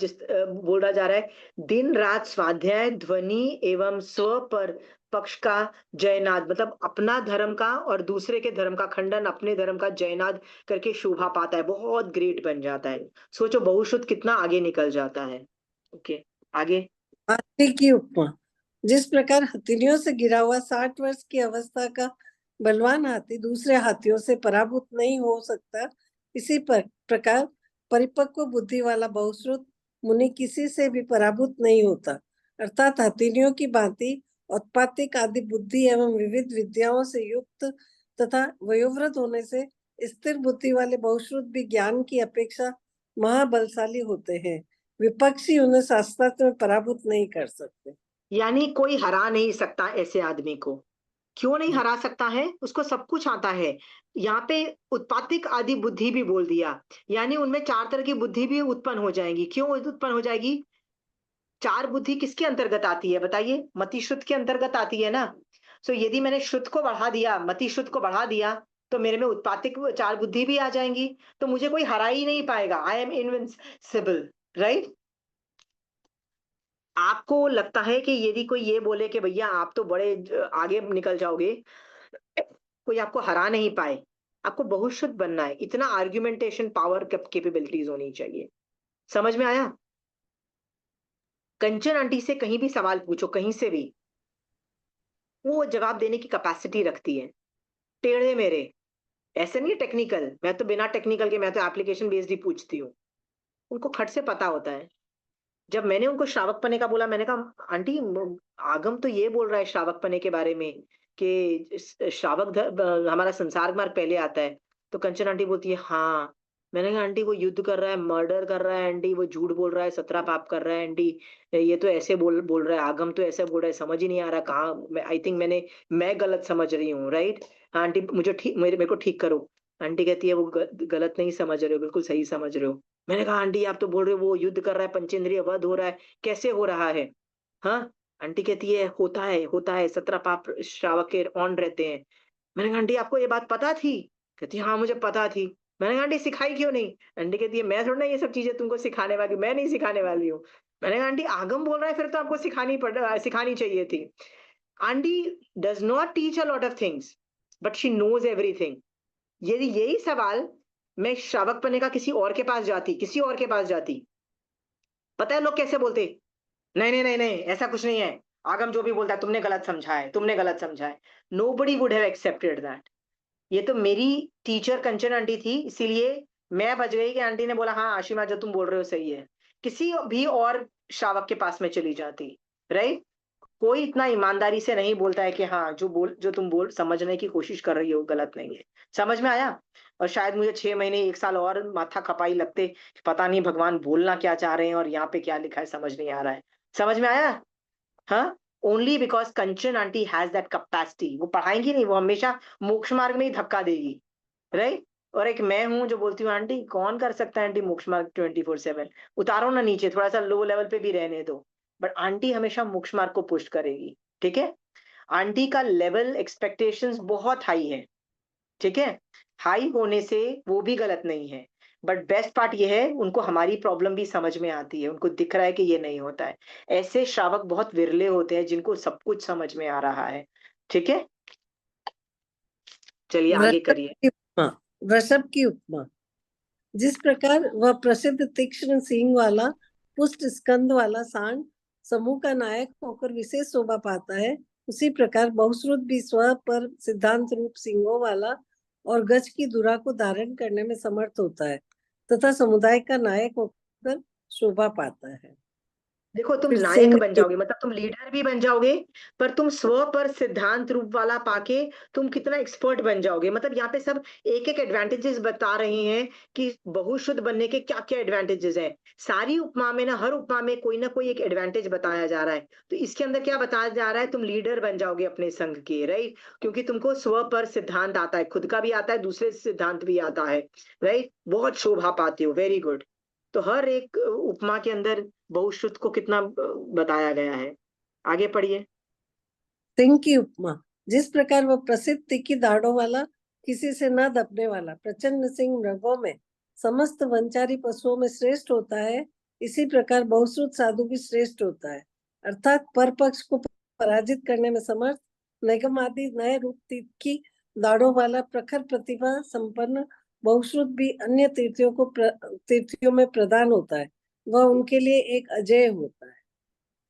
बोला जा रहा है दिन रात स्वाध्याय ध्वनि एवं स्व पर पक्ष का जयनाद, मतलब अपना धर्म का और दूसरे के धर्म का खंडन, अपने धर्म का जयनाद करके शोभा पाता है, बहुत ग्रेट बन जाता है। सोचो बहुश्रुत कितना आगे निकल जाता है। ओके, आगे। हाथी की उपमा। जिस प्रकार हथेलियों से गिरा हुआ 60 वर्ष की अवस्था का बलवान हाथी दूसरे हाथियों से पराभूत नहीं हो सकता, इसी प्रकार परिपक्व बुद्धि वाला बहुश्रुत मुनि किसी से भी पराभूत नहीं होता, अर्थात हथेलियों की भांति औत्पातिक आदि बुद्धि एवं विविध विद्याओं से युक्त तथा वयोवृद्ध होने से स्थिर बुद्धि वाले बहुश्रुत भी ज्ञान की अपेक्षा महाबलशाली होते हैं, विपक्षी उन्हें शास्त्रार्थ में पराभूत नहीं कर सकते। यानी कोई हरा नहीं सकता ऐसे आदमी को, क्यों नहीं हरा सकता है? उसको सब कुछ आता है। यहाँ पे उत्पातिक आदि बुद्धि भी बोल दिया, यानी उनमें 4 तरह की बुद्धि भी उत्पन्न हो जाएंगी। क्यों उत्पन्न हो जाएगी? 4 बुद्धि किसके अंतर्गत आती है बताइए? मति शुद्ध के अंतर्गत आती है ना। सो यदि मैंने शुद्ध को बढ़ा दिया, मति शुद्ध को बढ़ा दिया, तो मेरे में उत्पातिक 4 बुद्धि भी आ जाएंगी, तो मुझे कोई हरा ही नहीं पाएगा। I am invincible, right? आपको लगता है कि यदि कोई ये बोले कि भैया आप तो बड़े आगे निकल जाओगे, कोई आपको हरा नहीं पाए, आपको बहुत शुद्ध बनना है, इतना आर्ग्यूमेंटेशन पावर कैपेबिलिटीज होनी चाहिए। समझ में आया? कंचन आंटी से कहीं भी सवाल पूछो, कहीं से भी, वो जवाब देने की कैपेसिटी रखती है। टेढ़े मेरे, ऐसे नहीं टेक्निकल, मैं तो बिना टेक्निकल के, मैं तो एप्लीकेशन बेस्ड ही पूछती हूँ। उनको खट से पता होता है। जब मैंने उनको श्रावक पने का बोला, मैंने कहा आंटी आगम तो ये बोल रहा है श्रावक पने के बारे में कि हमारा संसार मार्ग पहले आता है। तो कंचन आंटी बोलती है हाँ। मैंने कहा आंटी वो युद्ध कर रहा है, मर्डर कर रहा है आंटी, वो झूठ बोल रहा है, 17 पाप कर रहा है आंटी, ये तो ऐसे बोल रहा है, आगम तो ऐसे बोल रहा है, समझ ही नहीं आ रहा कहाँ। आई थिंक मैं गलत समझ रही हूँ, राइट? आंटी मुझे ठीक, मेरे को ठीक करो। आंटी कहती है वो गलत नहीं समझ रहे हो, बिल्कुल सही समझ रहे हो। मैंने कहा आंटी आप तो बोल रहे हो वो युद्ध कर रहा है, पंचेंद्रिय वध हो रहा है, कैसे हो रहा है? हाँ। आंटी कहती है होता है 17 पाप श्रावक के ऑन रहते हैं। मैंने कहा आंटी आपको ये बात पता थी? कहती है हाँ मुझे पता थी। मैंने कहा आंटी सिखाई क्यों नहीं? आंटी कहती है मैं थोड़ा ना ये सब चीजें तुमको सिखाने वाली, मैं नहीं सिखाने वाली हूँ। मैंने कहा आंटी आगम बोल रहा है, फिर तो आपको सिखानी चाहिए थी। Aunty does not teach a lot of things, but she knows everything. यदि यही सवाल मैं श्रावक पने का किसी और के पास जाती, पता है लोग कैसे बोलते? नहीं, ऐसा कुछ नहीं है, आगम जो भी बोलता है तुमने गलत समझा है। Nobody would have accepted that. ये तो मेरी टीचर कंचन आंटी थी, इसीलिए मैं बच गई कि आंटी ने बोला हाँ आशिमा जो तुम बोल रहे हो सही है। किसी भी और श्रावक के पास में चली जाती, राइट? कोई इतना ईमानदारी से नहीं बोलता है कि हाँ जो तुम बोल समझने की कोशिश कर रही हो गलत नहीं है। समझ में आया? और शायद मुझे 6 महीने 1 साल और माथा खपाई लगते कि पता नहीं भगवान बोलना क्या चाह रहे हैं और यहाँ पे क्या लिखा है समझ नहीं आ रहा है। समझ में आया? हाँ। Only because Kanchan aunty has that capacity. वो पढ़ाएंगी नहीं, वो हमेशा मोक्ष मार्ग में ही धक्का देगी, राइट? और एक मैं हूं जो बोलती हूँ आंटी कौन कर सकता है आंटी मोक्ष मार्ग 24/7, उतारो ना नीचे, थोड़ा सा लो लेवल पे भी रहने दो। बट आंटी हमेशा मोक्ष मार्ग को पुश करेगी, ठीक है? आंटी का लेवल एक्सपेक्टेशंस बहुत हाई है, ठीक है? हाई होने से वो भी गलत नहीं है, बट बेस्ट पार्ट ये है उनको हमारी प्रॉब्लम भी समझ में आती है, उनको दिख रहा है कि ये नहीं होता है। ऐसे श्रावक बहुत विरले होते हैं जिनको सब कुछ समझ में आ रहा है, ठीक है? चलिए आगे करिए। वृषभ की उपमा। जिस प्रकार वह प्रसिद्ध तीक्ष्ण सींग वाला पुष्ट स्कंद वाला सांड समूह का नायक होकर विशेष शोभा पाता है, उसी प्रकार बहुश्रुत भी स्व पर सिद्धांत रूप सिंहों वाला और गज की धुरा को धारण करने में समर्थ होता है तथा समुदाय का नायक होकर शोभा पाता है। देखो तुम फिर नायक सिंह बन जाओगे, मतलब तुम लीडर भी बन जाओगे, पर तुम स्व पर सिद्धांत रूप वाला पाके तुम कितना एक्सपर्ट बन जाओगे। मतलब यहाँ पे सब एक एक एडवांटेजेस बता रहे हैं कि बहुशुद्ध बनने के क्या क्या एडवांटेजेस हैं। सारी उपमा में ना, हर उपमा में कोई ना कोई एक एडवांटेज बताया जा रहा है। तो इसके अंदर क्या बताया जा रहा है? तुम लीडर बन जाओगे अपने संघ के, राइट? क्योंकि तुमको स्व पर सिद्धांत आता है, खुद का भी आता है, दूसरे सिद्धांत भी आता है, राइट? बहुत शोभा पाते हो, वेरी गुड। तो हर एक उपमा के अंदर बहुश्रुत को कितना बताया गया है। आगे पढ़िए। सिंह की उपमा। जिस प्रकार वह प्रसिद्ध तीखी दाढ़ों वाला, किसी से न दबने वाला प्रचंड सिंह मृगों में समस्त वनचारी पशुओं में श्रेष्ठ होता है, इसी प्रकार बहुश्रुत साधु भी श्रेष्ठ होता है, अर्थात पर पक्ष को पराजित करने में समर्थ, निगम आदि नए रूप तीखी दाढ़ों वाला प्रखर प्रतिभा संपन्न बहुश्रुत भी अन्य तीर्थियों में प्रदान होता है, वह उनके लिए एक अजय होता है।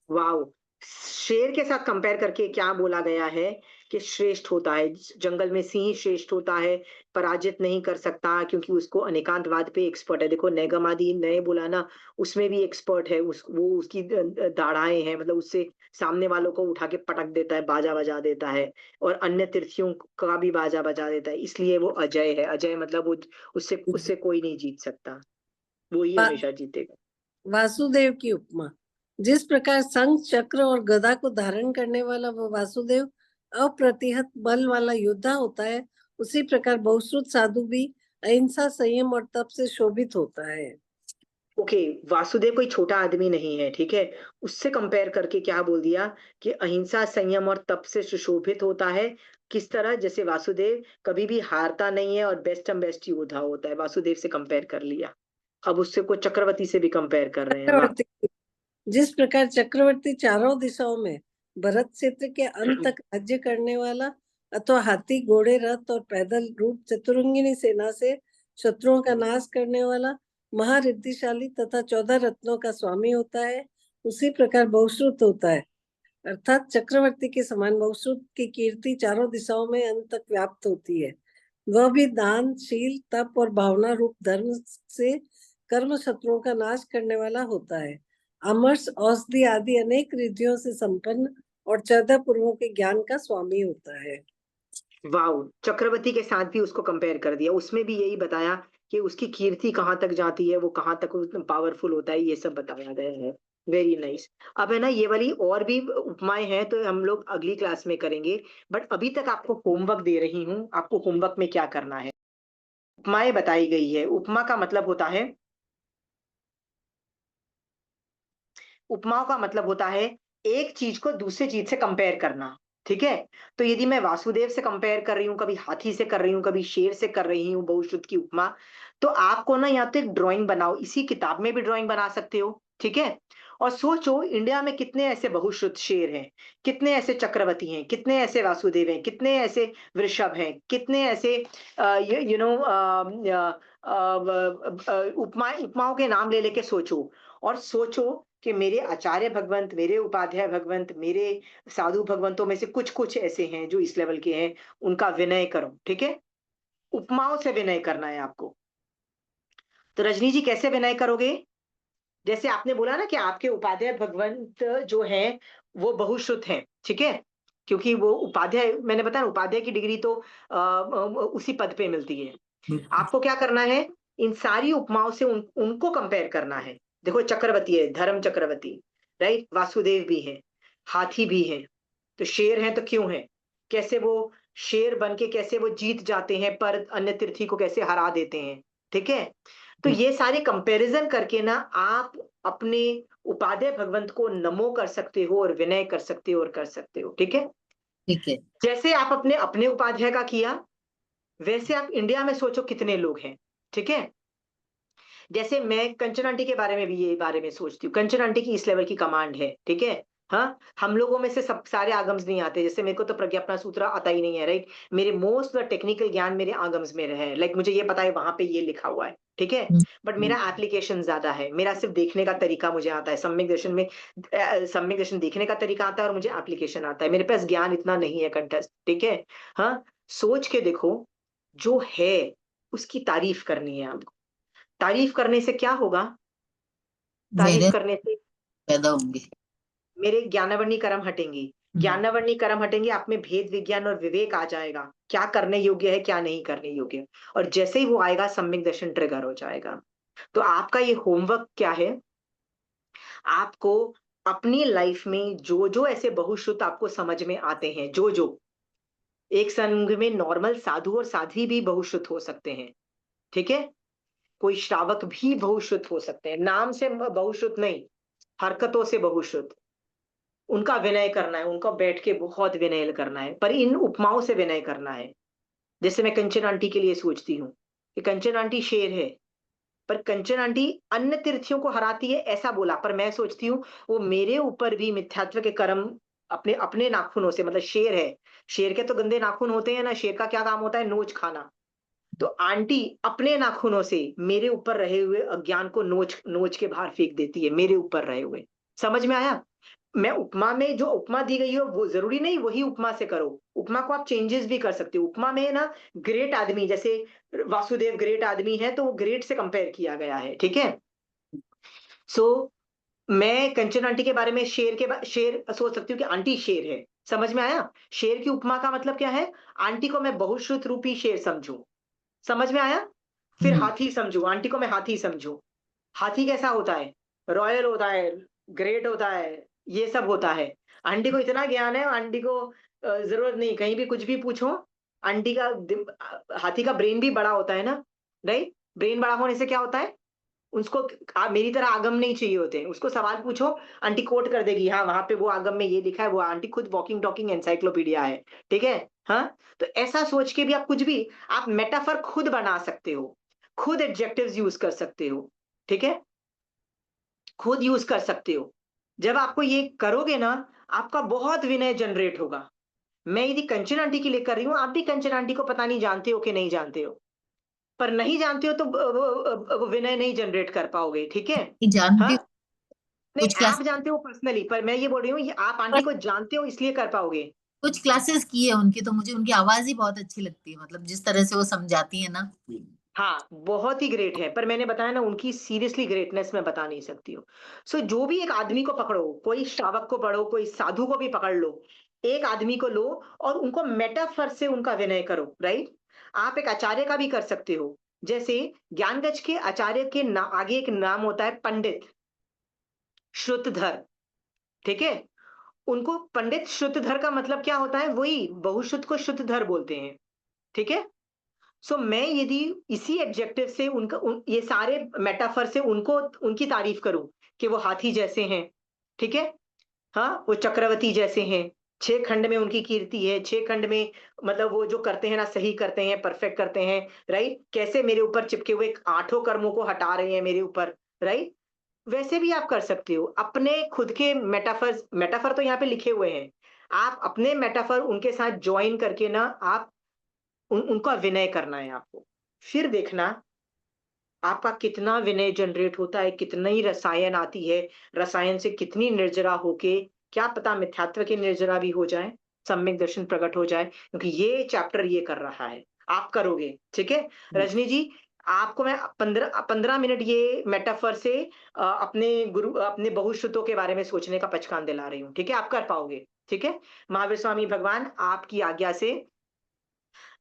वाओ! शेर के साथ कंपेयर करके क्या बोला गया है कि श्रेष्ठ होता है। जंगल में सिंह श्रेष्ठ होता है, पराजित नहीं कर सकता क्योंकि उसको अनेकांतवाद पे एक्सपर्ट है। देखो नैगमादि नए बोला ना, उसमें भी एक्सपर्ट है, वो उसकी दाढ़ाएं हैं, मतलब उससे सामने वालों को उठा के पटक देता है, बाजा बजा देता है, और अन्य तीर्थियों का भी बाजा बजा देता है, इसलिए वो अजय है। अजय मतलब वो उससे कोई नहीं जीत सकता, वो ही हमेशा जीतेगा। वासुदेव की उपमा। जिस प्रकार शंख चक्र और गदा को धारण करने वाला वह वासुदेव अप्रतिहत बल वाला योद्धा होता है, उसी प्रकार बहुश्रुत साधु भी अहिंसा, संयम और तप से शोभित होता है। ओके, वासुदेव कोई छोटा आदमी नहीं है, ठीक है। उससे कंपेयर करके क्या बोल दिया कि अहिंसा, संयम और तप से सुशोभित होता है। किस तरह? जैसे वासुदेव कभी भी हारता नहीं है और बेस्ट योद्धा होता है, वासुदेव से कंपेयर कर लिया। अब उससे को चक्रवर्ती से भी कंपेयर कर रहे हैं। वाह। चक्रवर्ती, जिस प्रकार चक्रवर्ती चारों दिशाओं में भरत क्षेत्र के अंत तक राज्य करने वाला अथवा हाथी, घोड़े, रथ और पैदल रूप चतुरंगिनी सेना से शत्रुओं का नाश करने वाला महारिद्धिशाली तथा 14 रत्नों का स्वामी होता है, उसी प्रकार बहुश्रुत होता है। अर्थात चक्रवर्ती के समान बहुश्रुत की कीर्ति चारों दिशाओं में अंत तक व्याप्त होती है। वह भी दान, शील, तप और भावना रूप धर्म से कर्म शत्रुओं का नाश करने वाला होता है। अमर्ष, औषधि आदि अनेक रिद्धियों से संपन्न और 14 पूर्वों के ज्ञान का स्वामी होता है। वाओ, चक्रवर्ती के साथ भी उसको कंपेयर कर दिया, उसमें भी यही बताया कि उसकी कीर्ति कहाँ तक जाती है, वो कहाँ तक पावरफुल होता है, ये सब बताया गया है। Very nice. अब है ना, ये वाली और भी उपमाएं हैं तो हम लोग अगली क्लास में करेंगे, बट अभी तक आपको होमवर्क दे रही हूँ। आपको होमवर्क में क्या करना है? उपमाएं बताई गई है। उपमा का मतलब होता है, उपमाओं का मतलब होता है एक चीज को दूसरी चीज से कंपेयर करना, ठीक है। तो यदि मैं वासुदेव से कंपेयर कर रही हूँ, कभी हाथी से कर रही हूँ, कभी शेर से कर रही हूँ बहुश्रुत की उपमा, तो आपको ना या तो एक ड्राइंग बनाओ, इसी किताब में भी ड्राइंग बना सकते हो, ठीक है। और सोचो इंडिया में कितने ऐसे बहुश्रुत शेर हैं, कितने ऐसे चक्रवर्ती हैं, कितने ऐसे वासुदेव हैं, कितने ऐसे वृषभ हैं, कितने ऐसे यू नो उपमाओं के नाम ले लेके सोचो। और सोचो कि मेरे आचार्य भगवंत, मेरे उपाध्याय भगवंत, मेरे साधु भगवंतों में से कुछ कुछ ऐसे हैं जो इस लेवल के हैं, उनका विनय करो, ठीक है। उपमाओं से विनय करना है आपको। तो रजनी जी कैसे विनय करोगे? जैसे आपने बोला ना कि आपके उपाध्याय भगवंत जो है वो बहुश्रुत हैं, ठीक है। क्योंकि वो उपाध्याय, मैंने बताया उपाध्याय की डिग्री तो उसी पद पे मिलती है। आपको क्या करना है? इन सारी उपमाओं से उनको कंपेयर करना है। देखो चक्रवर्ती है, धर्म चक्रवर्ती, राइट, वासुदेव भी है, हाथी भी है, तो शेर है तो क्यों है, कैसे वो शेर बन के कैसे वो जीत जाते हैं पर अन्य तीर्थी को कैसे हरा देते हैं, ठीक है। तो ये सारे कंपैरिजन करके ना आप अपने उपाध्याय भगवंत को नमो कर सकते हो और विनय कर सकते हो और कर सकते हो, ठीक है। ठीक है। जैसे आप अपने अपने उपाध्याय का किया, वैसे आप इंडिया में सोचो कितने लोग हैं, ठीक है। जैसे मैं कंचन आंटी के बारे में भी ये बारे में सोचती हूँ, कंचन आंटी की इस लेवल की कमांड है, ठीक है। हाँ, हम लोगों में से सब सारे आगम्स नहीं आते, जैसे मेरे को तो प्रज्ञापना सूत्र आता ही नहीं है, राइट। मेरे मोस्ट टेक्निकल ज्ञान मेरे आगम्स में रहे, लाइक मुझे ये पता है वहां पे ये लिखा हुआ है, ठीक है। बट मेरा एप्लीकेशन ज्यादा है, मेरा सिर्फ देखने का तरीका मुझे आता है, सम्यक दर्शन में सम्यक दर्शन देखने का तरीका आता है और मुझे एप्लीकेशन आता है, मेरे पास ज्ञान इतना नहीं है कंटेस्ट, ठीक है। हाँ, सोच के देखो, जो है उसकी तारीफ करनी है आपको। तारीफ करने से क्या होगा? तारीफ मेरे करने से पैदा होंगे। मेरे ज्ञानावर्णी कर्म हटेंगी, ज्ञानावर्णी कर्म हटेंगे, आप में भेद विज्ञान और विवेक आ जाएगा, क्या करने योग्य है क्या नहीं करने योग्य। और जैसे ही वो आएगा सम्यक दर्शन ट्रिगर हो जाएगा। तो आपका ये होमवर्क क्या है? आपको अपनी लाइफ में जो जो ऐसे बहुश्रुत आपको समझ में आते हैं, जो जो एक संघ में नॉर्मल साधु और साध्वी भी बहुश्रुत हो सकते हैं, ठीक है। कोई श्रावक भी बहुश्रुत हो सकते हैं, नाम से बहुश्रुत नहीं, हरकतों से बहुश्रुत। उनका विनय करना है, उनका बैठ के बहुत विनय करना है, पर इन उपमाओं से विनय करना है। जैसे मैं कंचन आंटी के लिए सोचती हूँ कि कंचन आंटी शेर है, पर कंचन आंटी अन्य तीर्थियों को हराती है ऐसा बोला, पर मैं सोचती हूँ वो मेरे ऊपर भी मिथ्यात्व के कर्म अपने अपने नाखूनों से, मतलब शेर है, शेर के तो गंदे नाखून होते हैं ना, शेर का क्या काम होता है? नोच खाना। तो आंटी अपने नाखूनों से मेरे ऊपर रहे हुए अज्ञान को नोच नोच के बाहर फेंक देती है, मेरे ऊपर रहे हुए। समझ में आया? मैं उपमा में जो उपमा दी गई हो वो जरूरी नहीं वही उपमा से करो, उपमा को आप चेंजेस भी कर सकते हो। उपमा में ना ग्रेट आदमी, जैसे वासुदेव ग्रेट आदमी है तो वो ग्रेट से कंपेयर किया गया है, ठीक है। सो मैं कंचन आंटी के बारे में शेर सोच सकती हूँ कि आंटी शेर है। समझ में आया? शेर की उपमा का मतलब क्या है? आंटी को मैं बहुश्रुत रूपी शेर समझू। समझ में आया? फिर हाथी समझू, आंटी को मैं हाथी समझू। हाथी कैसा होता है? रॉयल होता है, ग्रेट होता है, ये सब होता है। आंटी को इतना ज्ञान है, आंटी को जरूरत नहीं, कहीं भी कुछ भी पूछो। आंटी का हाथी का ब्रेन भी बड़ा होता है ना, राइट? ब्रेन बड़ा होने से क्या होता है, उसको मेरी तरह आगम नहीं चाहिए होते हैं। उसको सवाल पूछो, आंटी कोट कर देगी, हाँ वहां पे वो आगम में ये लिखा है, वो आंटी खुद वॉकिंग टॉकिंग एनसाइक्लोपीडिया है, ठीक है। हाँ, तो ऐसा सोच के भी आप कुछ भी, आप मेटाफर खुद बना सकते हो, खुद एडजेक्टिव्स यूज कर सकते हो, ठीक है, खुद यूज कर सकते हो। जब आपको ये करोगे ना, आपका बहुत विनय जनरेट होगा। मैं यदि कंचन आंटी के लिए कर रही हूँ, आप भी कंचन आंटी को पता नहीं जानते हो कि नहीं जानते हो, पर नहीं जानते हो तो वो विनय नहीं जनरेट कर पाओगे, ठीक है। नहीं जानती हाँ, हूँ, नहीं कुछ क्लास आप जानते हो पर्सनली, पर मैं ये बोल रही हूँ, ये आप आंटी को जानते हो इसलिए कर पाओगे। कुछ क्लासेस की है उनकी, तो मुझे उनकी आवाज ही बहुत अच्छी लगती है, मतलब जिस तरह से वो समझाती है ना। हाँ, बहुत ही ग्रेट है, पर मैंने बताया ना, उनकी सीरियसली ग्रेटनेस मैं बता नहीं सकती हूँ। सो जो भी एक आदमी को पकड़ो, कोई श्रावक को पढ़ो, कोई साधु को भी पकड़ लो, एक आदमी को लो और उनको मेटाफर से उनका विनय करो, राइट? आप एक आचार्य का भी कर सकते हो। जैसे ज्ञानगज के आचार्य के आगे एक नाम होता है पंडित श्रुतधर, ठीक है। उनको पंडित श्रुतधर का मतलब क्या होता है, वही बहुश्रुत को श्रुतधर बोलते हैं, ठीक है। सो मैं यदि इसी एडजेक्टिव से ये सारे मेटाफर से उनको, उनकी तारीफ करूं कि वो हाथी जैसे हैं, ठीक है, हाँ वो चक्रवर्ती जैसे हैं, 6 खंड में उनकी कीर्ति है, 6 खंड में, मतलब वो जो करते हैं ना, सही करते हैं, परफेक्ट करते हैं, राइट? कैसे मेरे ऊपर चिपके हुए 8 कर्मों को हटा रहे हैं मेरे ऊपर, राइट? वैसे भी आप कर सकते हो अपने खुद के मेटाफर। मेटाफर तो यहाँ पे लिखे हुए हैं, आप अपने मेटाफर उनके साथ ज्वाइन करके ना, आप उनका विनय करना है आपको। फिर देखना आपका कितना विनय जनरेट होता है, कितनी रसायन आती है, रसायन से कितनी निर्जरा होके, क्या पता मिथ्यात्व की निर्जरा भी हो जाए, सम्यक दर्शन प्रकट हो जाए, क्योंकि ये चैप्टर ये कर रहा है, आप करोगे, ठीक है। रजनी जी, आपको मैं 15 15 मिनट ये मेटाफर से अपने बहुश्रुतों के बारे में सोचने का पचकान दिला रही हूँ, ठीक है, आप कर पाओगे, ठीक है। महावीर स्वामी भगवान आपकी आज्ञा से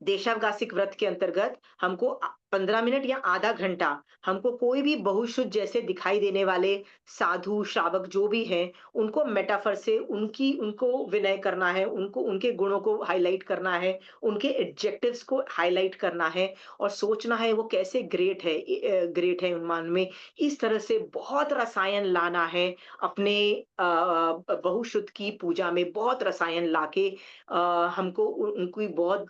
देशावकाशिक व्रत के अंतर्गत हमको 15 मिनट या आधा घंटा, हमको कोई भी बहुश्रुत जैसे दिखाई देने वाले साधु श्रावक जो भी हैं, उनको मेटाफर से उनको विनय करना है, उनको उनके गुणों को हाईलाइट करना है, उनके एडजेक्टिव्स को हाईलाइट करना है, और सोचना है वो कैसे ग्रेट है उन्मान में। इस तरह से बहुत रसायन लाना है अपने बहुश्रुत की पूजा में, बहुत रसायन लाके हमको उनकी बहुत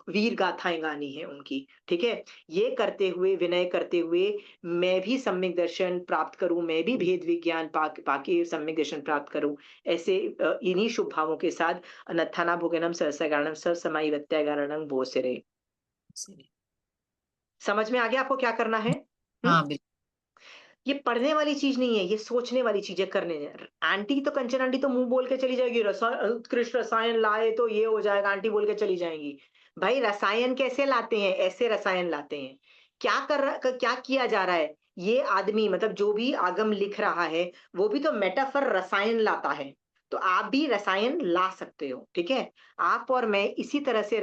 वीर गाथाएं गानी है उनकी, ठीक है। ये करते हुए, विनय करते हुए, मैं भी सम्यक दर्शन प्राप्त करूं, मैं भी भेद विज्ञान पाके सम्यक दर्शन प्राप्त करूं, ऐसे इन्हीं शुभ भावों के साथ अनत्थाना भोगनम सहस्रगारणम सर्व समाई वत्यागारणम बोसरे। समझ में आ गया आपको क्या करना है? हाँ बिल्कुल। ये पढ़ने वाली चीज नहीं है, ये सोचने वाली चीजें करने हैं। आंटी तो कंचन आंटी तो मुंह बोल के चली जाएगी, उत्कृष्ट रसायन लाए तो ये हो जाएगा, आंटी बोल के चली जाएंगी। भाई रसायन कैसे लाते हैं, ऐसे रसायन लाते हैं। क्या किया जा रहा है, ये आदमी मतलब जो भी आगम लिख रहा है, वो भी तो मेटाफर रसायन लाता है। तो आप भी रसायन ला सकते हो, ठीक है। आप और मैं इसी तरह से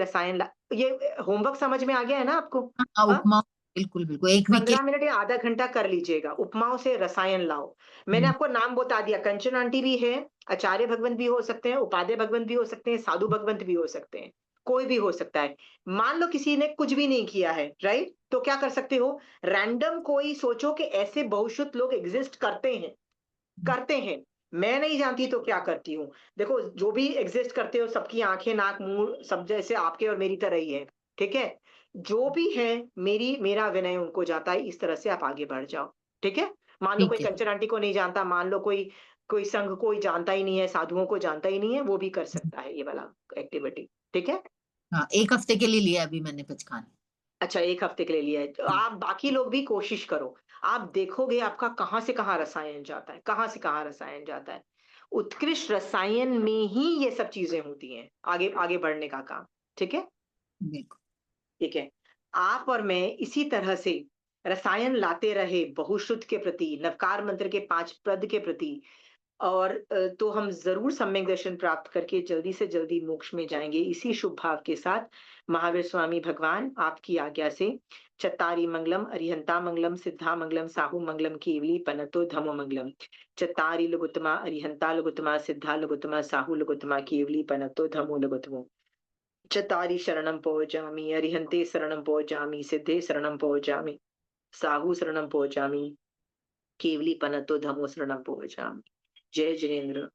ये होमवर्क समझ में आ गया है ना आपको? हाँ, हाँ, उपमा, बिल्कुल बिल्कुल, एक वीक के 15 मिनट या आधा घंटा कर लीजिएगा, उपमाओं से रसायन लाओ। मैंने लिए। आपको नाम बता दिया, कंचन आंटी भी है, आचार्य भगवंत भी हो सकते हैं, उपाध्याय भगवंत भी हो सकते हैं, साधु भगवंत भी हो सकते हैं, कोई भी हो सकता है। मान लो किसी ने कुछ भी नहीं किया है, राइट? तो क्या कर सकते हो, रैंडम कोई सोचो कि ऐसे बहुश्रुत लोग एग्जिस्ट करते हैं। मैं नहीं जानती तो क्या करती हूँ। देखो जो भी एग्जिस्ट करते हो, सबकी आंखें नाक मुंह सब जैसे आपके और मेरी तरह ही है, ठीक है। जो भी है, मेरा विनय उनको जाता है, इस तरह से आप आगे बढ़ जाओ, ठीक है। मान लो कोई ठीक है। कंचन आंटी को नहीं जानता, मान लो कोई कोई संघ कोई जानता ही नहीं है, साधुओं को जानता ही नहीं है, वो भी कर सकता है ये वाला एक्टिविटी, ठीक है। हाँ, एक हफ्ते के लिए लिया अभी मैंने पचकान। अच्छा, 1 हफ्ते के लिए लिया है, तो आप बाकी लोग भी कोशिश करो। आप देखोगे आपका कहाँ से कहाँ रसायन जाता है, कहाँ से कहाँ रसायन जाता है। उत्कृष्ट रसायन में ही ये सब चीजें होती हैं, आगे आगे बढ़ने का काम, ठीक है। बिल्कुल। ठीक है, आप और मैं इसी तरह से रसायन लाते रहे बहुश्रुत के प्रति, नवकार मंत्र के 5 पद के प्रति, और तो हम जरूर सम्यक दर्शन प्राप्त करके जल्दी से जल्दी मोक्ष में जाएंगे, इसी शुभ भाव के साथ। महावीर स्वामी भगवान आपकी आज्ञा से चत्तारी मंगलम अरिहंता मंगलम सिद्धा मंगलम साहू मंगलम केवली पनतो धमो मंगलम। चत्तारी लघुत्तमा अरिहंता लघुत्तमा सिद्धा लघुत्तमा साहू लघुत्तमा केवली पनतो धमो लघुत्तमो। चत्तारी शरणं पौजामि अरिहंते शरणं पौजामि सिद्धे शरणं पौजामि साहू शरणं पौजामि केवली पनतो धमो शरणं पौजामि। जय जिनेन्द्र।